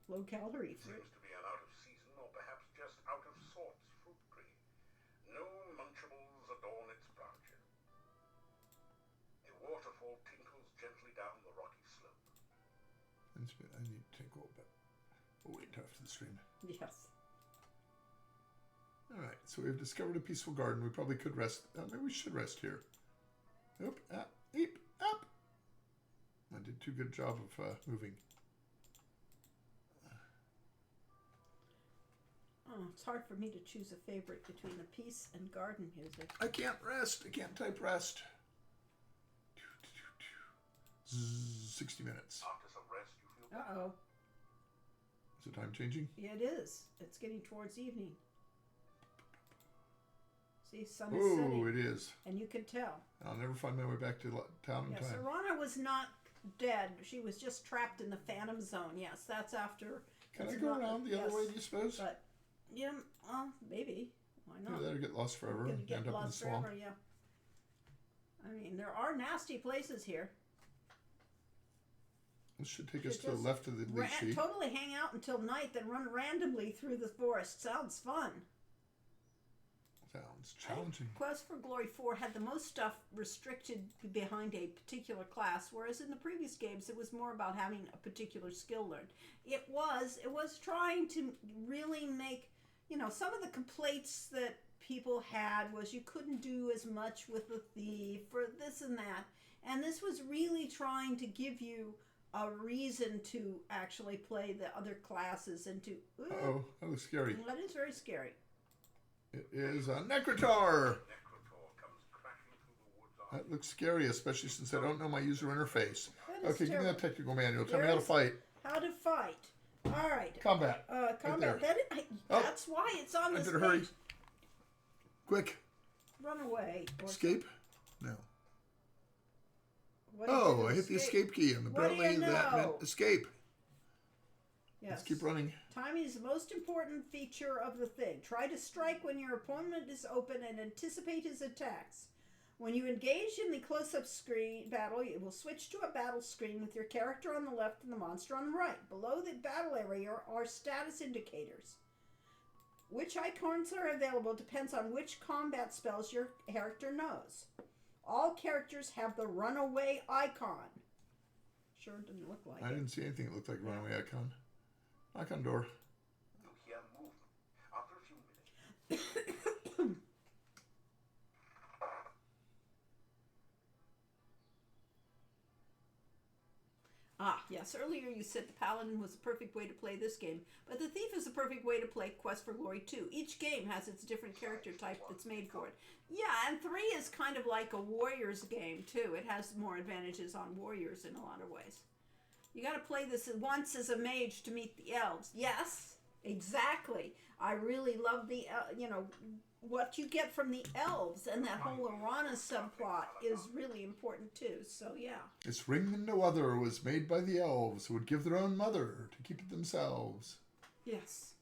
Low calorie fruit. Seems to be an out of season or perhaps just out of sorts fruit tree. No munchables adorn its branches. A waterfall tinkles gently down the rocky slope. I need to tinkle, but we'll wait until after the stream. Yes. All right, so we've discovered a peaceful garden. We probably could rest. Maybe we should rest here. Oop, up, eep, up. I did too good a job of moving. Oh, it's hard for me to choose a favorite between the peace and garden music. I can't rest. I can't type rest. 60 minutes. After some rest, you feel better. Uh-oh. Is the time changing? Yeah, it is. It's getting towards evening. See, sun is Oh, setting. it is. And you can tell. I'll never find my way back to town in Yes, time. Irana was not dead. She was just trapped in the Phantom Zone. Yes, that's after. Can I that's go not- around the other way, do you suppose? But, yeah, well, maybe. Why not? Yeah, that'll get lost forever Gonna and get end up in the lost swamp. forever, yeah. I mean, there are nasty places here. This should take us Should to the just left of the leashy. Totally hang out until night, then run randomly through the forest. Sounds fun. Sounds challenging. Quest for Glory 4 had the most stuff restricted behind a particular class, whereas in the previous games it was more about having a particular skill learned. It was trying to really make, some of the complaints that people had was you couldn't do as much with the thief or this and that. And this was really trying to give you a reason to actually play the other classes and to... Uh-oh, that looks scary. That is very scary. It is a Necrotar! Necrotor comes crashing through the woods on That looks scary, especially since I don't know my user interface. That is Okay, give me terrible. that technical manual. Tell me how to There's- fight. How to fight. All right. Combat. Combat. there. Oh. That's why it's on I this better hurry. page. Quick. Run away. Or Escape? No. what do you Oh, do I to hit the escape? escape key, and What do you apparently that meant know? escape. Yes. Let's keep running. Timing is the most important feature of the thing. Try to strike when your opponent is open and anticipate his attacks. When you engage in the close-up screen battle, it will switch to a battle screen with your character on the left and the monster on the right. Below the battle area are status indicators. Which icons are available depends on which combat spells your character knows. All characters have the runaway icon. Sure didn't look like I it. didn't see anything that looked like runaway icon. Knock on door. You hear movement. After a few minutes, Ah, yes. Earlier you said the Paladin was the perfect way to play this game, but the Thief is the perfect way to play Quest for Glory 2. Each game has its different character type that's made for it. Yeah, and 3 is kind of like a Warriors game, too. It has more advantages on Warriors in a lot of ways. You got to play this once as a mage to meet the elves. Yes, exactly. I really love the, what you get from the elves, and that whole Arana subplot is really important, too. So, yeah. This ring and no other was made by the elves who would give their own mother to keep it themselves. Yes.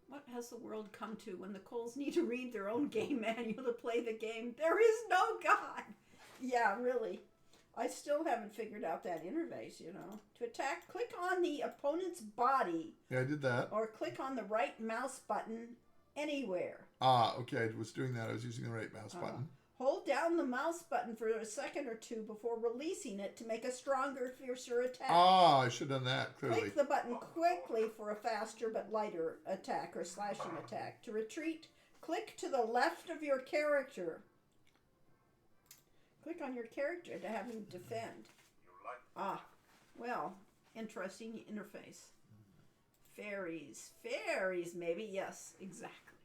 What has the world come to when the Coles need to read their own game manual to play the game? There is no God. Yeah, really. I still haven't figured out that interface, To attack, click on the opponent's body Yeah, I did that. or click on the right mouse button anywhere. Ah, okay, I was doing that. I was using the right mouse button. Hold down the mouse button for a second or two before releasing it to make a stronger, fiercer attack. Ah, I should have done that, clearly. Click the button quickly for a faster but lighter attack or slashing attack. To retreat, click to the left of your character. Click on your character to have him defend. you like Ah, well, interesting interface. Fairies. Fairies, maybe. Yes, exactly.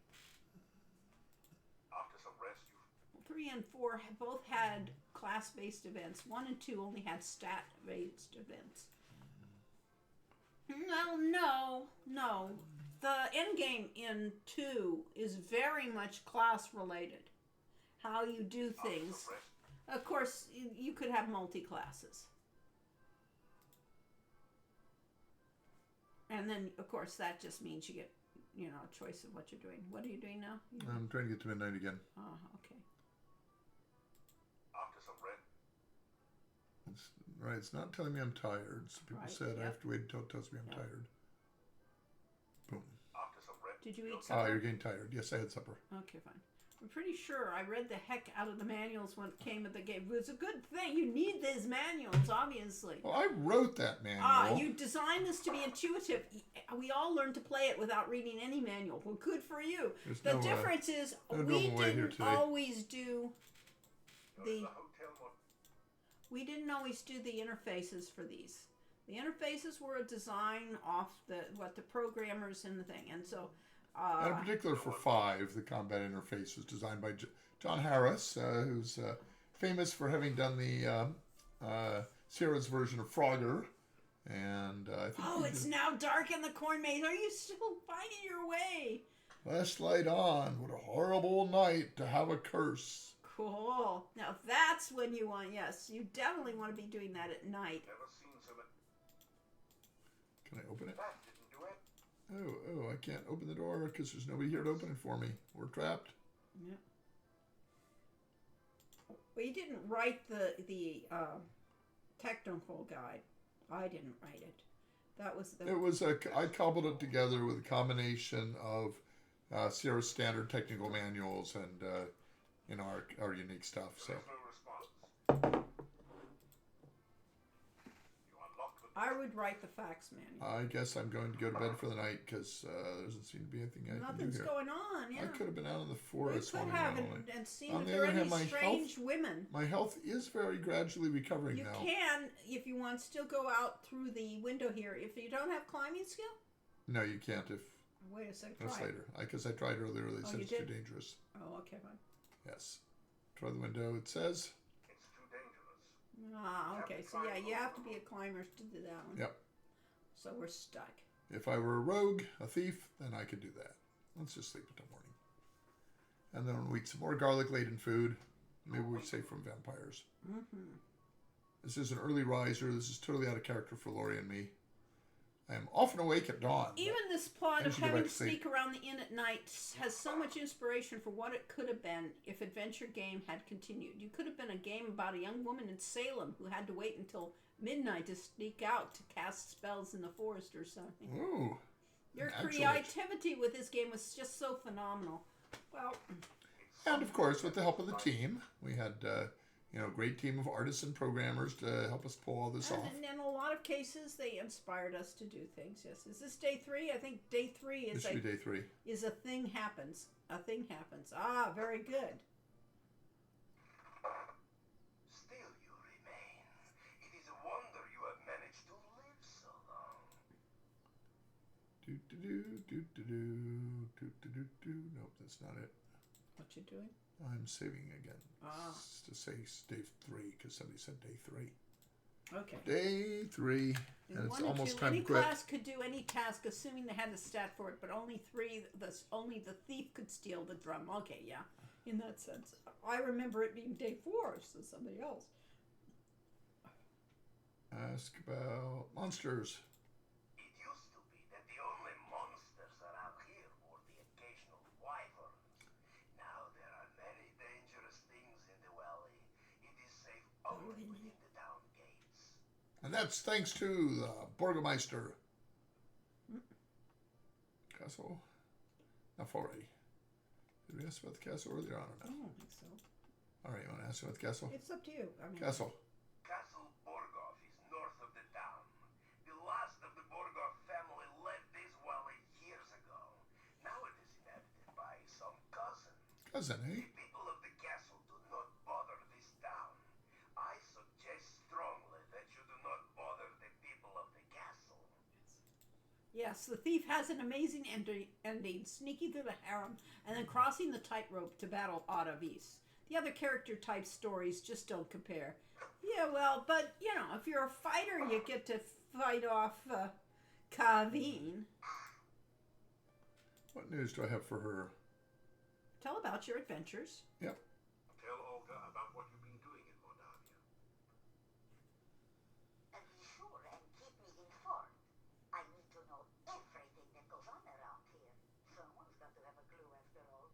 3 and 4 both had class-based events. 1 and 2 only had stat-based events. No. The end game in 2 is very much class-related. How you do things. Of course, you could have multi-classes. And then, of course, that just means you get, a choice of what you're doing. What are you doing now? I'm trying to get to midnight again. Oh, okay. After some red. Right, it's not telling me I'm tired. Some people said I have to wait until it tells me I'm tired. Boom. After some red. Did you eat Ah, supper? you're getting tired. Yes, I had supper. Okay, fine. I'm pretty sure I read the heck out of the manuals when it came at the game. It was a good thing. You need these manuals, obviously. Well, I wrote that manual. You designed this to be intuitive. We all learned to play it without reading any manual. Well, good for you. There's The no, difference is no we normal way here didn't today. always do You're the in the hotel mod. we didn't always do the interfaces for these. The interfaces were a design off what the programmers and the thing, and so. And in particular for 5, the combat interface was designed by John Harris, who's famous for having done the Sierra's version of Frogger. And I think it's now dark in the corn maze. Are you still finding your way? Last light on. What a horrible night to have a curse. Cool. Now that's when you want. Yes, you definitely want to be doing that at night. Never seen so much. Can I open it? That didn't do it. Oh, I can't open the door because there's nobody here to open it for me. We're trapped. Yeah. We didn't write the technical guide. I didn't write it. That was the. It was I cobbled it together with a combination of Sierra standard technical manuals and our unique stuff. So There's no response. You unlocked the I would write the fax manual. I guess I'm going to go to bed for the night because there doesn't seem to be anything I can do Nothing's here. going on. Yeah. I could have been out in the We forest could one have night. and seen On if the there are other any hand, my strange women. My health is very gradually recovering You now. can, if you want, still go out through the window here. If you don't have climbing skill, No, you can't. If wait a second. that's Try it. later, because I tried earlier. They said you it's did? too dangerous. Oh, okay, fine. Yes. Try the window. It says. It's too dangerous. Ah, okay. So yeah, you have to be a climber to do that one. Yep. So we're stuck. If I were a rogue, a thief, then I could do that. Let's just sleep until morning. And then we'll eat some more garlic-laden food. Maybe we're safe from vampires. Mm-hmm. This is an early riser. This is totally out of character for Lori and me. I am often awake at dawn. Even this plot I of should go having back to to sleep. sneak around the inn at night has so much inspiration for what it could have been if Adventure Game had continued. You could have been a game about a young woman in Salem who had to wait until midnight to sneak out to cast spells in the forest or something. Ooh. Your Actually. creativity with this game was just so phenomenal. Well, And of course, with the help of the team, we had a great team of artists and programmers to help us pull all this off. and in a lot of cases, they inspired us to do things. Yes, is this day 3? I think day 3 This is should be day 3. is a thing happens. A thing happens. Ah, very good. Still you remain. It is a wonder you have managed to live so long. Nope, that's not it. What you doing? I'm saving again. Ah. To say day 3 because somebody said day 3. Okay. Day 3, and it's almost time any to quit. class could do any task, assuming they had the stat for it, but only only the thief could steal the drum. Okay, yeah, in that sense. I remember it being day 4, so somebody else. Ask about monsters. It used to be that the only monsters around here were the occasional wyverns. Now there are many dangerous things in the valley. It is safe only within the town gates. And that's thanks to the Burgermeister. Castle. Enough already. Did we ask about the castle earlier on or I no? don't think so. Alright, you want to ask about the castle? It's up to you. I mean, Castle. Castle Borgoff is north of the town. The last of the Borgoff family left this valley years ago. Now it is inhabited by some cousin. Cousin, eh? The people of the castle do not bother this town. I suggest strongly that you do not bother the people of the castle. yes, the thief has an amazing ending, sneaking through the harem and then crossing the tightrope to battle Ottavis. The other character type stories just don't compare. Yeah, well, but you know, if you're a fighter, you get to fight off Kaveen. What news do I have for her? Tell about your adventures. Yep. Tell Olga about what you've been doing in Mordavian. And be sure and keep me informed. I need to know everything that goes on around here. Someone's got to have a clue after all.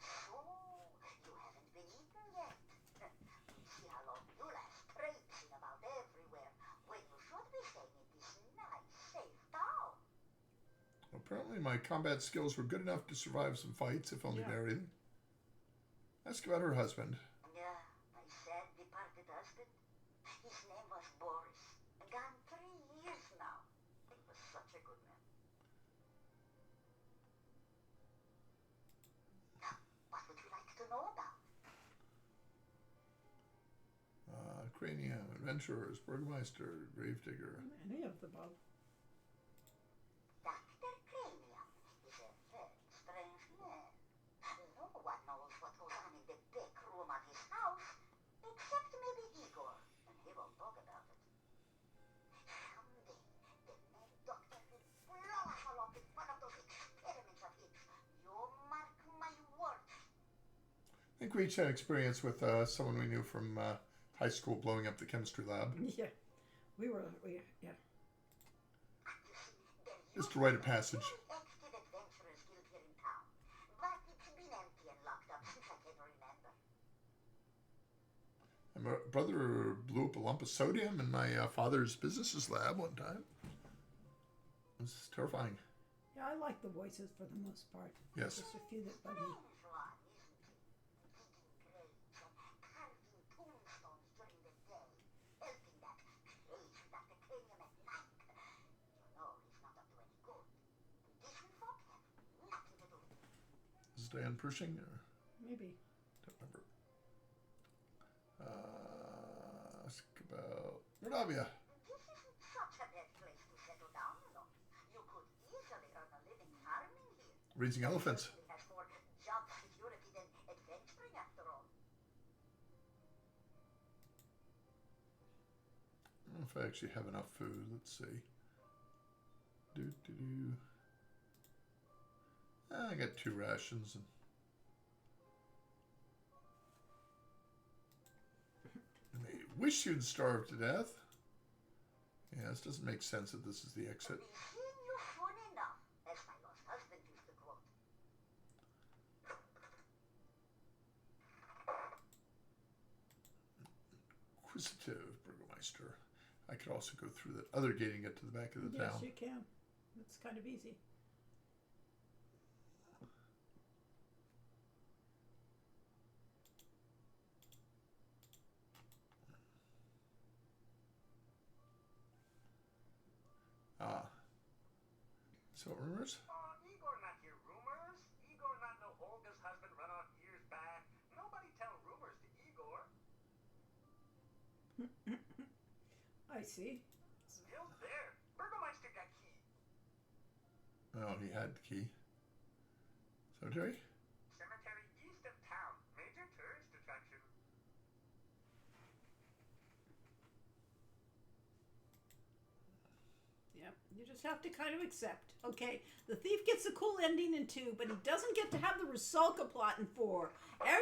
So, you haven't been eaten yet. We'll see how long you last traipsing about everywhere when you should be staying in this nice, safe town. Apparently my combat skills were good enough to survive some fights, if only Yeah. barely. Ask about her husband. Yeah, my sad departed husband. His name was Boris. Gone 3 years now. He was such a good man. What would you like to know about? Cranium, adventurers, burgomeister, gravedigger. Any of the above. Dr. Cranium is a very strange man. No one knows what goes on in the back room of his house, except maybe Igor, and he won't talk about it. Someday, the mad doctor will blow us all up with one of those experiments of his. You mark my words. I think we each had experience with someone we knew from high school blowing up the chemistry lab. Yeah, yeah. You see, there Just used to write a be passage. very active adventurers guild here in town, but it's been empty and locked up since I can remember. And my brother blew up a lump of sodium in my father's business's lab one time. It was terrifying. Yeah, I like the voices for the most part. Yes. Just a few that bug me. Strange one, isn't it? Digging graves and carving tombstones during the day, helping that crazy Dr. Cranium at night. You know he's not up to any good. Decent folk have nothing to do with it. Is it Diane Pershing? Or Maybe. don't remember. Ask about Mordavia. This isn't such a bad place to settle down, you know. You could easily earn a living farming here. Raising elephants. It has more job security than adventuring after all. I don't know if I actually have enough food. Let's see. Do. I got 2 rations. And you may wish you'd starve to death. Yeah, this doesn't make sense that this is the exit. Be seeing you soon enough, as my lost husband used to quote. Inquisitive burgomeister. I could also go through that other gate and get to the back of the Yes, town. you can. It's kind of easy. So rumors? Igor not hear rumors. Igor not know Olga's husband run off years back. Nobody tell rumors to Igor. I see. Still there. Burgomeister got key. Oh, he had the key. Cemetery? Cemetery east of town. Major tourist attraction. Yep. You just have to kind of accept. Okay, the thief gets a cool ending in 2, but he doesn't get to have the Rusalka plot in 4.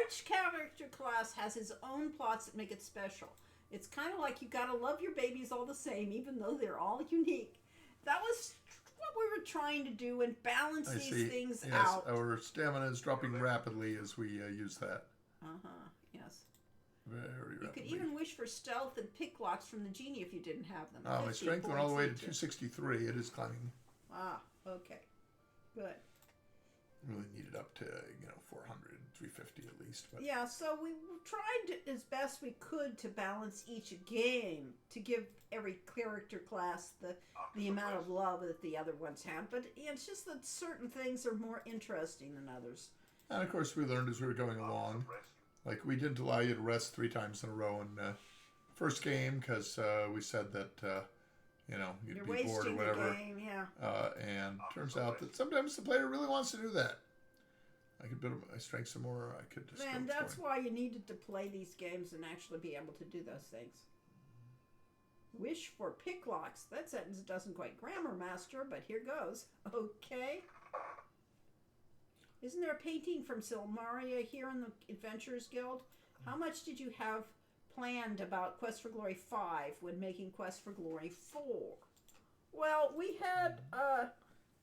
Each character class has his own plots that make it special. It's kind of like you gotta love your babies all the same, even though they're all unique. That was what we were trying to do and balance I these see. things Yes, out. our stamina is dropping rapidly as we use that. Yes. Very You rapidly. could even wish for stealth and pick locks from the genie if you didn't have them. My 50 strength went all the way to points each. 263. It is climbing. Okay. Good. Really needed up to 400, 350 at least. But Yeah, so we tried as best we could to balance each game to give every character class the amount of love that the other ones have. But it's just that certain things are more interesting than others. and of course we learned as we were going along. Like we didn't allow you to rest 3 times in a row in first game because we said that you'd You're be bored or wasting whatever. the game, yeah. And turns out that sometimes the player really wants to do that. I could build my strength some more. I could just. And that's why you needed to play these games and actually be able to do those things. Wish for picklocks. That sentence doesn't quite grammar master, but here goes. Okay. Isn't there a painting from Silmaria here in the Adventurers Guild? How much did you have planned about Quest for Glory 5 when making Quest for Glory 4? Well, we had,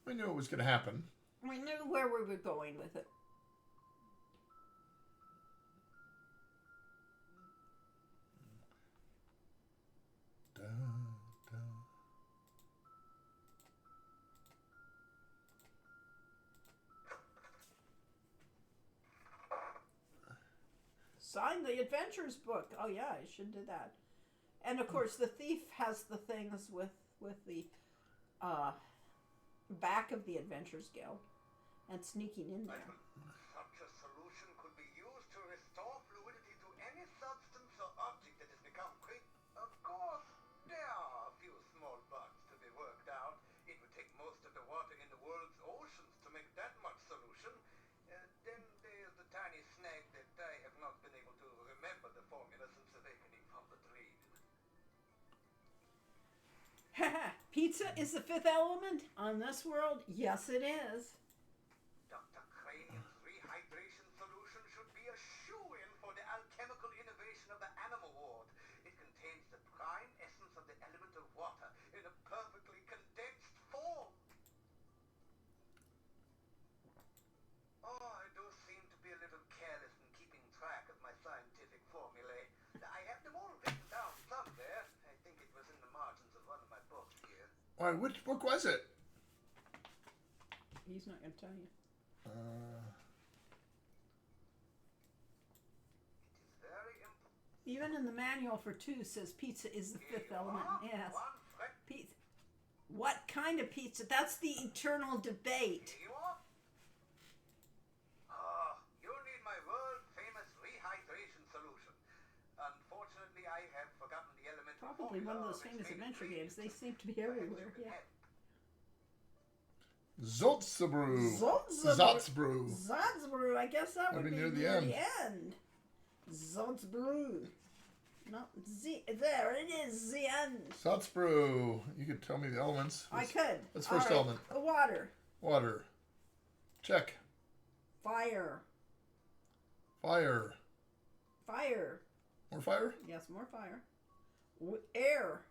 we knew it was going to happen. We knew where we were going with it. Sign the adventures book. Oh yeah, I should do that. And of course, the thief has the things with the back of the Adventures Guild and sneaking in there. Such a solution could be used to restore fluidity to any substance or object that has become quick. Of course, there are a few small bugs to be worked out. It would take most of the water in the world's oceans to make that much solution. Then there's the tiny snag that I have not been able to remember the formula since awakening from the dream. Pizza is the fifth element on this world? Yes, it is. Dr. Cranium's rehydration solution should be a shoo-in for the alchemical innovation of the animal ward. It contains the prime essence of the element of water in a perfectly condensed form. Oh, I do seem to be a little careless in keeping track of my scientific formulae. I have them all written down somewhere. I think it was in the margins of one of my books here. Why, which book was it? He's not going to tell you. It is very important. Even in the manual for 2 says pizza is the fifth element. Yes. Pizza. What kind of pizza? That's the eternal debate. Here you are. Ah, you need my world-famous rehydration solution. Unfortunately, I have forgotten the element. Probably one of those famous adventure games. They seem to be everywhere. Yeah. Zotzebrew. Zotzebrew. Zotzebrew. I guess that would be near the end. Zotzebrew. No, there it is, the end. Zotzebrew. You could tell me the elements. I could. What's the first element? Water. Water. Check. Fire. Fire. Fire. More fire? Yes, more fire. Air.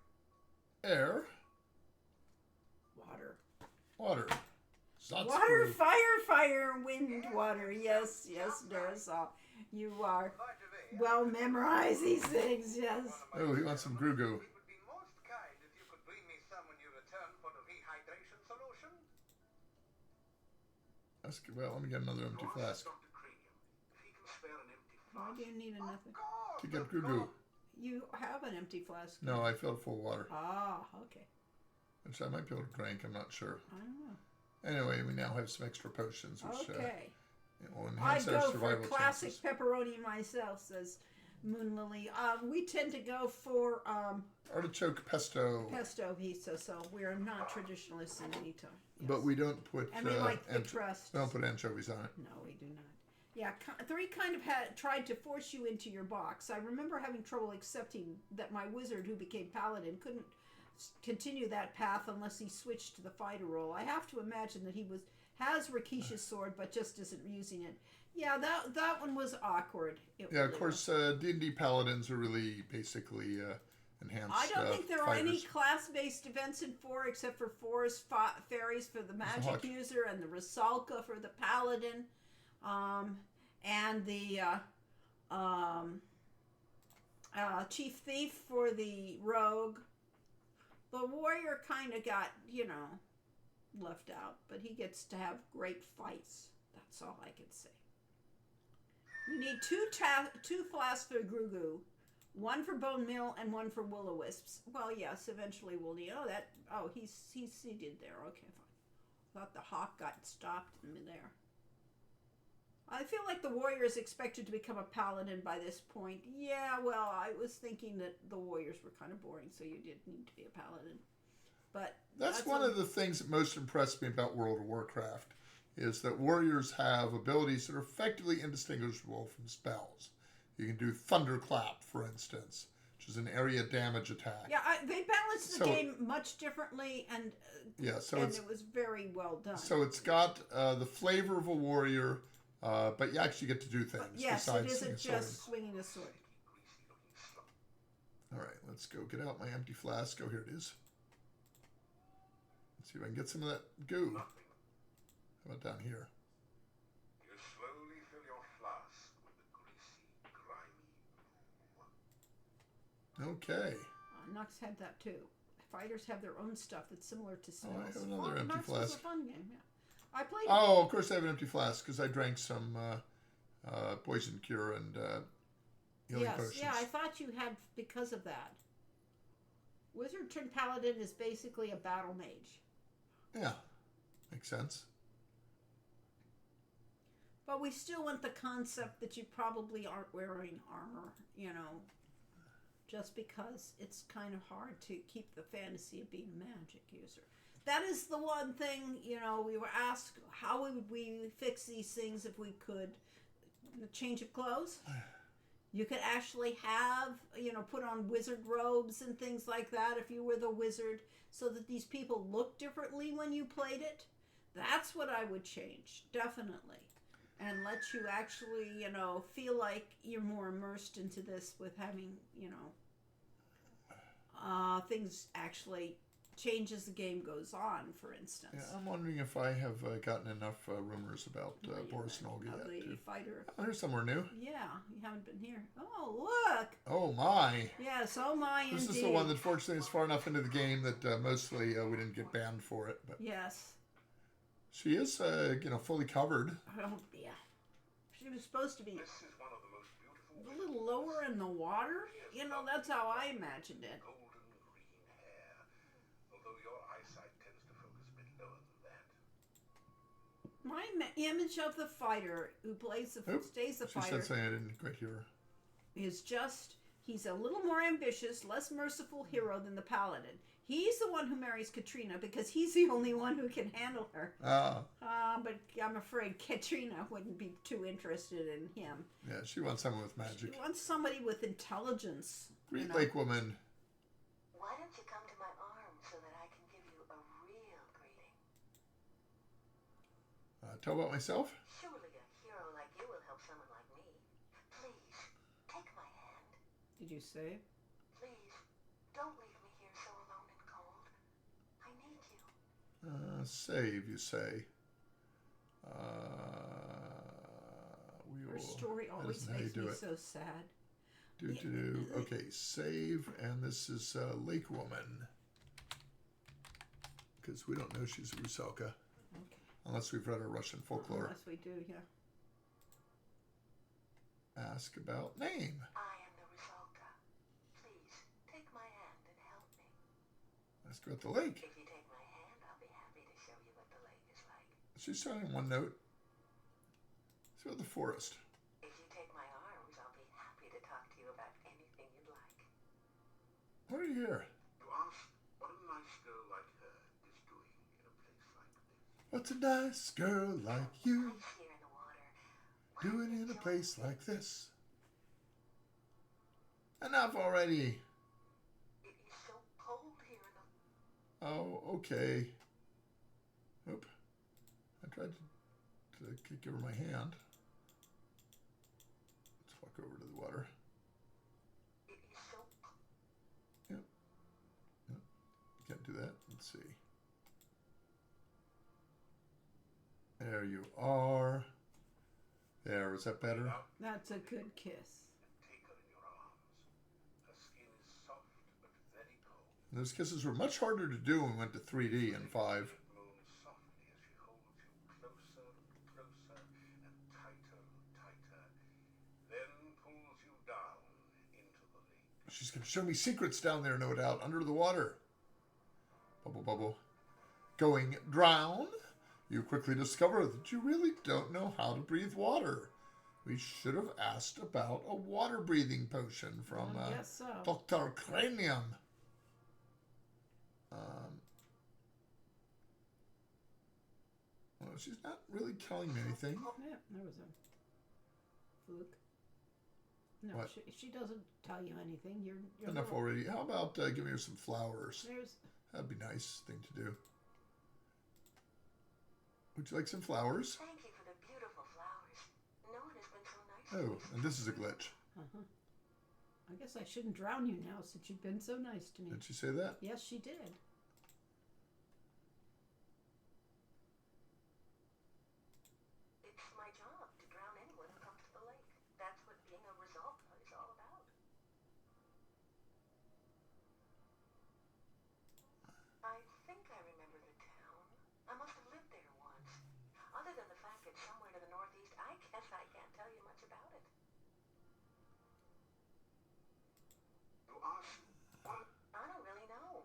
Air. Water. Water. Zotzebrew. Water, fire, wind, water. Yes, Durasol. You are well memorized these things, yes. Oh, he wants some Grugu. It would be most kind if you could bring me some when you return for the rehydration solution. That's good. Well, let me get another empty flask. Dr. Cranium, if he can spare an empty Why flask. do you need another? To get Grugu. You have an empty flask. No, I filled it full of water. Ah, okay. Which I might be able to drink, I'm not sure. I don't know. Anyway, we now have some extra potions, which Okay. will I enhance our go for survival classic chances. pepperoni myself, says Moon Lily. We tend to go for Artichoke pesto. pesto pizza, so we're not traditionalists in any time. Yes. But we don't put And we like the crust. we don't put anchovies on it. No, we do not. Yeah, 3 kind of tried to force you into your box. I remember having trouble accepting that my wizard who became paladin couldn't continue that path unless he switched to the fighter role. I have to imagine that he has Rakisha's sword but just isn't using it. Yeah, that one was awkward. Of course, D&D paladins are really basically enhanced. I don't think there are any fighters. class-based events in 4 except for Forest Fairies for the magic user and the Rusalka for the paladin. And the chief thief for the rogue. The warrior kind of got, left out, but he gets to have great fights. That's all I can say. You need 2 flasks for Grugu, 1 for bone meal and 1 for will-o-wisps. Well, yes, eventually we'll need. He's seated there. Okay, fine. Thought the hawk got stopped in there. I feel like the warrior is expected to become a paladin by this point. Yeah, well, I was thinking that the warriors were kind of boring, so you did need to be a paladin. But that's one of the things that most impressed me about World of Warcraft is that warriors have abilities that are effectively indistinguishable from spells. You can do Thunderclap, for instance, which is an area damage attack. Yeah, they balanced the game much differently, and it was very well done. So it's got the flavor of a warrior, but you actually get to do things. Yes, it isn't just swinging a sword. All right, let's go get out my empty flask. Oh, here it is. Let's see if I can get some of that goo. How about down here? You slowly fill your flask with the greasy, grimy. Okay. Nux had that too. Fighters have their own stuff that's similar to spells. Oh, I have another empty Nux flask. was a fun game, yeah. I played it. Oh, of course I have an empty flask because I drank some poison cure and healing potions. Yeah, I thought you had because of that. Wizard turned Paladin is basically a battle mage. Yeah, makes sense. But we still want the concept that you probably aren't wearing armor, just because it's kind of hard to keep the fantasy of being a magic user. That is the one thing, we were asked, how would we fix these things if we could change of clothes? You could actually have, put on wizard robes and things like that if you were the wizard, so that these people look differently when you played it. That's what I would change, definitely. And let you actually, feel like you're more immersed into this with having, things actually change as the game goes on, for instance. Yeah, I'm wondering if I have gotten enough rumors about Boris Nolga yet. The fighter. Oh, there's somewhere new. Yeah, you haven't been here. Oh, look! Oh, my. Yes, oh my, This indeed. is the one that fortunately is far enough into the game that mostly we didn't get banned for it. But yes. she is, fully covered. Oh, yeah. She was supposed to be This is one of the most beautiful. a little lower in the water. That's how I imagined it. Golden green hair, although your eyesight tends to focus a bit lower than that. My image of the fighter who stays the She fighter said something I didn't quite hear. is just, he's a little more ambitious, less merciful hero than the paladin. He's the one who marries Katrina because he's the only one who can handle her. But I'm afraid Katrina wouldn't be too interested in him. Yeah, she wants someone with magic. She wants somebody with intelligence. Great Lake woman. Why don't you come to my arms so that I can give you a real greeting? Tell about myself? Surely a hero like you will help someone like me. Please, take my hand. Did you say? Please, don't leave me here so alone and cold. I need you. Save, you say. Her story always makes me so sad. Okay, save, and this is Lake Woman. Because we don't know she's a Rusalka. Okay. Unless we've read our Russian folklore. Unless we do, yeah. Ask about name. I am the Rusalka. Please, take my hand and help me. Ask about the lake. If you take my hand, I'll be happy to show you what the lake is like. She's starting one note. Ask about the forest. If you take my arms, I'll be happy to talk to you about anything you'd like. What are you here? To ask what a nice girl like her is doing in a place like this. What's a nice girl like you Ice here in the water. doing in a place like this? Enough already. It is so cold here in the... Oh, okay. Oop. I tried to give her my hand. Let's walk over to the water. It is so... Yep. Can't do that. Let's see. There you are. There, is that better? That's a good kiss. Take her in your arms. Her skin is soft but very cold. And those kisses were much harder to do when we went to 3D in 5. Moans softly as she holds you closer and closer and tighter and tighter, then pulls you down into the lake. She's going to show me secrets down there, no doubt, under the water. Bubble, bubble. Going drown? You quickly discover that you really don't know how to breathe water. We should have asked about a water breathing potion from Yes, so. Dr. Cranium. Well, she's not really telling me anything. Yeah, there was a fluke. No, What? she doesn't tell you anything. You're Enough already. How about giving her some flowers? There's That'd be a nice thing to do. Would you like some flowers? Thank you for the beautiful flowers. No one has been so nice to Oh, me. and this is a glitch. I guess I shouldn't drown you now since you've been so nice to me. Did she say that? Yes, she did. It's my job to drown anyone who comes to the lake. That's what being a Rusalka is all about. I think I remember the town. I must have lived there once. Other than the fact it's somewhere to the northeast, I guess I can't tell you much about it. You ask what? I don't really know.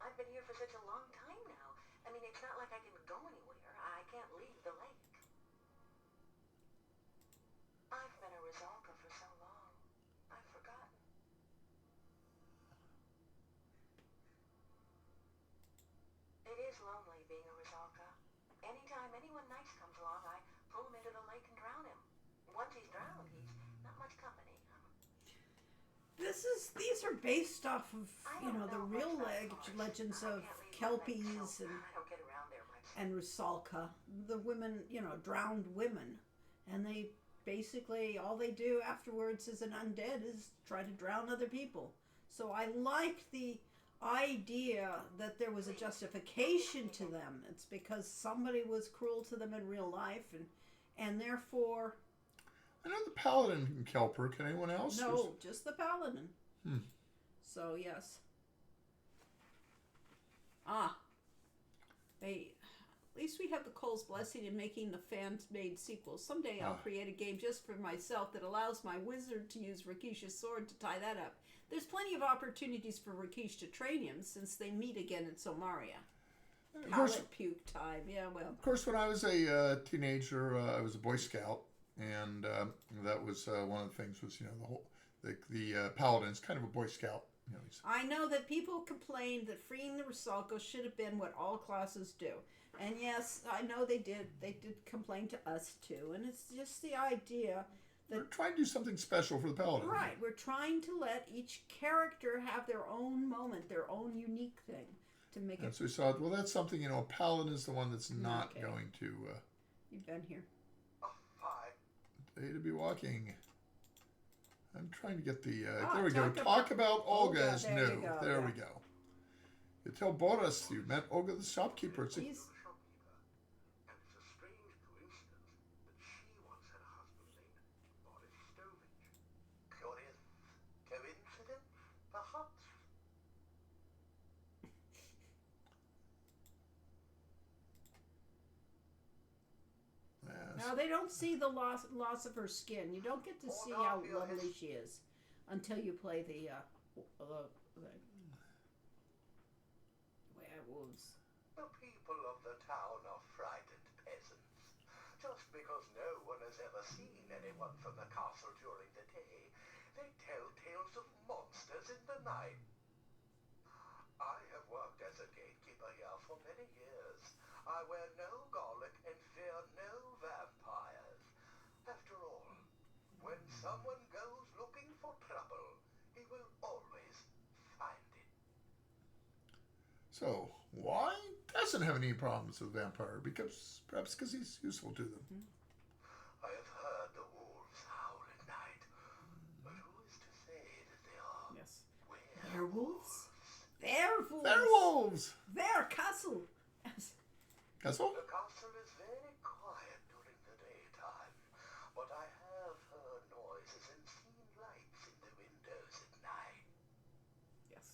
I've been here for such a long time now. I mean, it's not like I can go anywhere. I can't leave the lake. I've been a Rusalka for so long. I've forgotten. It is lonely being a Rusalka. Anytime anyone nice comes along, I pull him into the lake and drown him. Once he's drowned, he's not much company. These are based off of I the don't know real much about forest. legends I of can't leave my lake, kelpies so I don't get around there much. and Rusalka, the women, drowned women, and they basically all they do afterwards as an undead is try to drown other people. So I like the idea that there was a justification to them. It's because somebody was cruel to them in real life, and therefore. I know the paladin can kelp her. Can anyone else? No, just the paladin. Hmm. So yes. At least we have the Cole's blessing in making the fan-made sequels. Someday I'll create a game just for myself that allows my wizard to use Rakish's sword to tie that up. There's plenty of opportunities for Rakish to train him since they meet again in Somaria. Palette puke time. Yeah, well. Of course, when I was a teenager, I was a Boy Scout, and that was one of the things was the paladin's kind of a Boy Scout. I know that people complained that freeing the Rusalka should have been what all classes do. And yes, I know they did. They did complain to us too. And it's just the idea that we're trying to do something special for the paladin. Right. We're trying to let each character have their own moment, their own unique thing to make it. So we saw, well, that's something, a paladin is the one that's not going to... You've been here. Day to be walking. I'm trying to get the... Ah, there we go. Talk about Olga is there new. you go, There yeah. we go. You tell Boris you met Olga the shopkeeper. It's He's, And it's a strange coincidence that she once had a husband named Boris Stovich. Curious coincidence, perhaps? yes. no, they don't see the loss of her skin. You don't get to see how lovely she is until you play the werewolves. The people of the town are frightened peasants. Just because no one has ever seen anyone from the castle during the day, they tell tales of monsters in the night. I have worked as a gatekeeper here for many years. I wear no garlic and fear no vampires. After all, when someone goes looking for trouble, he will always find it. So, why doesn't have any problems with vampire? Perhaps because he's useful to them. I have heard the wolves howl at night, but who is to say that they are Yes. werewolves? Werewolves. Werewolves! Their castle. Yes. Castle? The castle is very quiet during the daytime, but I have heard noises and seen lights in the windows at night. Yes.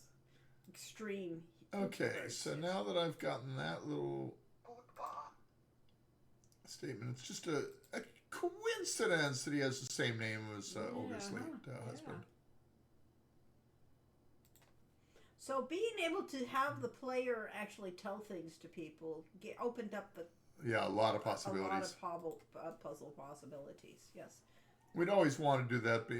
Extreme. Okay, so now that I've gotten that little Goodbye. statement, it's just a coincidence that he has the same name as Olga's late husband. So being able to have the player actually tell things to people opened up Yeah, a lot of a possibilities. lot of puzzle possibilities. Yes. We'd always want to do that, but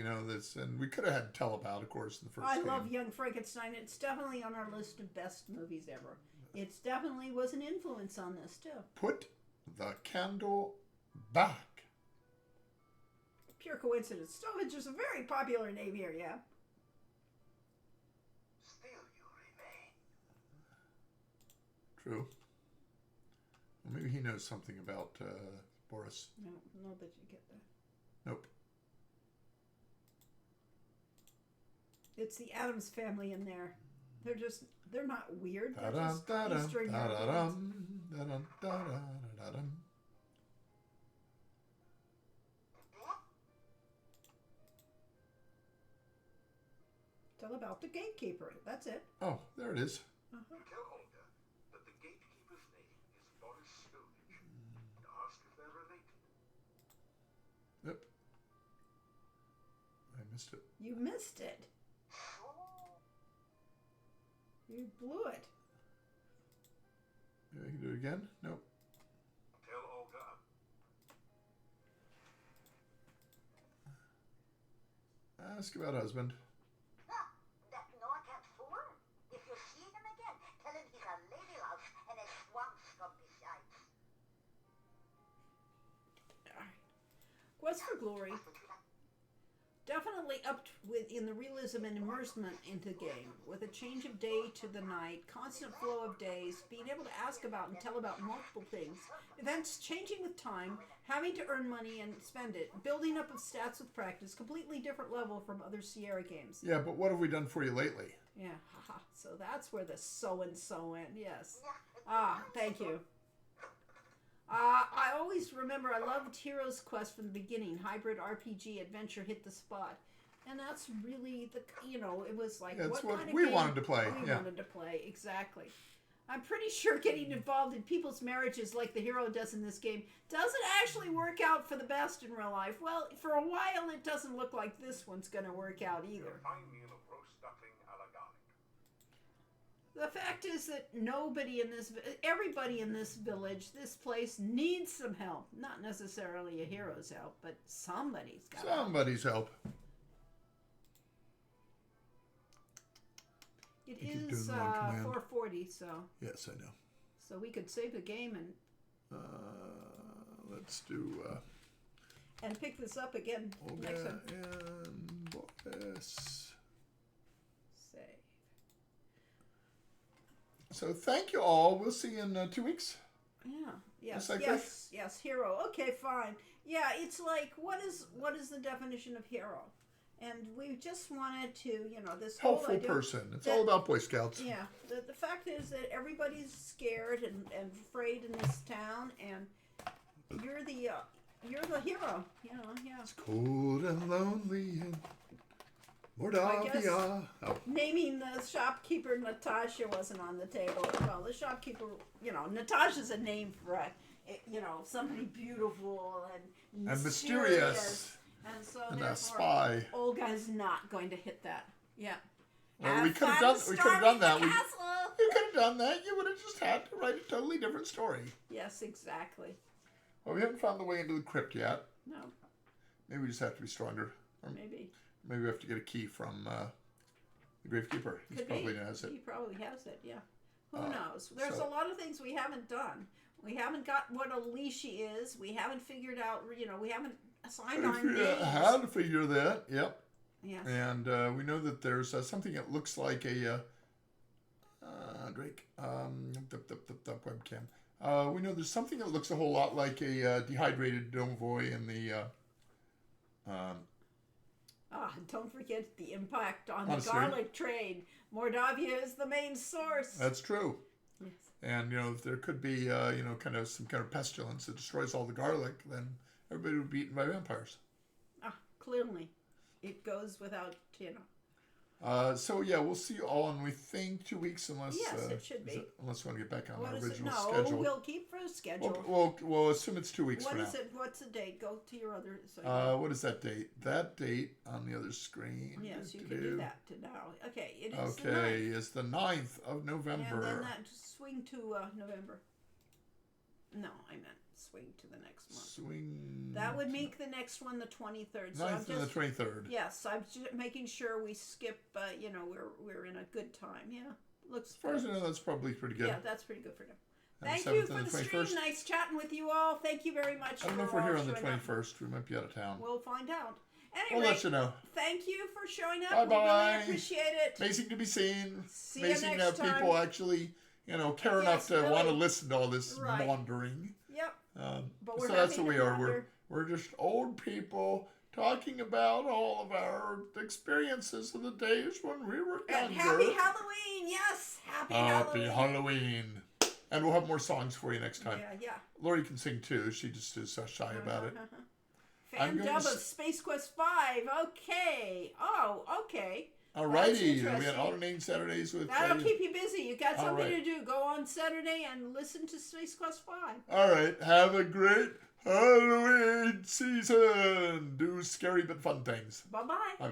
and we could have had Telepath, of course, in the first I game. love Young Frankenstein. It's definitely on our list of best movies ever. It's definitely was an influence on this too. Put the candle back. Pure coincidence. Stonehenge is a very popular name here, yeah. Still you remain. True. Well, maybe he knows something about Boris. No, no, that you get that. Nope. It's the Addams family in there. They're not weird. They're Da-dum, just da-dum, Eastern da-da-dum, Europeans. da-dum, da-da, da-dum. Tell about the gatekeeper. That's it. Oh, there it is. Uh-huh. Tell Olga that the gatekeeper's name is Boris Stonehenge. And ask if they're related. Yep. I missed it. You missed it. You blew it. Maybe I can do it again? Nope. Tell Olga. Ask about husband. That no, I can't fool him. If you see him again, tell him he's a lady louse and a swamp scum besides. Quest for Glory. Definitely upped in the realism and immersement into the game, with a change of day to the night, constant flow of days, being able to ask about and tell about multiple things, events changing with time, having to earn money and spend it, building up of stats with practice, completely different level from other Sierra games. Yeah, but what have we done for you lately? Yeah, haha. So that's where the so-and-so in, yes. Ah, thank you. I always remember I loved Heroes Quest from the beginning. Hybrid RPG adventure hit the spot. And that's really it was like, That's what what kind of we game wanted to play. we Yeah. wanted to play, exactly. I'm pretty sure getting involved in people's marriages like the hero does in this game doesn't actually work out for the best in real life. Well, for a while it doesn't look like this one's going to work out either. A fine meal of roast duckling a la garlic. The fact is that everybody in this village, this place, needs some help. Not necessarily a hero's help, but somebody's got help. Somebody's help. It You keep is doing the wrong command. 4:40, Yes, I know. so we could save the game Let's do and pick this up again next Olga time. and Boris. Save. So thank you all. We'll see you in 2 weeks. Yeah. Yes. like Yes. Hero. Okay. Fine. Yeah. It's like what is the definition of hero? And we just wanted to, this whole Helpful idea. person. It's that- all about Boy Scouts. Yeah. The fact is that everybody's scared and afraid in this town, and you're the hero. Yeah. It's cold and lonely in Mordavia. Oh, Naming the shopkeeper Natasha wasn't on the table. Well, the shopkeeper, Natasha's a name for somebody beautiful and mysterious. And so and a therefore, spy. Olga's not going to hit that. Yeah. Well, we could have done that. We could have done that. You would have just had to write a totally different story. Yes, exactly. Well, we haven't found the way into the crypt yet. No, Maybe we just have to be stronger. Or maybe. maybe we have to get a key from the Gravekeeper. He Could probably be. has it. He probably has it, yeah. Who Uh, knows? There's so- a lot of things we haven't done. We haven't got what a leashy is. We haven't figured out, we haven't assigned our names. How to figure that? Yep. Yes. And we know that there's something that looks like a Drake webcam. We know there's something that looks a whole lot like a dehydrated Domovoy in the. Don't forget the impact on Honestly. the garlic trade. Mordavia is the main source. That's true. Yes. And if there could be kind of some kind of pestilence that destroys all the garlic, then everybody would be eaten by vampires. Clearly. It goes without, So yeah, we'll see you all in, we think, 2 weeks, unless Yes, it should be. unless we want to get back on What our is it? original No, schedule. we'll keep for a schedule. We'll assume it's 2 weeks What from is now. it? What's the date? Go to your other. What is that date? That date on the other screen. Yes, you can do that to now. Okay, it is the Okay, 9th. it's the 9th of November. And then that swing to November. No, I meant swing to the next month. Swing. That would make the next one the 23rd. So 9th and the 23rd. Yes, I'm just making sure we skip. We're in a good time. Yeah, looks. As far as good. I know, that's probably pretty good. Yeah, that's pretty good for them. Thank you for the stream. Nice chatting with you all. Thank you very much. I don't know if we're here on the 21st. We might be out of town. We'll find out. Anyway, we'll let you know. Thank you for showing up. Bye-bye. We really appreciate it. Amazing to be seen. See Amazing you to have next time. people actually, care enough to want to listen to all this maundering. Yep. But so that's what we are. We're just old people talking about all of our experiences of the days when we were younger. And happy Halloween, yes. Happy Halloween. And we'll have more songs for you next time. Yeah. Lori can sing too. She just is so shy about it. Fan dub of Space Quest 5. Okay. Oh, okay. Alrighty. We had alternating Saturdays with... That'll keep you busy. You got something to do. Go on Saturday and listen to Space Quest 5. Alright. Have a great Halloween season. Do scary but fun things. Bye-bye. Bye-bye.